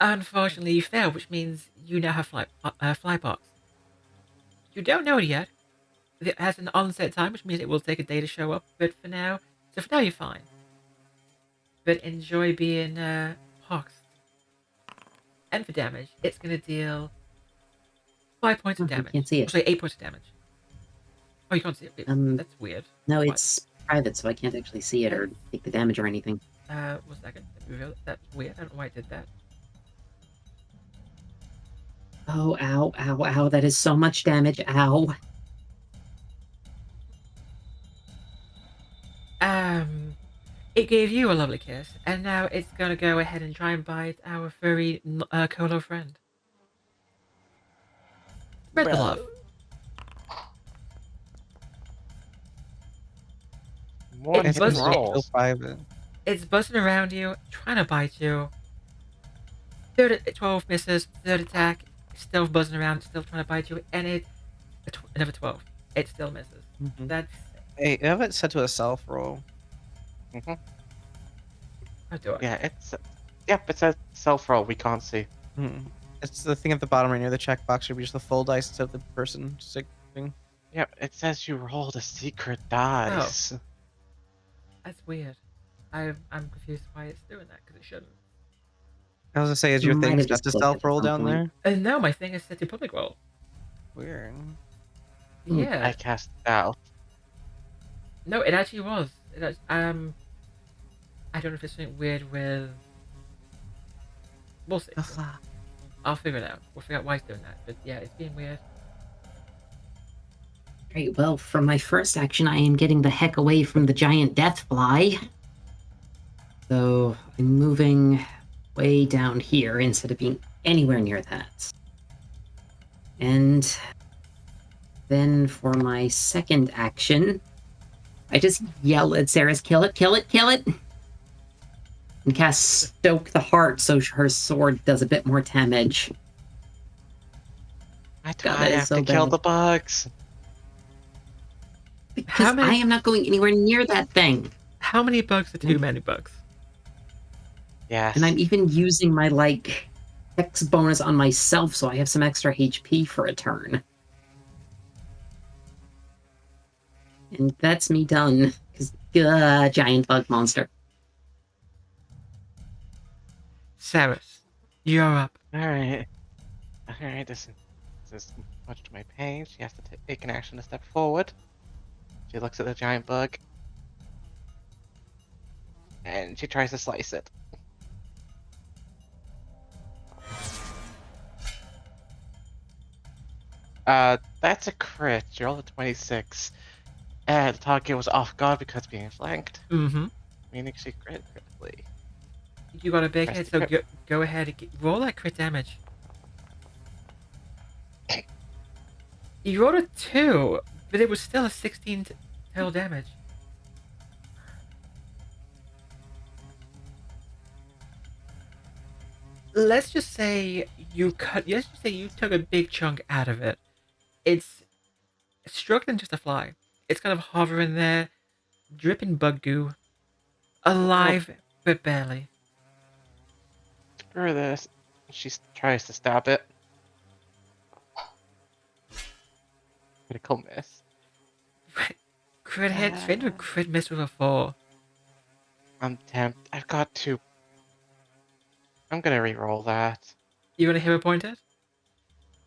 Unfortunately, you fail, which means you now have fly pox. You don't know it yet. It has an onset time, which means it will take a day to show up. But for now, you're fine. But enjoy being poxed. And for damage, it's going to deal 5 points of Oh, I damage. can't see it. Sorry, 8 points of damage. Oh, you can't see it. That's weird. No, What? it's private, so I can't actually see it or take the damage or anything. 1 second. That's weird. I don't know why I did that. Oh, ow, ow, ow. That is so much damage. Ow. It gave you a lovely kiss, and now it's gonna go ahead and try and bite our furry Colo friend. Spread the love. More It's hit buzzing. rolls. It's buzzing around you, trying to bite you. 12 misses. Third attack, still buzzing around, still trying to bite you, and another 12. It still misses. That's. Hey, have it set to a self roll. How do I? Yeah, it says self roll. We can't see. It's the thing at the bottom right near the checkbox. Should be just the full dice instead of the person thing. Yep, it says you rolled a secret dice. Oh. That's weird. I'm confused why it's doing that, because it shouldn't. I was gonna say, is You your might thing have set just to clicked it self at roll some down point. there? No, my thing is set to public roll. Weird. Yeah. I cast out. No, it actually was. I don't know if it's something weird with. We'll see. I'll figure it out. We'll figure out why it's doing that. But yeah, it's being weird. Great. Well, for my first action, I am getting the heck away from the giant death fly. So I'm moving way down here instead of being anywhere near that. And then for my second action, I just yell at Seras, kill it, kill it, kill it! And cast Stoke the Heart so her sword does a bit more damage. God, that is have so to kill bad. the bugs. Because I am not going anywhere near that thing. How many bugs are too many bugs? Yes. And I'm even using my, like, X bonus on myself so I have some extra HP for a turn. And that's me done. Because, giant bug monster. Seras, you're up. Alright. Alright, this is much to my pain. She has to take an action to step forward. She looks at the giant bug. And she tries to slice it. That's a crit. She rolled a 26. And the target was off guard because being flanked. Mm-hmm. Meaning she crit critically. You got a big Press hit, the so crit. go ahead and roll that crit damage. You rolled a 2, but it was still a 16 total damage. Let's just say you took a big chunk out of it. It's struggling just to fly. It's kind of hovering there, dripping bug goo, alive but barely. Screw this. She tries to stab it. Critical miss. Crit hit, straight into a crit miss with a 4. I'm tempted. I've got two. I'm gonna re-roll that. You want to hero point it?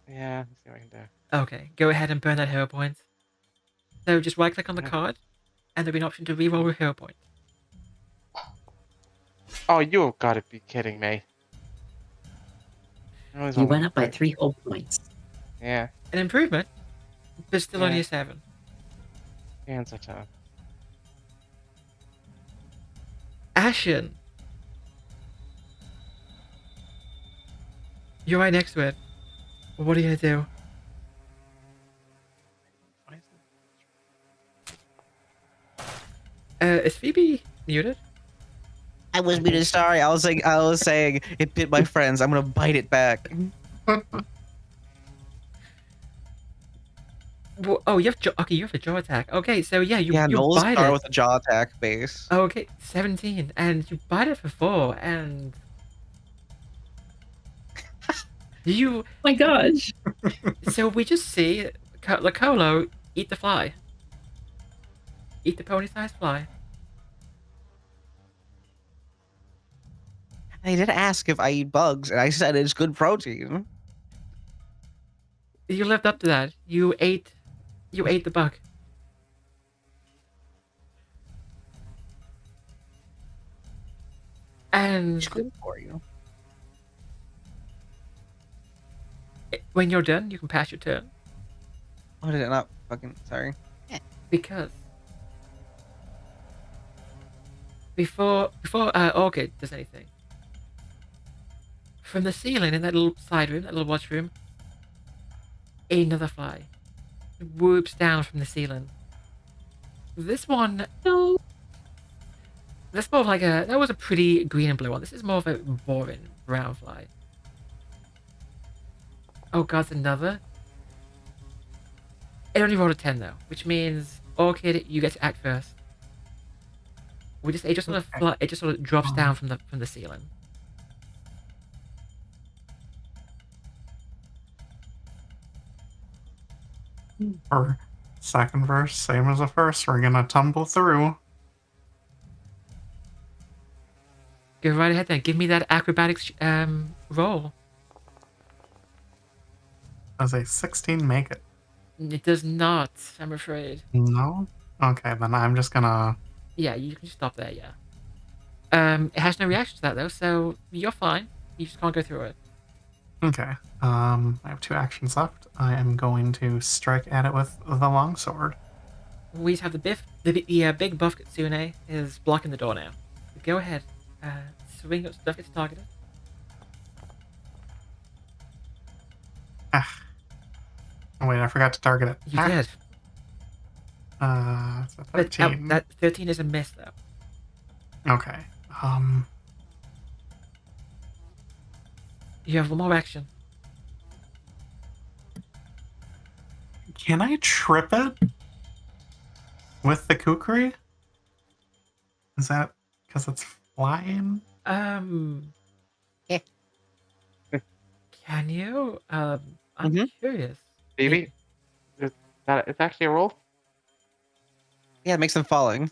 Yeah, let's see what I can do. Okay, go ahead and burn that hero point. So just right click on the card, and there'll be an option to reroll a hero point. Oh, you gotta be kidding me. You went up by 3 whole points. Yeah. An improvement, but still only a 7. Hands are tough. Ashen. You're right next to it. What are you gonna do? Is Phoebe muted? I was being sorry. I was saying it bit my friends. I'm gonna bite it back. Well, oh, you have okay, you have a jaw attack. Okay, so yeah, you Yeah, you Knowles bite start it. with a jaw attack base. Okay, 17, and you bite it for 4, and you. My gosh. So we just see Lacolo eat the fly. Eat the pony-sized fly. They did ask if I eat bugs, and I said it's good protein. You lived up to that. You ate the bug. And It's good for you. when you're done, you can pass your turn. Oh, did it not fucking sorry? Because before Orchid does anything, from the ceiling in that little side room, that little washroom, another fly whoops down from the ceiling. This one, No. that's more of like that was a pretty green and blue one. This is more of a boring brown fly. Oh god, it's another. It only rolled a 10 though, which means Orchid, you get to act first. It just sort of drops down from the ceiling. For second verse, same as the first, we're gonna tumble through. Go right ahead then. Give me that acrobatics roll. Does a 16 make it? It does not, I'm afraid. No? Okay, then I'm just gonna... Yeah, you can stop there, yeah. It has no reaction to that though, so you're fine. You just can't go through it. Okay. I have 2 actions left. I am going to strike at it with the longsword. We just have the big buff Kitsune is blocking the door now. Go ahead. Swing your stuff, it's targeted. Ah. Oh wait, I forgot to target it. You did. It's a 13. That 13 is a miss though. Okay. You have one more action. Can I trip it with the kukri? Is that because it's flying? Eh. Can you? I'm curious. Phoebe, it's actually a roll. Yeah, it makes them falling.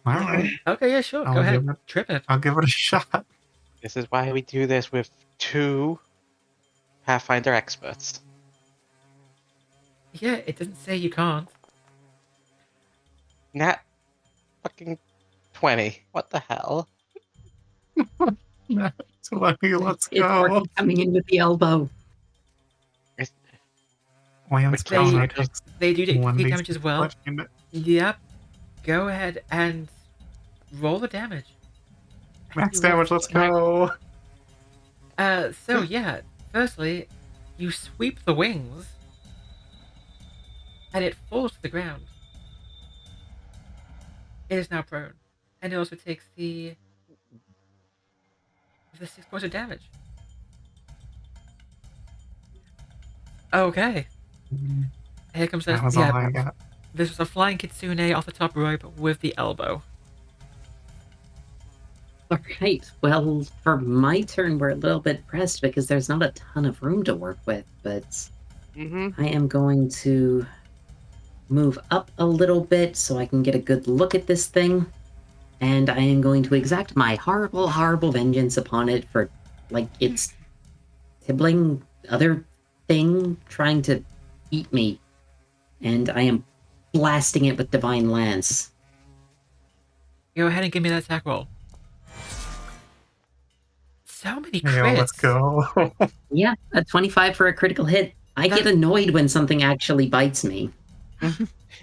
All right. Okay, yeah, sure. Go ahead. Trip it. I'll give it a shot. This is why we do this with 2 Pathfinder experts. Yeah, it doesn't say you can't. Nat fucking 20. What the hell? So let's It's go. Orchid coming in with the elbow. Lance They- counter takes They do take 1d6 damage as well. damage. Yep. Go ahead and roll the damage. Max damage, let's go. So yeah, firstly, you sweep the wings, and it falls to the ground. It is now prone, and it also takes the 6 points of damage. Okay, here comes That was all I got. This was a flying kitsune off the top rope with the elbow. All right. Well, for my turn, we're a little bit pressed because there's not a ton of room to work with, but I am going to move up a little bit so I can get a good look at this thing. And I am going to exact my horrible, horrible vengeance upon it for, like, its tibbling other thing trying to eat me. And I am blasting it with Divine Lance. Go ahead and give me that attack roll. So many crits. Yeah, let's go. Yeah, a 25 for a critical hit. I get annoyed when something actually bites me.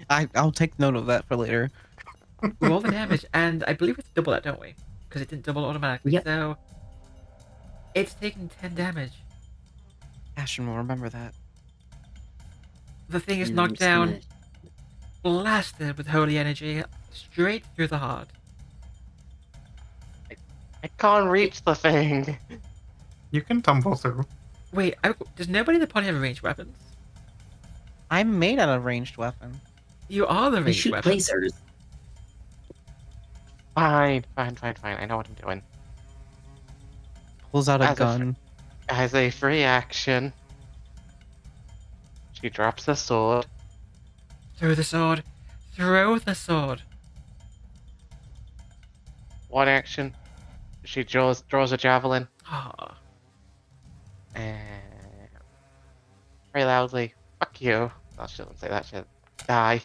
I'll take note of that for later. Roll the damage, and I believe we have to double that, don't we? Because it didn't double automatically. Yep. So it's taken 10 damage. Ashen will remember that. The thing is And I'm knocked just down, gonna- blasted with holy energy, straight through the heart. I can't reach the thing. You can tumble through. Wait, does nobody in the party have ranged weapons? I'm made out of ranged weapon. You are the I ranged shoot weapon. lasers. Fine. I know what I'm doing. Pulls out a As a fr- gun. As a free action, she drops the sword. Throw the sword. Throw the sword. One action, she draws a javelin Ah, and very loudly, "Fuck you!" No, she doesn't say that. She die.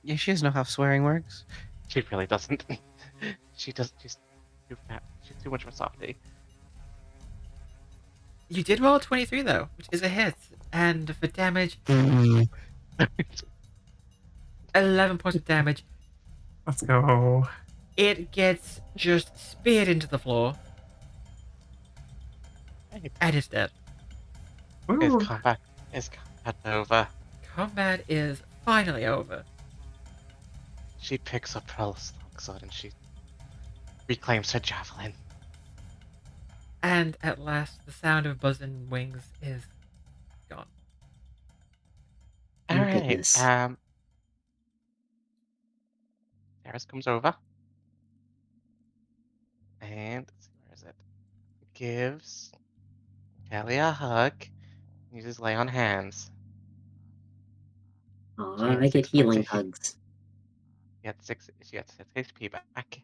Yeah, she doesn't know how swearing works. She really doesn't. She does. She's too fat. She's too much of a softie. you did roll a 23 though, which is a hit, and for damage, 11 points of damage. Let's go. It gets just speared into the floor, and it's dead. Is Woo. combat over? Combat is finally over. She picks up her longsword and she reclaims her javelin. And at last, the sound of buzzing wings is gone. Thank Alright, goodness. Seras comes over. And, let's see, where is it? Gives Callie a hug. Uses lay on hands. Aw, She I gets get 6 points healing of hugs. She gets 6 HP back.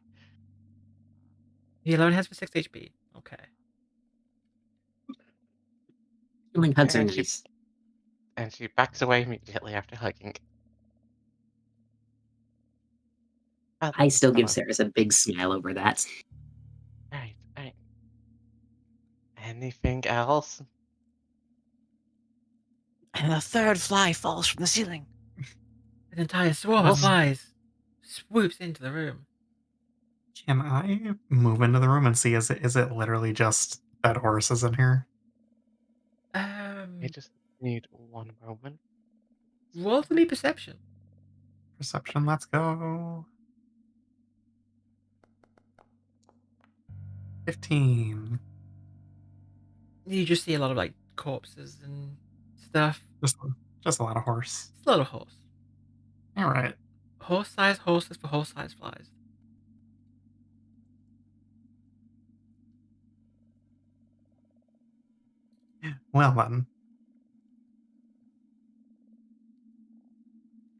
He alone has for 6 HP. Okay. Healing hugs are And nice. she backs away immediately after hugging. I still give Alright. Seras a big smile over that. Alright. Anything else? And the third fly falls from the ceiling. An entire swarm of flies swoops into the room. Can I move into the room and see, is it literally just dead horses in here? I just need one moment. Roll for me perception. Perception, let's go. 15. You just see a lot of like corpses and stuff. Just a lot of horse. It's a lot of horse. Alright. Horse-sized horses for horse-sized flies. Well then.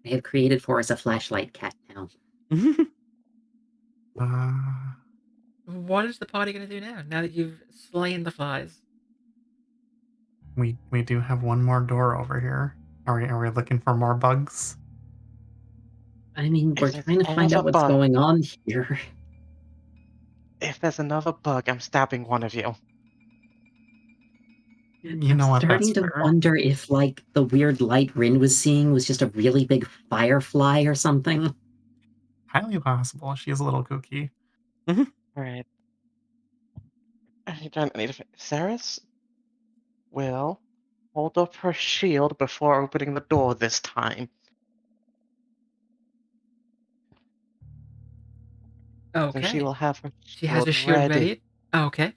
I have created for us a flashlight cat now. What is the party going to do now that you've slain the flies? We do have one more door over here. Are we looking for more bugs? I mean, we're If there's trying to find another out what's bug- going on here. If there's another bug, I'm stabbing one of you. You know I'm what? starting That's to fair. wonder if, like, the weird light Rin was seeing was just a really big firefly or something. Highly possible. She is a little kooky. Alright. I need to. Seras will hold up her shield before opening the door this time. Okay. So she will have her shield She has a shield ready. Okay.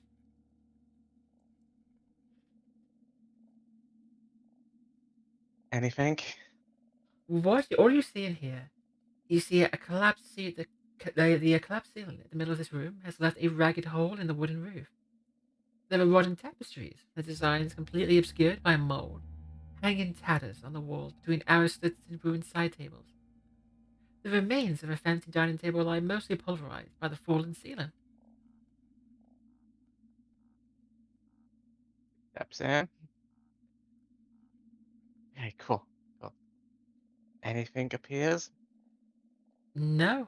Anything? All you see in here, you see a collapsed ceiling. The collapsed ceiling in the middle of this room has left a ragged hole in the wooden roof. There are rotten tapestries, the designs completely obscured by mold, hanging in tatters on the walls between arrow slits and ruined side tables. The remains of a fancy dining table lie mostly pulverized by the fallen ceiling. Steps in. Okay, cool. Anything appears? No,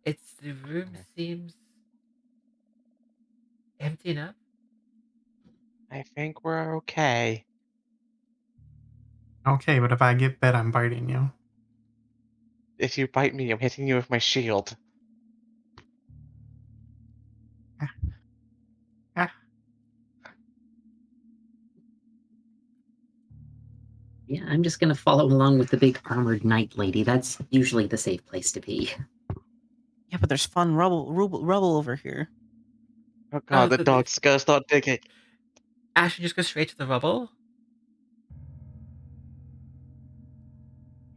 the room seems empty enough. I think we're okay. Okay, but if I get bit, I'm biting you. If you bite me, I'm hitting you with my shield. Ah. Yeah, I'm just gonna follow along with the big armored knight lady. That's usually the safe place to be. Yeah, but there's fun rubble over here. Oh god, the the- dog's gonna start digging. Ashen just goes straight to the rubble.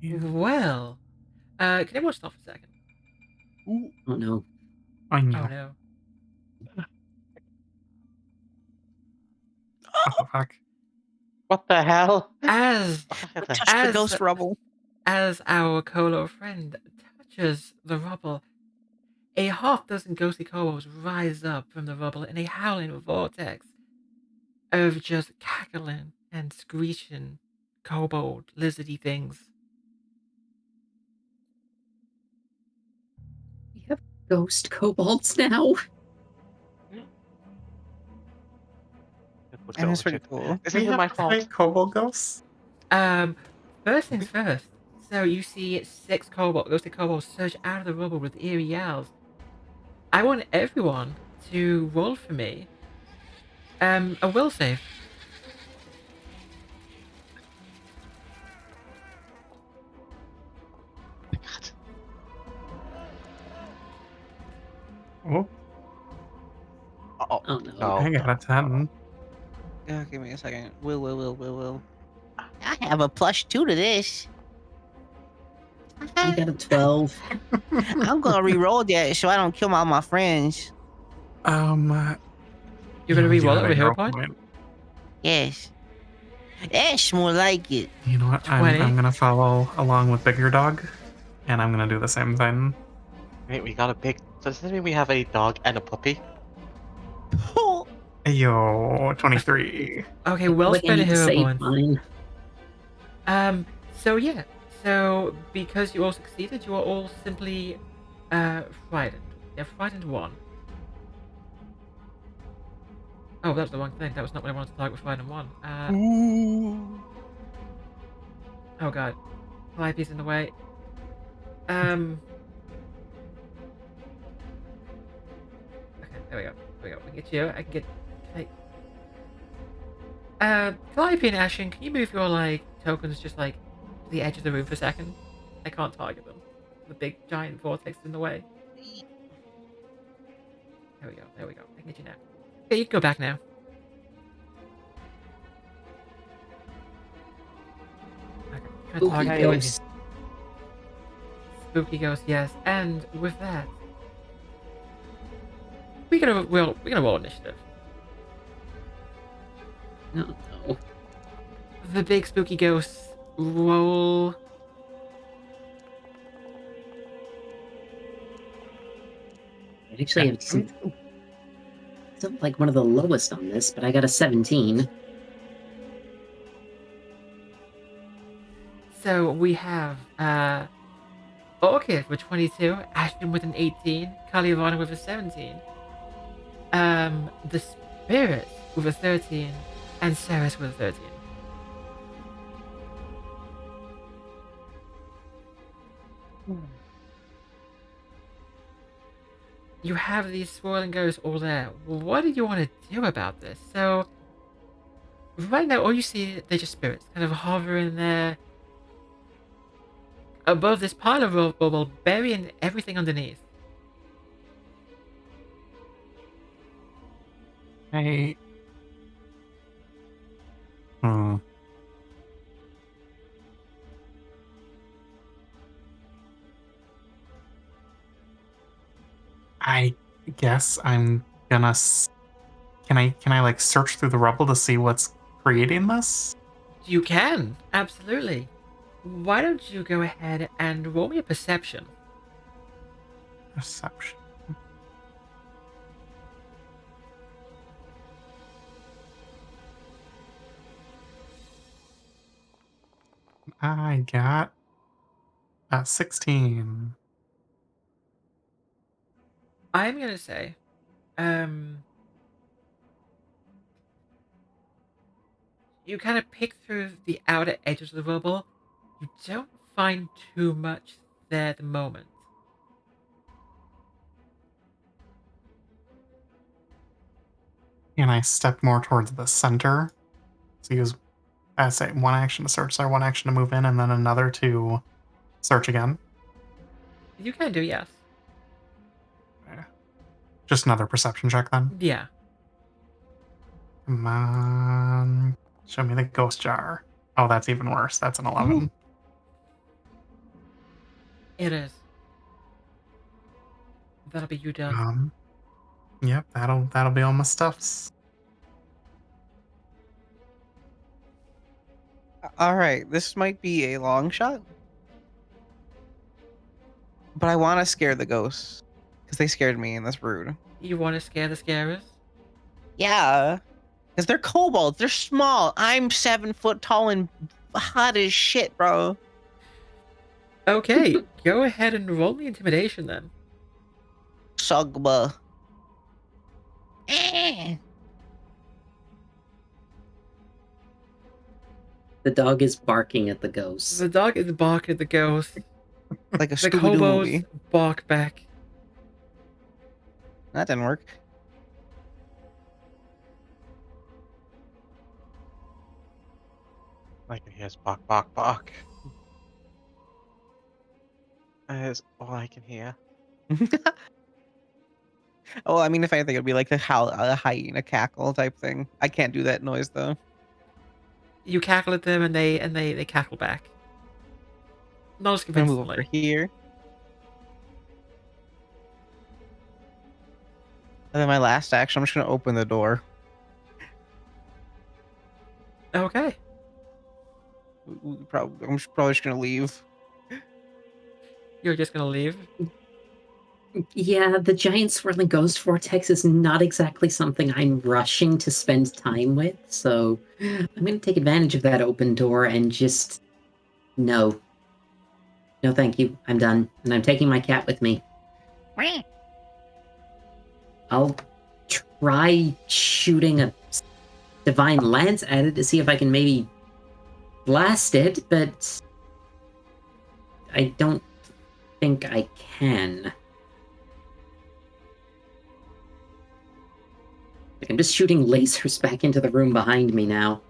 Yeah. Well, can everyone stop for a second? Oh no. I know. Oh no. What the fuck? What the hell? As What the Touch the As- ghost rubble. as our Colo friend touches the rubble, a half-dozen ghostly kobolds rise up from the rubble in a howling vortex of just cackling and screeching kobold lizardy things. We have ghost kobolds now. And it's pretty cool. This We isn't have my to fault. fight kobold ghosts? First things first. So you see 6 ghostly kobolds surge out of the rubble with eerie yells. I want everyone to roll for me. A will save. God. Oh, Oh, Oh no. no. I got a 10. Yeah, give me a second. Will. I have a +2 to this. I got a 12. I'm gonna re-roll that so I don't kill all my friends. You're gonna yeah, re-roll yeah, it with a hero hero point? Yes. That's more like it. You know what? 20. I'm gonna follow along with Bigger Dog, and I'm gonna do the same thing. Wait, we got a big. So does this mean we have a dog and a puppy? Yo, 23. Okay, well Like, I spent a need to hero save point. mine. So yeah. So because you all succeeded, you are all simply frightened. They're frightened 1. Oh, that was the wrong thing. That was not what I wanted to target with frightened 1. Oh god. Calliope's in the way. Okay, there we go. We can get you. I can get. Okay. Calliope and Ashen, can you move your like tokens just like to the edge of the room for a second? I can't target them. The big giant vortex in the way. There we go. There we go. I can get you now. Okay, you can go back now. Okay. Try to Spooky target you. ghost. Spooky ghost, yes. And with that, we're gonna roll initiative. No, no. The big spooky ghosts roll. I actually have some, like one of the lowest on this, but I got a 17. So we have Orchid with 22, Ashen with an 18, Kalivanna with a 17, the Spirit with a 13, and Seras with a 13. You have these swirling ghosts all there. What do you want to do about this? So, right now, all you see, they're just spirits, kind of hovering there above this pile of rubble, burying everything underneath. Hey. Hmm. I guess I'm gonna. Can I like search through the rubble to see what's creating this? You can, absolutely. Why don't you go ahead and roll me a perception? Perception. I got a 16. I'm gonna say, you kind of pick through the outer edges of the rubble. You don't find too much there at the moment. And I step more towards the center. So use, I say, one action to search there, one action to move in, and then another to search again. You can do, yes. Yeah. Just another perception check then. Yeah. Come on. Show me the ghost jar. Oh, that's even worse. That's an 11. It is. That'll be you done. Yep, that'll be all my stuffs. All right, this might be a long shot, but I want to scare the ghosts because they scared me and that's rude. You want to scare the scarers? Yeah, because they're kobolds. They're small. I'm 7 foot tall and hot as shit, bro. Okay, go ahead and roll me intimidation then. Sugba. Eh. The dog is barking at the ghosts. The dog is barking at the ghost. Like a The Scooby-Doo kobolds movie. bark back. That didn't work. I can hear bark, bark, bark. That is all I can hear. Oh, I mean, if anything, it'd be like a hyena cackle type thing. I can't do that noise though. You cackle at them and they cackle back. Not as I'm gonna move over convincingly. here. And then my last action, I'm just gonna open the door. Okay. I'm probably just gonna leave. You're just gonna leave? Yeah, the giant swirling ghost vortex is not exactly something I'm rushing to spend time with, so I'm going to take advantage of that open door and just... No. No, thank you. I'm done. And I'm taking my cat with me. I'll try shooting a divine lance at it to see if I can maybe blast it, but I don't think I can. Like, I'm just shooting lasers back into the room behind me now.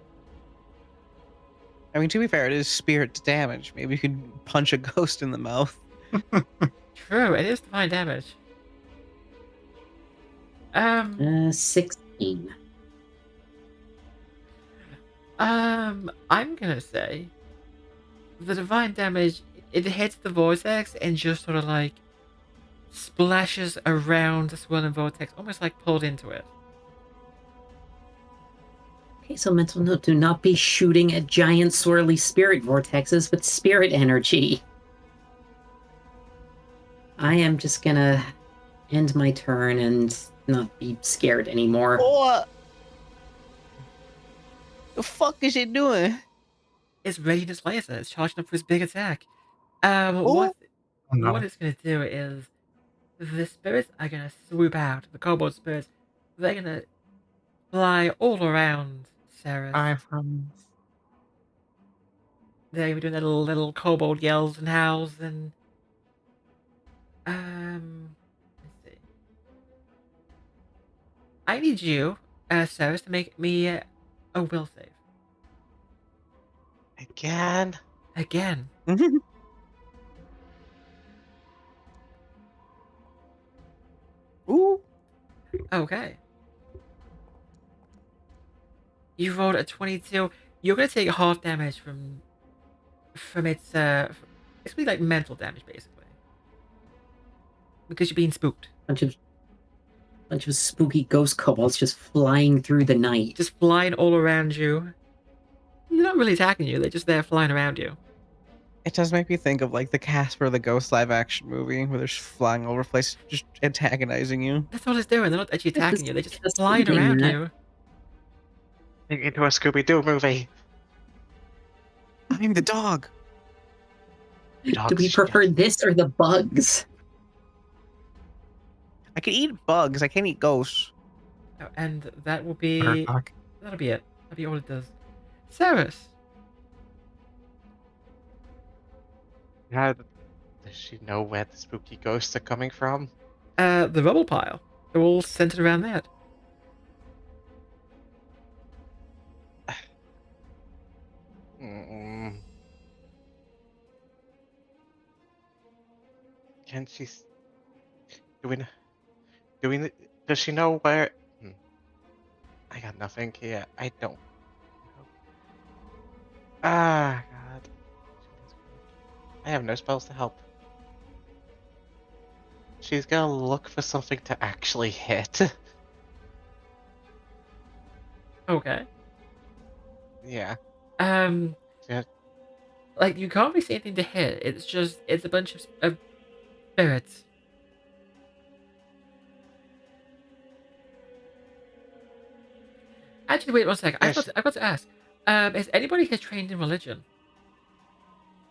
I mean, to be fair, it is spirit damage. Maybe you could punch a ghost in the mouth. True, it is divine damage. 16. I'm gonna say the divine damage, it hits the vortex and just sort of like splashes around the swirling vortex, almost like pulled into it. Okay, so mental note, do not be shooting at giant swirly spirit vortexes with spirit energy. I am just gonna end my turn and not be scared anymore. Oh! The fuck is it doing? It's raging its laser, it's charging up for its big attack. Oh! What No. what it's gonna do is the spirits are gonna swoop out, the kobold spirits, they're gonna fly all around Seras. Bye, friends. They're gonna be doing their little kobold yells and howls and let's see. I need you, Seras, to make me a will save. Again? Again. Ooh! Okay. You rolled a 22. You're gonna take half damage from its it's gonna be like mental damage basically. Because you're being spooked. Bunch of spooky ghost kobolds just flying through the night. Just flying all around you. They're not really attacking you, they're just there flying around you. It does make me think of like the Casper the Ghost live action movie where they're just flying over the place, just antagonizing you. That's all it's doing. They're not actually attacking you, they're just Just flying thinking around that. you. Into a Scooby-Doo movie. I'm the dog. Do Dogs we prefer shit. this or the bugs? I can eat bugs. I can't eat ghosts. Oh, and that will Better be talk. that'll be it. That'll be all it does. Seras. How does she know where the spooky ghosts are coming from? The rubble pile. They're all centered around that. Can she... Do we Does she know where? I got nothing here. I don't know. Ah, God. I have no spells to help. She's gonna look for something to actually hit. Okay. Yeah. Yeah. Like, you can't really see anything to hit. It's a bunch of spirits. Actually, wait 1 second. Yeah, I've got to ask. Is anybody here trained in religion?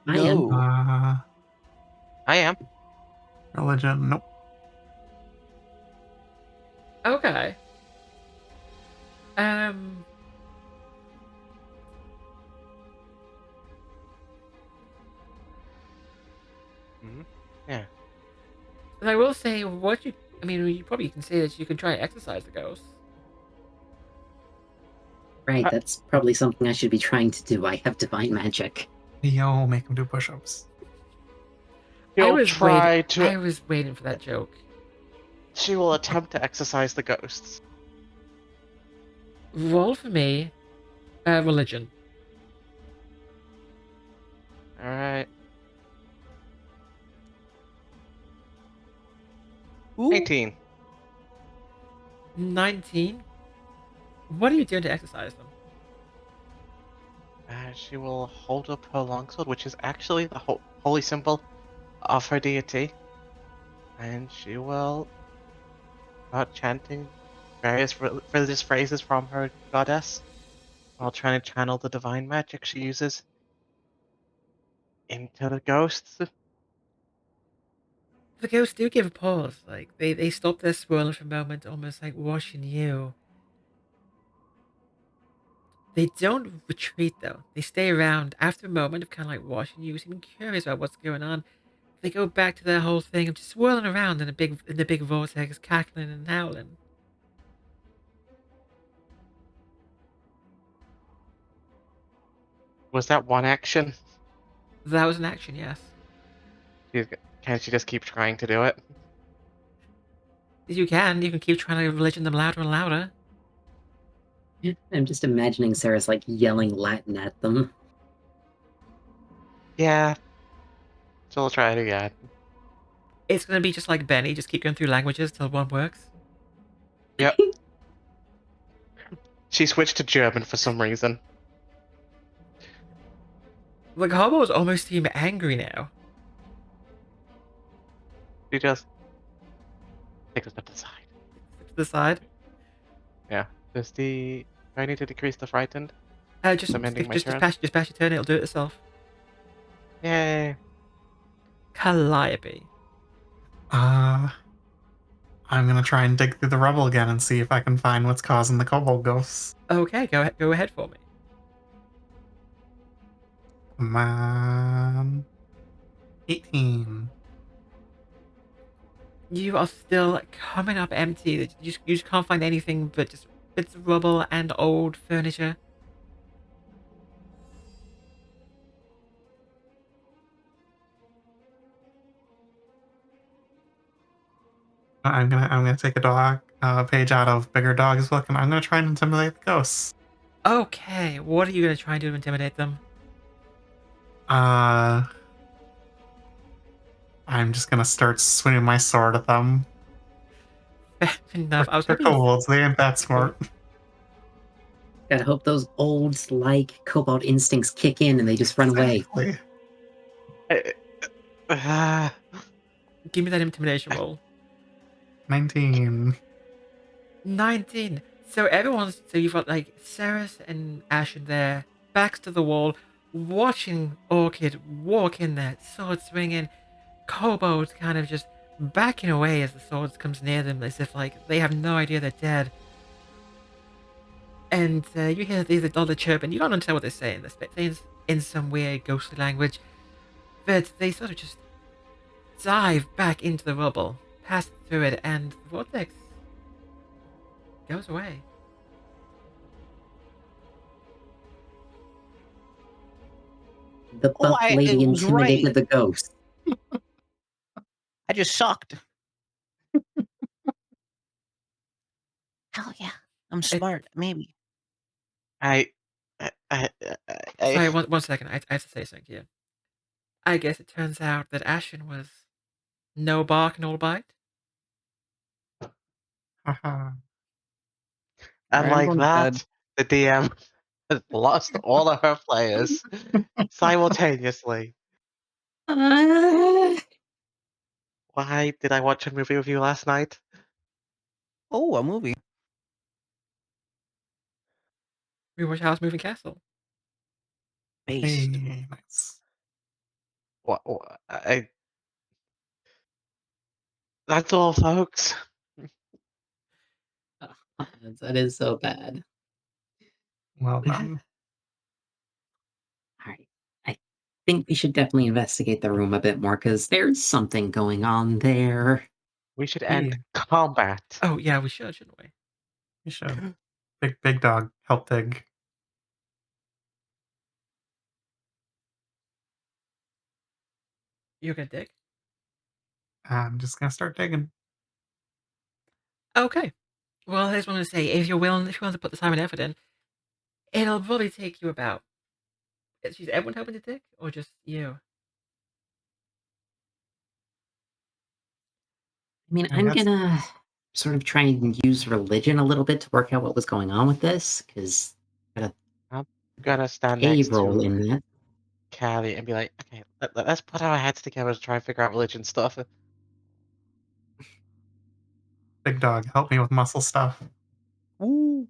I am. No. I am. Religion, nope. Okay. Um. Yeah. And I will say, I mean, you probably can say that you can try and exercise the ghosts. Right, Uh, that's probably something I should be trying to do. I have divine magic. Yo, make him do push-ups. She'll I try to. was waiting for that joke. She will attempt to exorcise the ghosts. Roll for me, religion. All right. Ooh. 18. 19. What are you doing to exercise them? She will hold up her longsword, which is actually the holy symbol of her deity, and she will start chanting various religious phrases from her goddess while trying to channel the divine magic she uses into the ghosts. The ghosts do give a pause. Like, they stop their swirling for a moment, almost like watching you. They don't retreat, though. They stay around. After a moment of kind of like watching you, seeming curious about what's going on, they go back to their whole thing of just swirling around in the big vortex, cackling and howling. Was that one action? That was an action, yes. Can she just keep trying to do it? You can keep trying to religion them louder and louder. I'm just imagining Seras like yelling Latin at them. Yeah. So we'll try it again. It's gonna be just like Benny, just keep going through languages till one works. Yep. She switched to German for some reason. Like, Hobos almost seem angry now. She just takes a step to the side. To the side. Yeah. Do I need to decrease the frightened? Just I'm ending my just turn. pass your turn, it'll do it itself. Yay. Calliope. I'm gonna try and dig through the rubble again and see if I can find what's causing the kobold ghosts. Okay, go ahead for me. Come on. 18. You are still coming up empty. You just can't find anything but just bits of rubble and old furniture. I'm gonna take a page out of Bigger Dog's book, and I'm gonna try and intimidate the ghosts. Okay, what are you gonna try and do to intimidate them? I'm just gonna start swinging my sword at them. Fair enough. I was They're hoping kobolds, they ain't that smart. Gotta hope those old, like, kobold instincts kick in and they just run away. Exactly. give me that intimidation roll. 19. 19. So you've got like Seras and Ashen there, backs to the wall, watching Orchid walk in there, sword swinging, kobolds kind of just backing away as the swords comes near them, as if like they have no idea they're dead. And you hear all the chirping. You don't understand what they're saying. They're saying in some weird ghostly language, but they sort of just dive back into the rubble, pass through it, and the vortex goes away. The buff lady it was intimidated right. the ghost. I just sucked. Hell yeah. I'm smart, maybe. I, Sorry, one second. I have to say something here. I guess it turns out that Ashen was no bark, no bite. Haha. Alright, I'm unlike going to bed. that, the DM has lost all of her players simultaneously. Uh, Why did I watch a movie with you last night? Oh, a movie. We watched House Moving Castle. Based. Hey, nice. What that's all, folks. that is so bad. Well done. All right. I think we should definitely investigate the room a bit more because there's something going on there. We should Hey, end combat. Oh yeah, we should, shouldn't we? you should. Big dog, help dig. You're gonna dig? I'm just gonna start digging. Okay. Well, I just want to say, if you're willing to put the time and effort in, it'll probably take you about. Is everyone helping to dig, or just you? I mean, I I'm guess gonna sort of try and use religion a little bit to work out what was going on with this because got I'm a gonna stand cave next roll to in that. Callie and be like, okay, let's put our heads together to try and figure out religion stuff. big dog, help me with muscle stuff. Ooh.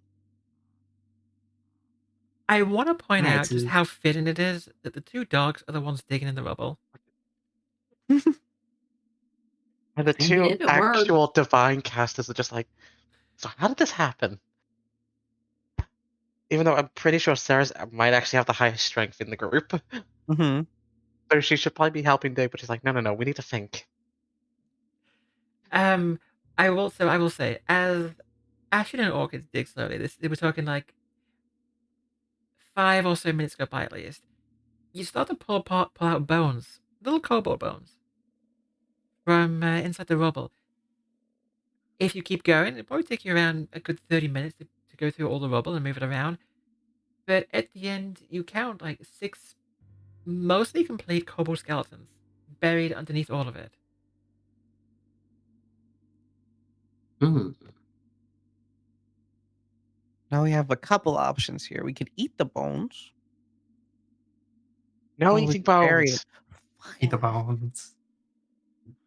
I want to point All right, out so just how fitting it is that the two dogs are the ones digging in the rubble. And the I mean, two if it works, actual divine casters are just like, so how did this happen? Even though I'm pretty sure Seras might actually have the highest strength in the group. Mm-hmm. So she should probably be helping Dig, but she's like, no, we need to think. I will say, as Ashen and Orchid dig slowly, they were talking like 5 or so minutes go by at least. You start to pull out bones, little kobold bones, from inside the rubble. If you keep going, it'll probably take you around a good 30 minutes to go through all the rubble and move it around. But at the end, you count like 6 mostly complete kobold skeletons buried underneath all of it. hmm, Now we have a couple options here. We could eat the bones. No Or we eating could bury them. bones. Eat the bones.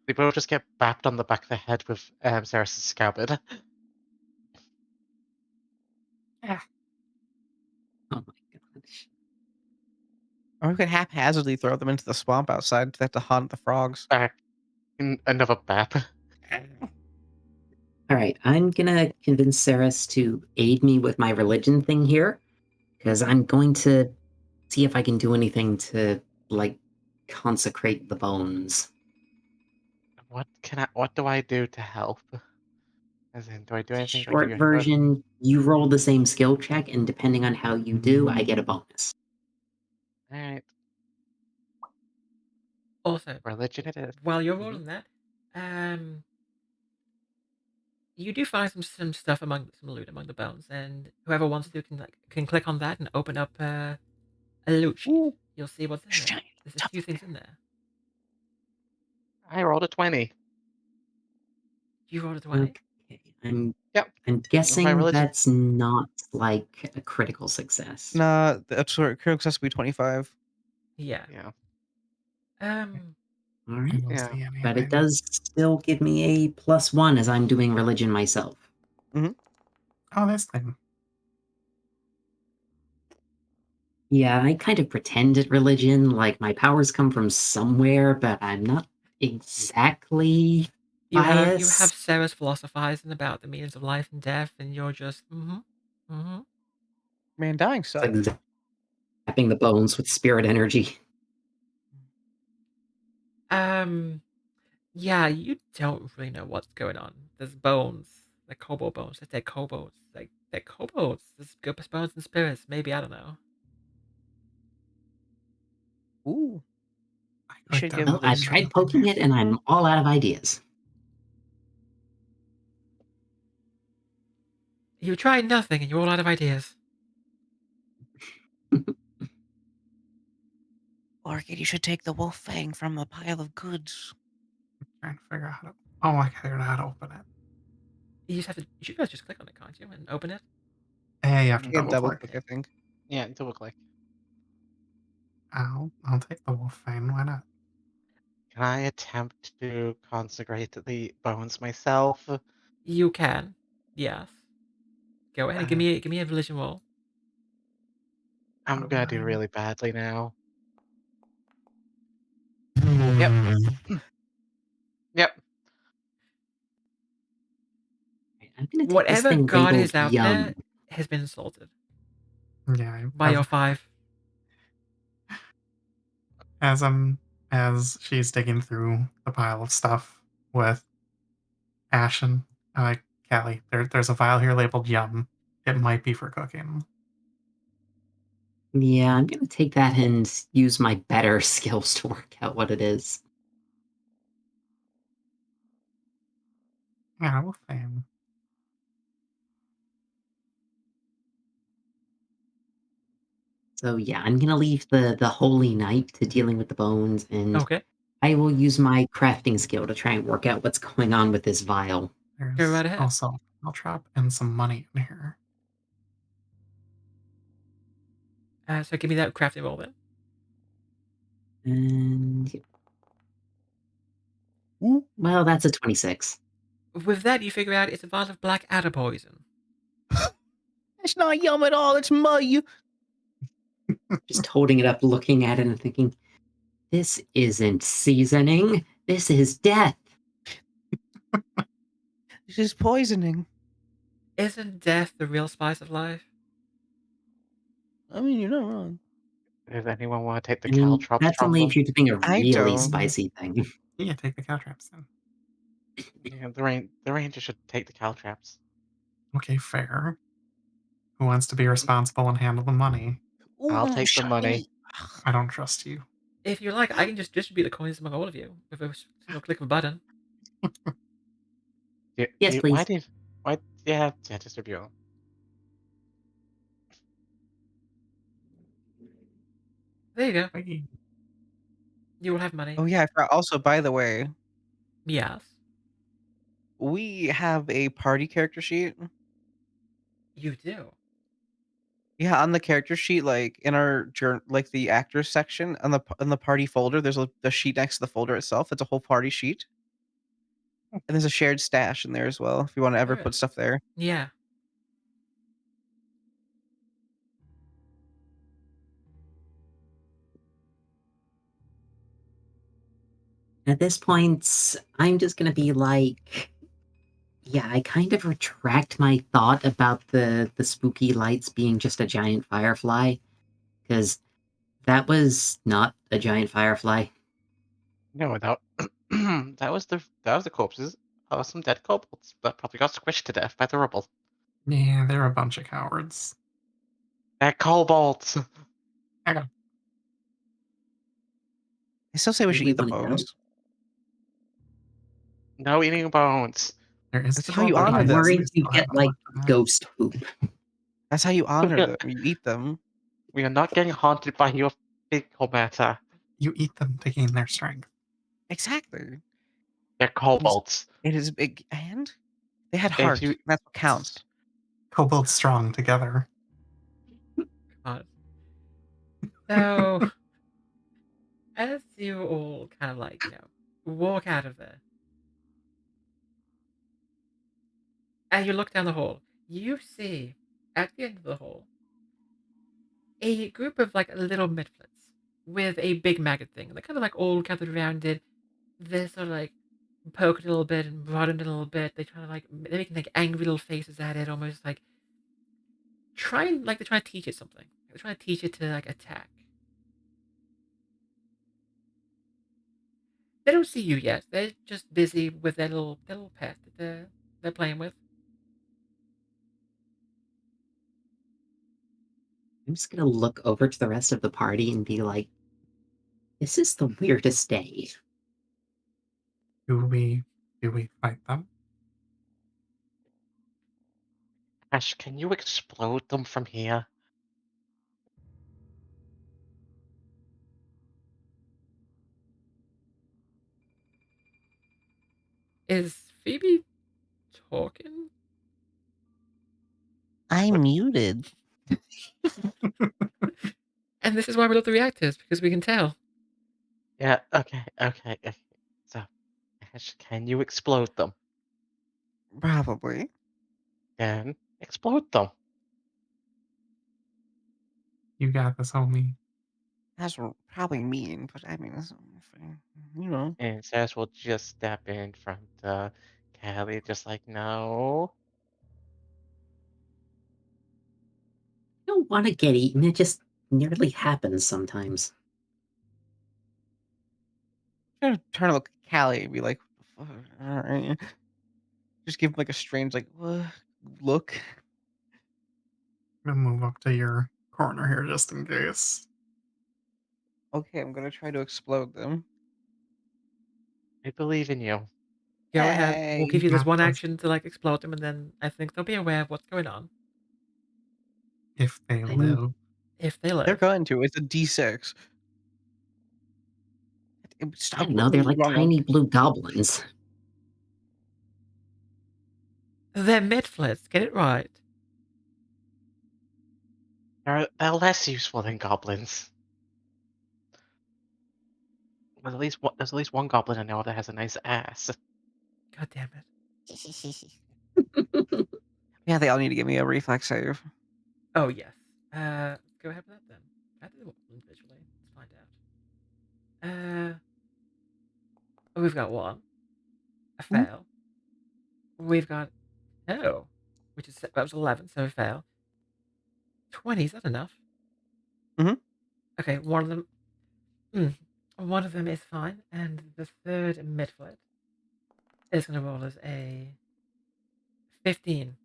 They both just get bapped on the back of the head with Seras' scabbard. Yeah. oh my gosh. Or we could haphazardly throw them into the swamp outside to have to hunt the frogs. Back in another bap. All right, I'm gonna convince Seras to aid me with my religion thing here because I'm going to see if I can do anything to like consecrate the bones. What do I do to help? As in, do I do anything if I give Short you a version, you roll the same skill check, and depending on how you do, I get a bonus. Alright, Also, religion it is. while you're Mhm. rolling that, you do find some stuff some loot among the bones, and whoever wants to can click on that and open up a loot sheet. Ooh. You'll see what's in there. Shiny There's a stuff few in things there. in there. I rolled a 20. You rolled a 20? Okay, I'm Yep. guessing religion. that's not like a critical success. Nah, that's where critical success would be 25. Yeah. Yeah. Um, All I right, don't Yeah. see but it anything. does still give me a +1 as I'm doing religion myself. Oh, this thing. Yeah, I kind of pretend at religion, like my powers come from somewhere, but I'm not exactly you have biased. Seras philosophizing about the meanings of life and death, and you're just Man, dying It's like sucks. zapping the bones with spirit energy. Yeah, you don't really know what's going on. There's bones, they're kobold bones. They're kobolds, they're kobolds. There's ghost bones and spirits. Maybe I don't know. Ooh. I We should clicked give on Well, I've this. tried poking it and I'm all out of ideas. You tried nothing and you're all out of ideas. Orchid, you should take the wolf fang from the pile of goods. Trying to figure out how to. Oh, I figured out how to open it. You just have to. You should guys just click on it, can't you, and open it? Hey, you have to You You can double double click. click, I think. Yeah, double click. I'll take the wolf fang. Why not? Can I attempt to consecrate the bones myself? You can. Yes. Go ahead and give me a religion roll. I'm gonna do really badly now. Yep. Yep. I'm gonna take this Whatever thing god labeled is out yum. there has been insulted Yeah. by your 5. As she's digging through the pile of stuff with Ashen, I'm like, Callie, there's a vial here labeled yum. It might be for cooking. Yeah, I'm gonna take that and use my better skills to work out what it is. Yeah, wolf fang. So yeah, I'm gonna leave the holy night to dealing with the bones, and Okay. I will use my crafting skill to try and work out what's going on with this vial. Go There's right ahead. also I'll drop in some money in here. So give me that crafting roll then. And well, that's a 26. With that, you figure out it's a vial of black adder poison. It's not yum at all. It's mud. Just holding it up, looking at it, and thinking, this isn't seasoning. This is death. This is poisoning. Isn't death the real spice of life? I mean, you're not wrong. Does anyone want to take the I mean, caltrops that's from only them? if you're doing a I really don't. spicy thing. Yeah, take the caltrops then. Yeah, the ranger should take the caltrops. Okay, fair. Who wants to be responsible and handle the money? I'll Ooh, take the money. shiny. I don't trust you. If you like, I can just distribute the coins among all of you with a single click of a button. Yes, please. Yeah, distribute them. There you go. Hey, You will have money. Oh yeah, I forgot. Also, by the way, Yes. we have a party character sheet. You do. Yeah, on the character sheet, like in our like the actors section on the party folder, there's the sheet next to the folder itself. It's a whole party sheet, and there's a shared stash in there as well. If you want to ever There put is. stuff there. Yeah. At this point, I'm just gonna be like, yeah, I kind of retract my thought about the spooky lights being just a giant firefly, because that was not a giant firefly. No, that that was the corpses of some dead kobolds that probably got squished to death by the rubble. yeah, they're a bunch of cowards. They're kobolds. I got I still say we Do should we eat the wanna go? bones. No eating bones. there is That's the how you whole honor I'm them. device. worried We you still get haven't like looked at that. ghost poop. That's how you honor Yeah. them. You eat them. We are not getting haunted by your physical matter. You eat them to gain their strength. Exactly. They're kobolds. It is big, and they had If heart. you That's what counts. Kobolds strong together. God. So, as you all kind of like, walk out of there, and you look down the hall, you see at the end of the hall a group of like little midflits with a big maggot thing. They're kind of like all gathered around it. They're sort of like poking a little bit and prodding it a little bit. They try to like they're making like angry little faces at it, almost like they're trying to teach it something. They're trying to teach it to like attack. They don't see you yet. They're just busy with their little pet that they're playing with. I'm just gonna look over to the rest of the party and be like, this is the weirdest day. Do we fight them? Ash, can you explode them from here? Is Phoebe talking? I What? muted. And this is why we love the reactors, because we can tell. Yeah, okay. So, Ash, can you explode them? Probably. Then explode them. You got this, homie. That's probably mean, but I mean, that's fine. You know. And Seras will just step in front of Callie, just like, no. I don't want to get eaten. It just nearly happens sometimes. I'm trying to turn to look at Callie and be like, "What the fuck? All right." Just give him like a strange, like, what look. I'm gonna move up to your corner here just in case. Okay, I'm gonna try to explode them. I believe in you. Go ahead. We'll give Hey. you this Not one just action to like explode them, and then I think they'll be aware of what's going on if they I'm- live. if they They're live. going to. It's a D6. I Stop don't know. They're like wrong one. tiny blue goblins. They're mid-flits. Get it right. They're less useful than goblins. There's at least one goblin I know that has a nice ass. God damn it. Yeah, they all need to give me a reflex save. Oh yes. Go ahead with that then. I have to do it individually. Let's find out. We've got one. A Hmm? fail. We've got no, which is that was 11, so a fail. 20. Is that enough? Mhm. Okay, one of them. One of them is fine, and the third midfoot is going to roll as a 15.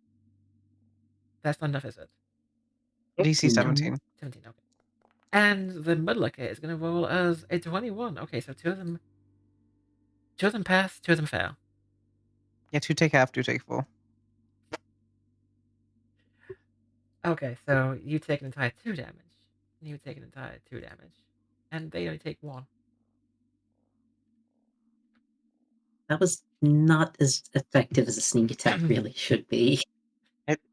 That's not enough, is it? DC No. 17. 17. Okay. And the mudlicker is going to roll as a 21. Okay, so two of them pass, two of them fail. Yeah, 2 take half, 2 take full. Okay, so you take an entire 2 damage. And you take an entire 2 damage. And they only take 1. That was not as effective as a sneak attack really should be.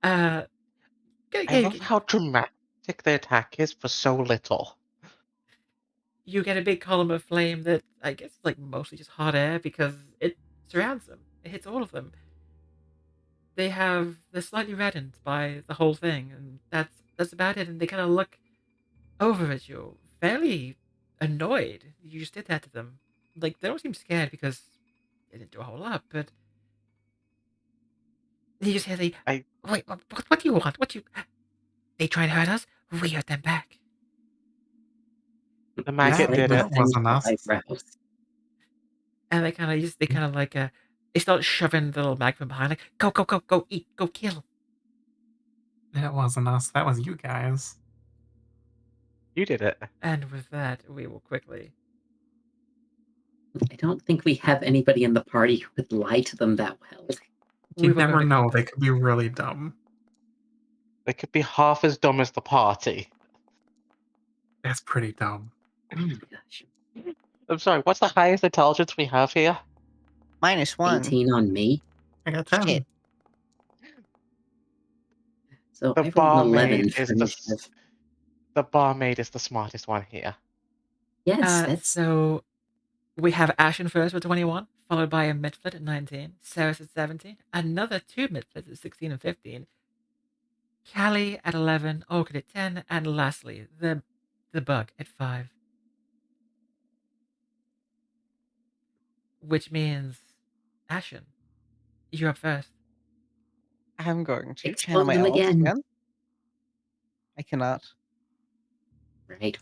I love how dramatic the attack is for so little. You get a big column of flame that I guess is like mostly just hot air because it surrounds them. It hits all of them. They're slightly reddened by the whole thing, and that's about it. And they kind of look over at you, fairly annoyed. You just did that to them. Like they don't seem scared because they didn't do a whole lot, but you just hear the I wait. What do you want? What you? They try to hurt us. We hurt them back. the We maggot That slit did the it. that thing's wasn't us. eyebrows. And they kind of like they start shoving the little mag from behind, like go eat, go kill. That wasn't us. That was you guys. You did it. And with that, we will quickly. I don't think we have anybody in the party who could lie to them that well. We You'd will go never to know. quickly. They could be really dumb. They could be half as dumb as the party. That's pretty dumb. Oh my gosh. I'm sorry, what's the highest intelligence we have here? -1. 18 on me. I got 10. Shit. So The I rolled an 11 barmaid for is initiative. the barmaid is the smartest one here. Yes, that's So we have Ashen first with 21, followed by a midflit at 19, Seras at 17, another two midflits at 16 and 15, Callie at 11, Orchid at 10, and lastly, the bug at 5. Which means, Ashen, you're up first. I'm going to channel explode my them elements again. again. I cannot. Right.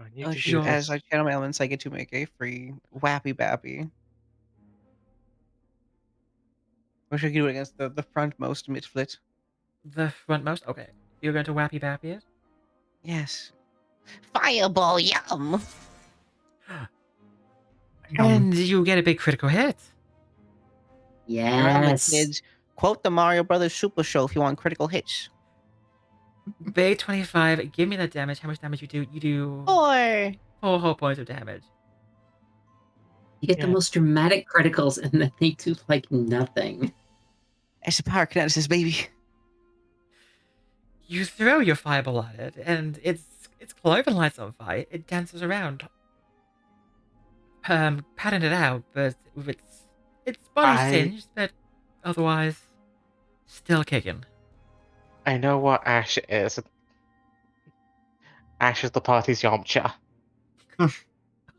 I need Oh to do shoot, as this. I channel my elements, I get to make a free Wappy Bappy. Or should I do it against the frontmost midflit? The frontmost? Okay. You're going to Wappy Bappy it? Yes. Fireball, yum! And you get a big critical hit. Remember, Yes. kids, quote the Mario Brothers Super Show if you want critical hits. Big 25. Give me that damage. How much damage you do? You do 4 whole points of damage. You get the Yeah. most dramatic criticals, and then they do like nothing. It's the power kinesis, baby. You throw your fireball at it, and its clover lights on fire. It dances around, patting it out, but with its body singed, but otherwise still kicking. I know what Ash is. Ash is the party's Yamcha.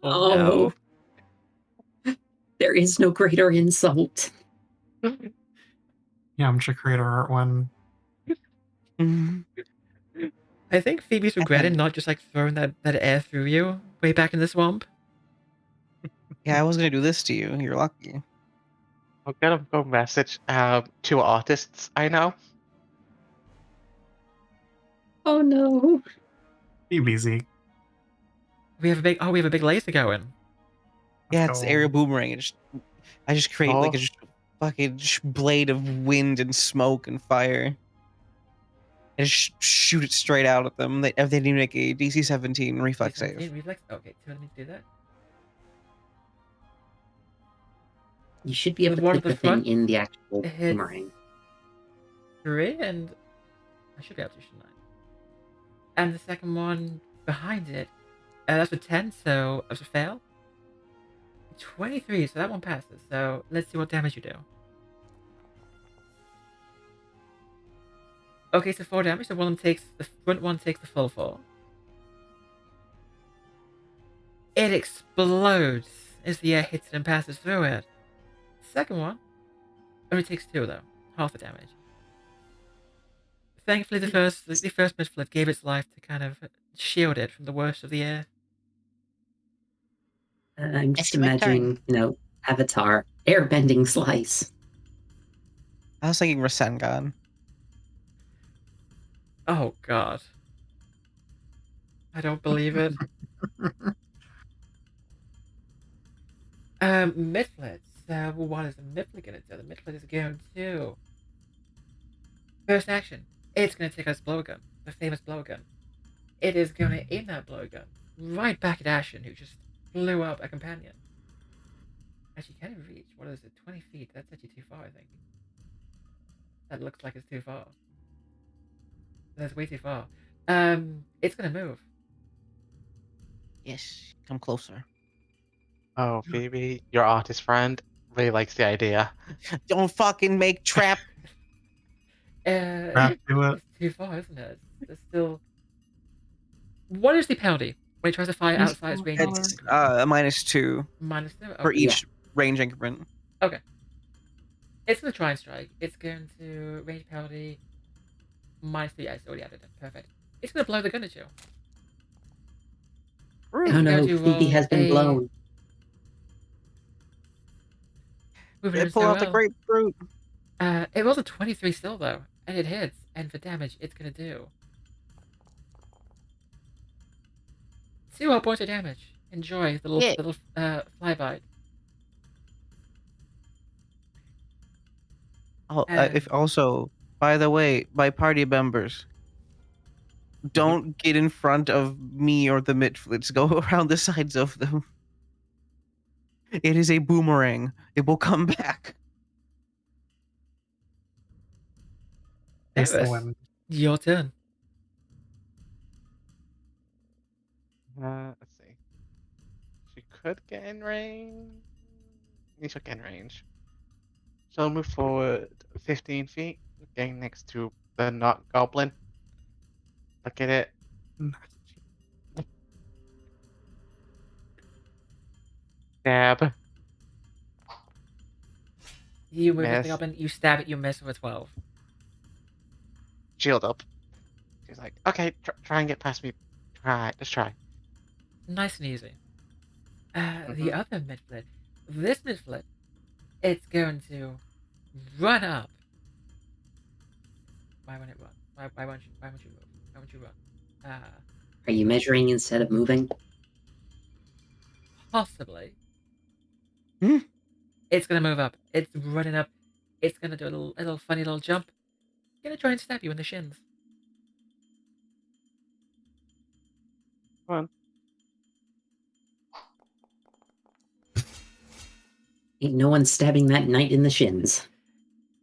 Oh, no. There is no greater insult. Yamcha creator art one. I think Phoebe's regretting not just like throwing that air through you way back in the swamp. Yeah, I was gonna do this to you. You're lucky. I'm gonna go message 2 artists I know. Oh no. Be busy. We have a big laser going. Yeah, it's aerial boomerang. I just create like a fucking blade of wind and smoke and fire. And just shoot it straight out at them. They need to make a DC 17 reflex save. Reflex? Okay, 2 enemies do that. You should be able The to one click at the the thing front, in the actual it hits boomerang. 3, and I should be able to, shouldn't I? And the second one behind it, that's a 10, so that's a fail. 23, so that one passes. So let's see what damage you do. Okay, so 4 damage. So the front one takes the full 4. It explodes as the air hits it and passes through it. Second one only takes 2 though, half the damage. Thankfully, the first mid-flip gave its life to kind of shield it from the worst of the air. I'm just It's my imagining, Avatar, airbending slice. I was thinking Rasengan. Oh god. I don't believe it. Midflit. So what is the midflit gonna do? The midflit is going to first action. It's gonna take out its blower gun, the famous blower gun. It is gonna aim that blower gun right back at Ashen, who just blew up a companion. Actually, can it reach? What is it? 20 feet. That's actually too far, I think. That looks like it's too far. That's way too far. It's gonna move. Yes, come closer. Oh, Phoebe, your artist friend, really likes the idea. Don't fucking make trap. Trap do it. It's too far, isn't it? It's still. What is the penalty when it tries to fire outside its range? It's a -2 -2 for okay. each range increment. Okay. It's gonna try and strike. It's going to range penalty -3. Yeah, it's already added it. Perfect. It's gonna blow the gun at you. Oh no, Phoebe has been blown. They pull out the grapefruit. It rolls a 23 still though, and it hits. And for damage, it's gonna do 2 whole points of damage. Enjoy the little fly-bite. Oh, if also, by the way, my party members, don't get in front of me or the midflits. Go around the sides of them. It is a boomerang. It will come back. Face the wind. Your turn. Let's see. She could get in range. She should get in range. She'll move forward 15 feet, getting next to the not goblin. Look at it. Stab. You move Miss. the goblin, you stab it, you miss with a 12. Shield up. She's like, okay, try and get past me. Just try. Nice and easy. The other midflit. This midflit, it's going to run up. Why won't it run? Why won't you move? Why won't you run? Are you measuring instead of moving? Possibly. Hmm? It's gonna move up. It's running up. It's gonna do a little funny little jump. Gonna try and stab you in the shins. Come on. Ain't no one stabbing that knight in the shins.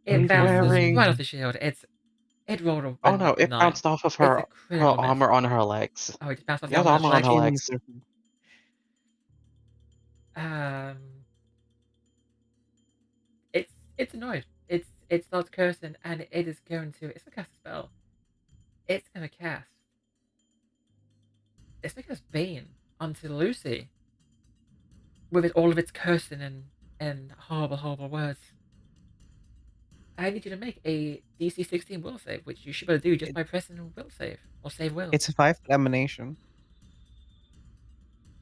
It He's bounces wearing. right off the shield. It rolled a Oh no! It 9. bounced off of It's a her critical miss. armor on her legs. Oh, it just bounced off She the has armor on armor her on legs. her legs. It's annoyed. It starts cursing, and it is going to. It's gonna cast a spell. It's gonna cast. It's gonna cast Bane onto Lucy. With all of its cursing and horrible words. I need you to make a DC 16 will save, which you should be able to do just by pressing will save or save will. It's a 5-foot emanation.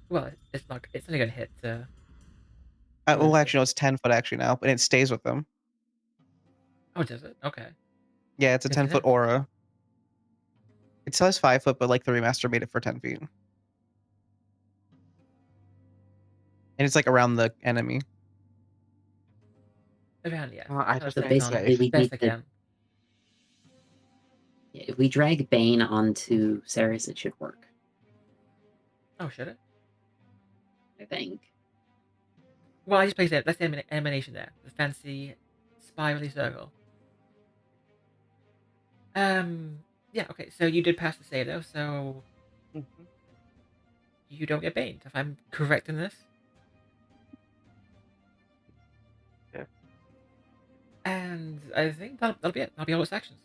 Well, it's not. It's only gonna hit. Well, Lucy. actually, no, it's 10-foot actually now, but it stays with them. Oh, does it? Okay. Yeah, it's a Good to 10-foot know. aura. It says 5 foot, but like the remaster made it for 10 feet. And it's like around the enemy. Around, yeah. I Kind of just So staying made on basically, it we best need I to. can. If we drag Bane onto Seras, it should work. Oh, should it? I think. Well, I just placed it. That's the emanation there. The fancy spirally circle. Yeah, okay, so you did pass the save though, so Mhm. you don't get baned, if I'm correct in this. Yeah. And I think that'll be it. That'll be all its actions.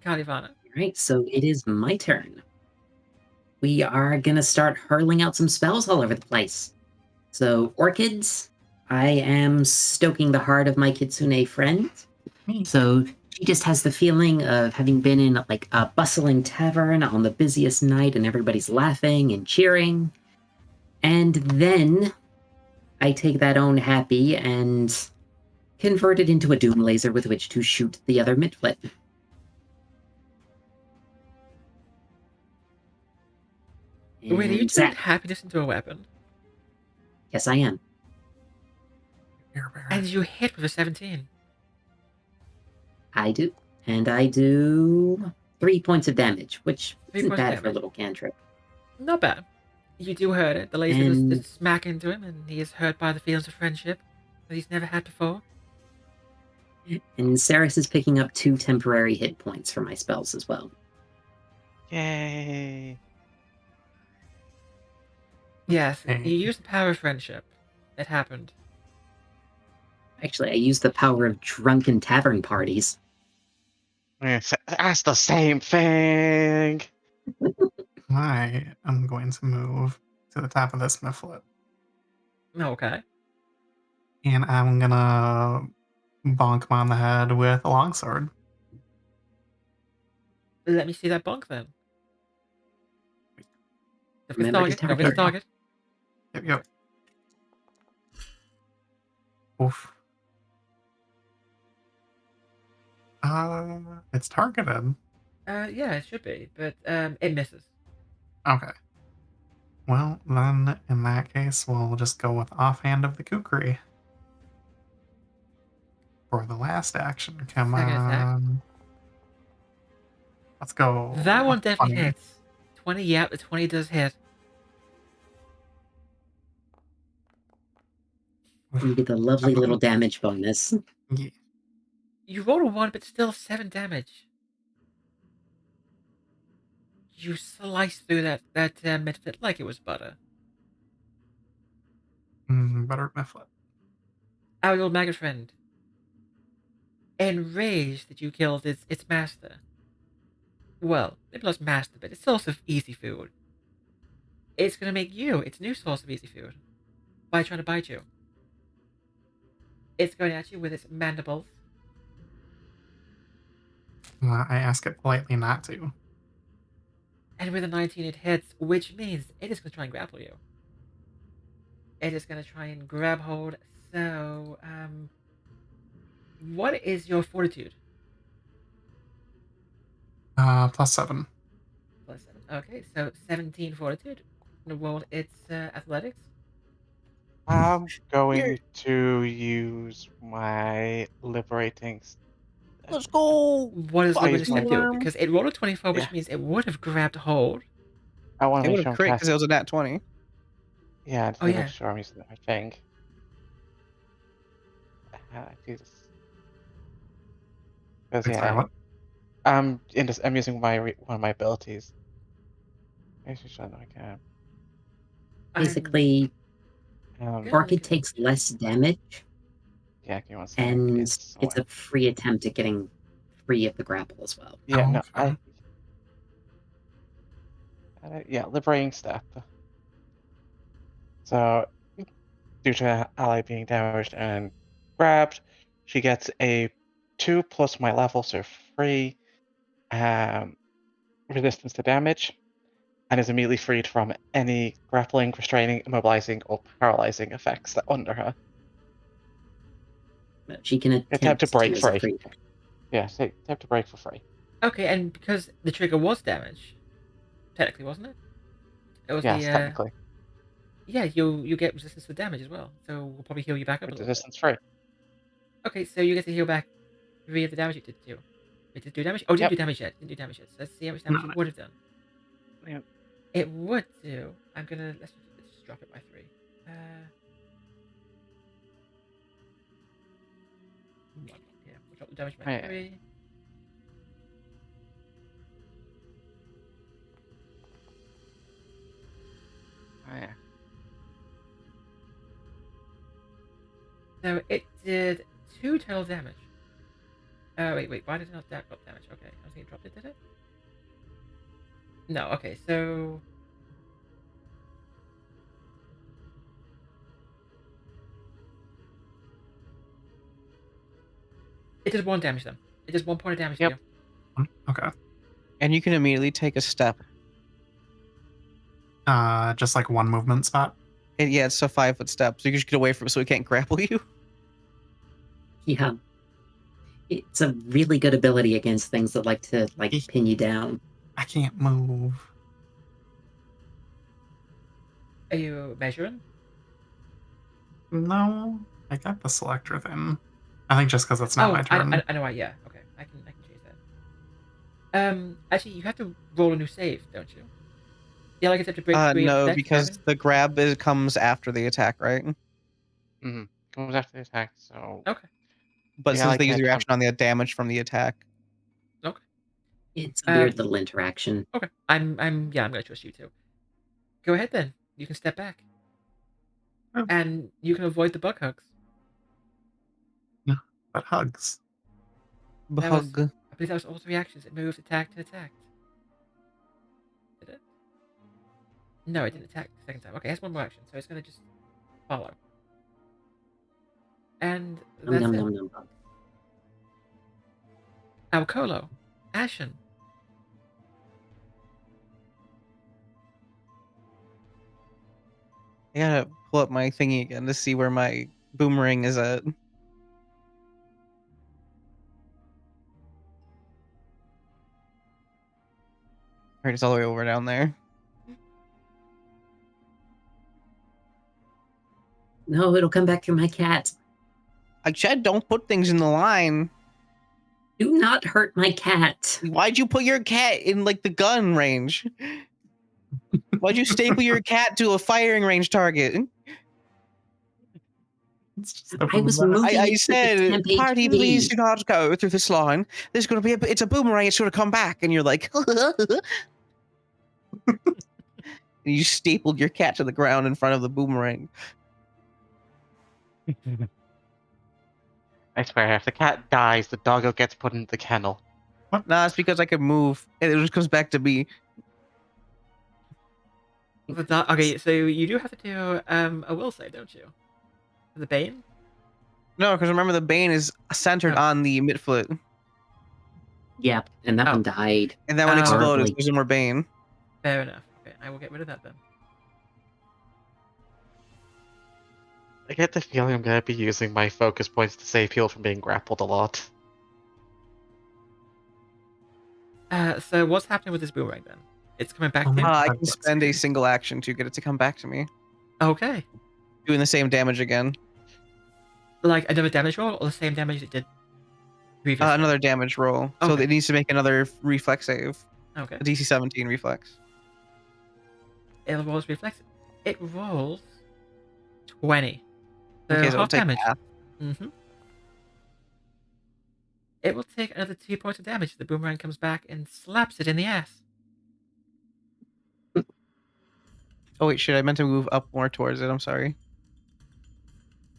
Kalivanna. Alright, so it is my turn. We are gonna start hurling out some spells all over the place. So, Orchids, I am stoking the heart of my Kitsune friend. So, she just has the feeling of having been in like a bustling tavern on the busiest night and everybody's laughing and cheering. And then I take that own happy and convert it into a doom laser with which to shoot the other midflet. Wait, are you And turning Zach, happiness into a weapon? yes, I am. And you hit with a 17. I do. And I do 3 points of damage, which 3 isn't points of bad for a damage. little cantrip. Not bad. You do hurt it. The laser And does smack into him, and he is hurt by the feelings of friendship that he's never had before. Seras is picking up 2 temporary hit points for my spells as well. Yay! Yes, Hey. you used the power of friendship. It happened. Actually, I use the power of drunken tavern parties. That's the same thing. I am going to move to the top of this mifflet. Okay. And I'm gonna bonk him on the head with a longsword. Let me see that bonk then. Don't forget Remember to Don't forget target. Yep. Oof. It's targeted. Yeah, it should be, but it misses. Okay. Well, then in that case, we'll just go with offhand of the kukri. For the last action, come Second attack. on. Let's go. That one definitely 20. hits. 20, yeah, the 20 does hit. You get the lovely little damage bonus. Yeah. You rolled a 1, but still 7 damage. You sliced through that midfit like it was butter. Butter mifflet. Our little maggot friend, enraged that you killed its master. Well, maybe not master, but its source of easy food. It's gonna make you its new source of easy food by trying to bite you. It's going at you with its mandibles. I ask it politely not to. And with a 19 it hits, which means it is going to try and grapple you. It is going to try and grab hold. So, what is your fortitude? +7. +7. Okay, so 17 fortitude. Roll its athletics. I'm going to use my liberating. Let's go. What does I Liberating use my Step do? Wow. Because it rolled a 24, which Yeah. means it would have grabbed hold. I want It to would make sure have I'm crit because it casting. was a nat 20. Yeah, I just Oh, need to yeah. make sure I'm using the right thing. Jesus. Because Wait, sorry, yeah, what? I'm using one of my abilities. Actually, sure, no, I can. Basically, Um, Orchid takes less damage, yeah, give me one sec. and It's it's a free attempt at getting free of the grapple as well. yeah, Oh, no, okay. yeah, liberating step. So due to ally being damaged and grabbed, she gets a 2 plus my level, so 3 resistance to damage, and is immediately freed from any grappling, restraining, immobilizing, or paralyzing effects that under her. But she can Attempt to attempt break to as a free. free action. Yeah, so attempt to break for free. Okay, and because the trigger was damage, technically, wasn't it? It was Yes, technically. Yeah, you get resistance to damage as well, so we'll probably heal you back up a little bit. Resistance free. Okay, so you get to heal back 3 of the damage it did do. It did do damage? Oh, it didn't Yep. do damage yet. Didn't do damage yet. So let's see how much damage No. it would have done. Yep. It would do. Let's just drop it by 3. Yeah, we'll drop the damage by Yeah. 3. Oh, yeah. So it did 2 total damage. Wait, why did it not drop damage? Okay, I was thinking it dropped it, did it? No, okay, so... It does 1 damage then. It does 1 point of damage to Yep. you. Okay. And you can immediately take a step. Just like one movement spot. Yeah, it's a 5-foot step, so you can just get away from it so it can't grapple you. Yeah. It's a really good ability against things that like to pin you down. I can't move. Are you measuring? No, I got the selector thing. I think just because it's not my turn. I know why, yeah. Okay, I can change that. Actually, you have to roll a new save, don't you? Yeah, like it's have to break free of No, that because grabbing? the grab comes after the attack, right? Mm-hmm. Comes after the attack, so... Okay. But Yeah, since I they use can the attempt. reaction on the damage from the attack. Okay. It's a weird little interaction. Okay. I'm gonna trust you too. Go ahead then. You can step back. Oh. And you can avoid the bug hugs. Yeah, but hugs. Bug. I believe that was all 3 actions. It moved, attacked, and attacked. Did it? No, it didn't attack the second time. Okay, it has 1 more action, so it's gonna just follow. And that's Num, it. num, num, bug. Alcolo. Ashen. I gotta pull up my thingy again to see where my boomerang is at. Alright, it's all the way over down there. No, it'll come back through my cat. I said don't put things in the line. Do not hurt my cat. Why'd you put your cat in, like, the gun range? Why'd you staple your cat to a firing range target? It's just the I was movement. moving I it with the said, temp party, HP. please do not go through this line. There's gonna be it's a boomerang, it's gonna come back. And you're like, and you stapled your cat to the ground in front of the boomerang. I swear, if the cat dies, the doggo gets put into the kennel. Nah, it's because I could move. And it just comes back to me. Okay, so you do have to do a will save, don't you? The Bane? No, because remember the Bane is centered Oh. on the midfoot. Yep, and that one died. And that one Oh. exploded, so Horribly. there's no more Bane. Fair enough. Okay, I will get rid of that then. I get the feeling I'm gonna be using my focus points to save people from being grappled a lot. So what's happening with this boomerang then? It's coming back Oh, to you? man. I That can gets spend a good. single action to get it to come back to me. Okay. doing the same damage again. Like another damage roll or the same damage it did previously? Another damage roll. So Okay. it needs to make another reflex save. Okay. A DC 17 reflex. It rolls reflex. It rolls 20. So Okay, so it'll half take damage. half. It will take another 2 points of damage. The boomerang comes back and slaps it in the ass. Oh wait, shit! I meant to move up more towards it. I'm sorry.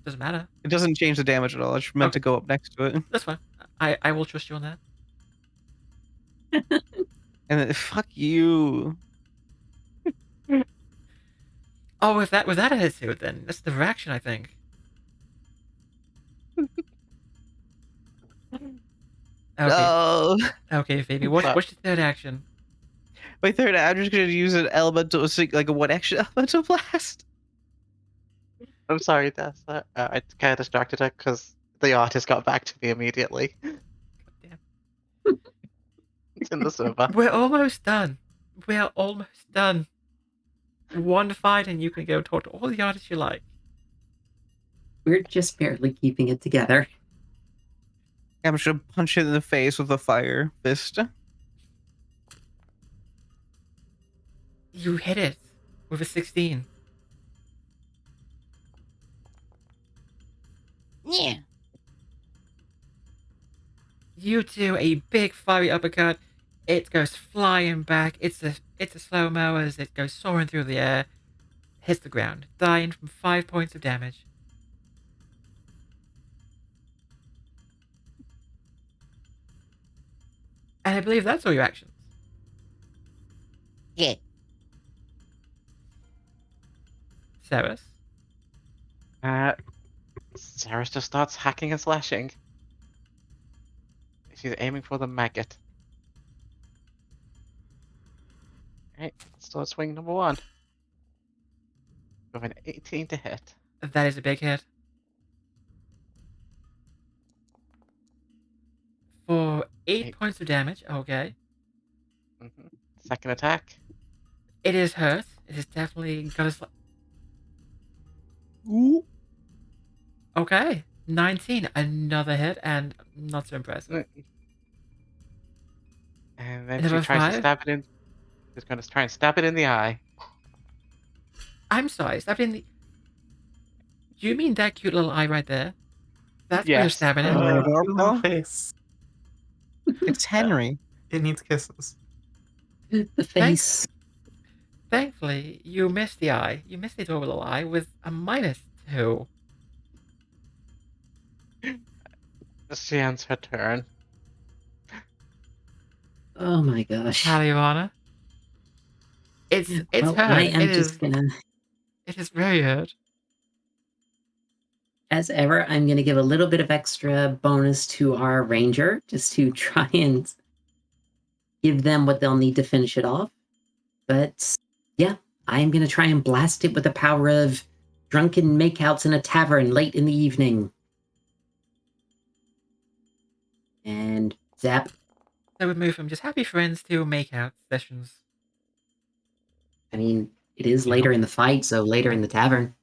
Doesn't matter. It doesn't change the damage at all. I just meant Okay. to go up next to it. That's fine. I will trust you on that. And then, fuck you. Oh, with that attitude, then that's the reaction, I think. Okay. No. Okay, Phoebe. What's your third action? My third, I'm just gonna use an elemental, like a 1-action elemental blast. I'm sorry, Dessa. I kind of distracted her because the artist got back to me immediately. Damn. It's in the server. We're almost done. We're almost done. One fight and you can go talk to all the artists you like. We're just barely keeping it together. I'm just gonna punch it in the face with a fire fist. You hit it with a 16. Yeah. You do a big fiery uppercut. It goes flying back. It's a slow-mo as it goes soaring through the air, hits the ground, dying from 5 points of damage. And I believe that's all your actions. Yeah. Seras? Seras just starts hacking and slashing. She's aiming for the maggot. Right, start swing number 1. With an 18 to hit. That is a big hit. For 8 points of damage, okay. Second attack. It is hurt. It is definitely got a Ooh. Okay. 19. Another hit, and not so impressive. And then Another she tries to 5? stab it in. She's going to try and stab it in the eye. I'm sorry, stab it in the... Do you mean that cute little eye right there? That's where you're Yes. stabbing it? Adorable. Face. It's Henry. It needs kisses. The face. Thankfully, you missed the eye. You missed the adorable little eye with a -2. She ends her turn. Oh my gosh. Kalivanna. It's Well, hurt. I am just gonna, It is very hurt. as ever, I'm gonna give a little bit of extra bonus to our ranger, just to try and give them what they'll need to finish it off. But yeah, I'm gonna try and blast it with the power of drunken makeouts in a tavern late in the evening. And zap. So we move from just happy friends to make-out sessions. I mean, it is later in the fight, so later in the tavern.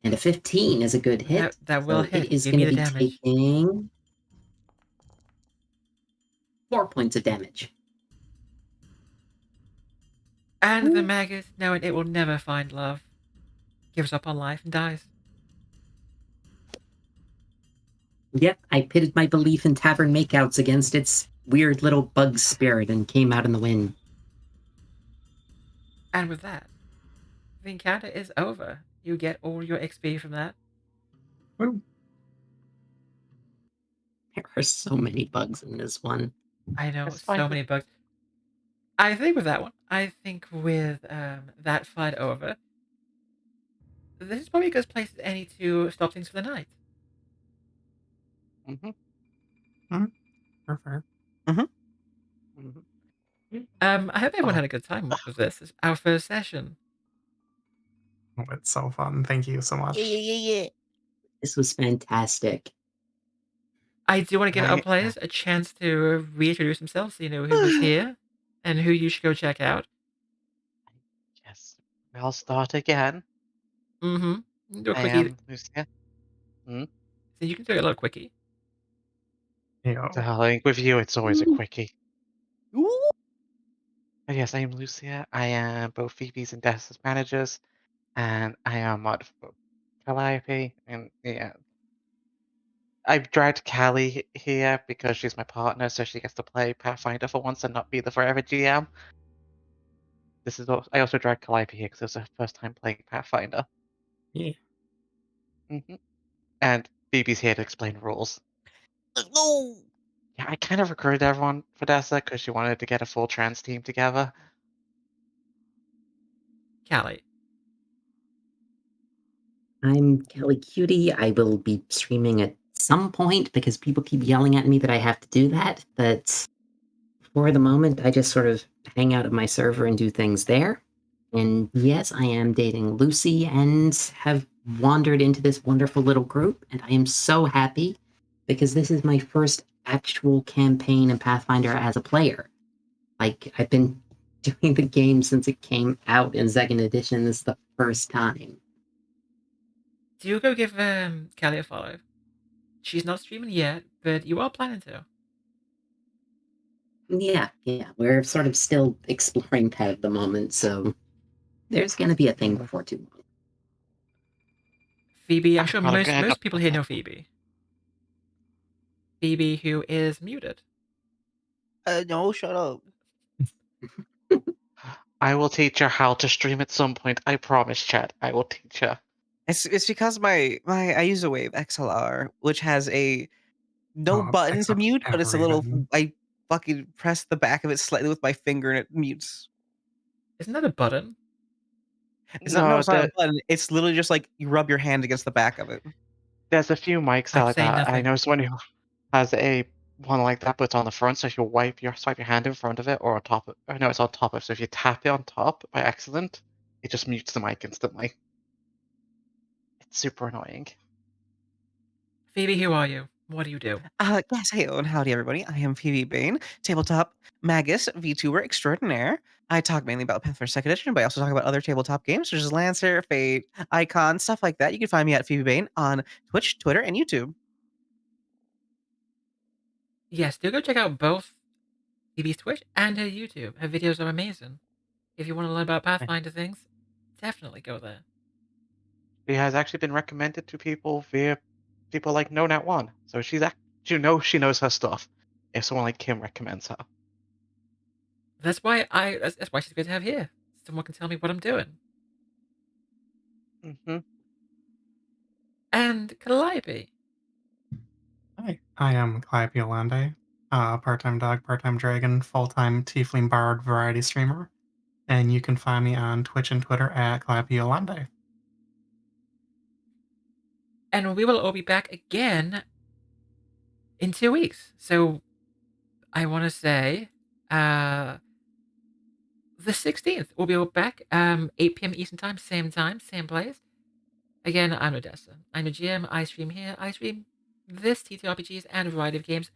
And a 15 is a good hit. That will So hit. it is Give going me to the be damage. taking 4 points of damage. And the maggot, knowing it will never find love, gives up on life and dies. Yep, I pitted my belief in tavern makeouts against its weird little bug spirit and came out in the wind. And with that, the encounter is over. You get all your XP from that. Woo. There are so many bugs in this one. I know, It's so fine. many bugs. I think with that one, with that fight over, this is probably a good place to any to stop things for the night. Fair. I hope everyone had a good time with this. It's our first session. Oh, it's so fun. Thank you so much. Yeah. This was fantastic. I do want to give our Right. players a chance to reintroduce themselves so you know who was here and who you should go check out. Yes. I'll start again. Mm-hmm. Do a I quickie. am Lucia. So you can do a little quickie. Yo. Darling, with you, it's always a quickie. Ooh. But yes, I am Lucia. I am both Phoebe's and Dessa's managers, and I am a mod for Calliope. And yeah, I've dragged Callie here because she's my partner, so she gets to play Pathfinder for once and not be the forever GM. I also dragged Calliope here because it was her first time playing Pathfinder. Yeah. And Phoebe's here to explain rules. No. Yeah, I kind of recruited everyone for Dessa because she wanted to get a full trans team together. Callie. I'm KallyCutie. I will be streaming at some point because people keep yelling at me that I have to do that. But for the moment, I just sort of hang out at my server and do things there. And yes, I am dating Lucy and have wandered into this wonderful little group. And I am so happy because this is my first actual campaign in Pathfinder as a player. Like, I've been doing the game since it came out in 2nd edition. This is the first time. Do you go give Callie a follow? She's not streaming yet, but you are planning to. Yeah, we're sort of still exploring that at the moment, so there's going to be a thing before too long. Phoebe, I'm Oh sure god, I'm gonna end most up people like here that. know Phoebe. Phoebe, who is muted. No, shut up. I will teach her how to stream at some point. I promise, chat. I will teach her. It's because I use a Wave XLR, which has a no Oh, button picks to up mute, but it's a little. everything. I fucking press the back of it slightly with my finger and it mutes. Isn't that a button? It's not. No, No, it's not a button. It's literally just like you rub your hand against the back of it. there's a few mics that I'm like saying that. I nothing. know someone who has a one like that, but it's on the front, so if you swipe your hand in front of it or on top of no, it's on top of. So if you tap it on top by accident, it just mutes the mic instantly. It's super annoying. Phoebe, who are you? What do you do? Yes, hey, and howdy, everybody. I am PhoebeBane, tabletop magus, VTuber extraordinaire. I talk mainly about Pathfinder 2nd Edition, but I also talk about other tabletop games such as Lancer, Fate, Icon, stuff like that. You can find me at PhoebeBane on Twitch, Twitter, and YouTube. Yes, do go check out both Phoebe's Twitch and her YouTube. Her videos are amazing. If you want to learn about Pathfinder things, definitely go there. She has actually been recommended to people via people like No Nat One. So she knows her stuff. If someone like Kim recommends her. That's why that's why she's good to have here. Someone can tell me what I'm doing. Mm-hmm. And Calliope. Hi, I am CalliopeEolande, part-time dog, part-time dragon, full-time tiefling bard variety streamer, and you can find me on Twitch and Twitter at CalliopeEolande. And we will all be back again in 2 weeks. So I want to say the 16th. We'll be all back 8 p.m. Eastern time, same place. Again, I'm Leudessa. I'm a GM. I stream here. I stream this ttrpgs and a variety of games.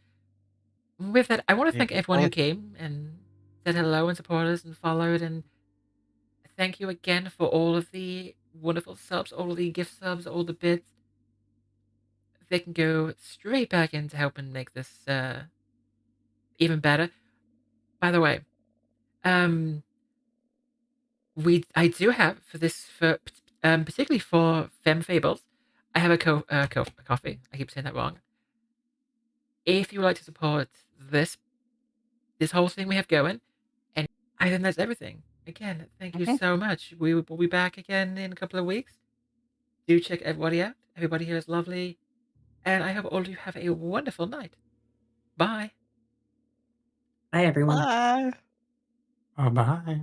With that, I want to Yeah, thank everyone who came and said hello and supported us and followed, and thank you again for all of the wonderful subs, all of the gift subs, all the bits. They can go straight back into helping make this even better. By the way, I do have for particularly for Femme Fables, I have a coffee. I keep saying that wrong. If you would like to support this whole thing we have going, and I think that's everything. Again, thank you so much. We will be back again in a couple of weeks. Do check everybody out. Everybody here is lovely, and I hope all of you have a wonderful night. Bye. Bye, everyone. Bye. Bye-bye.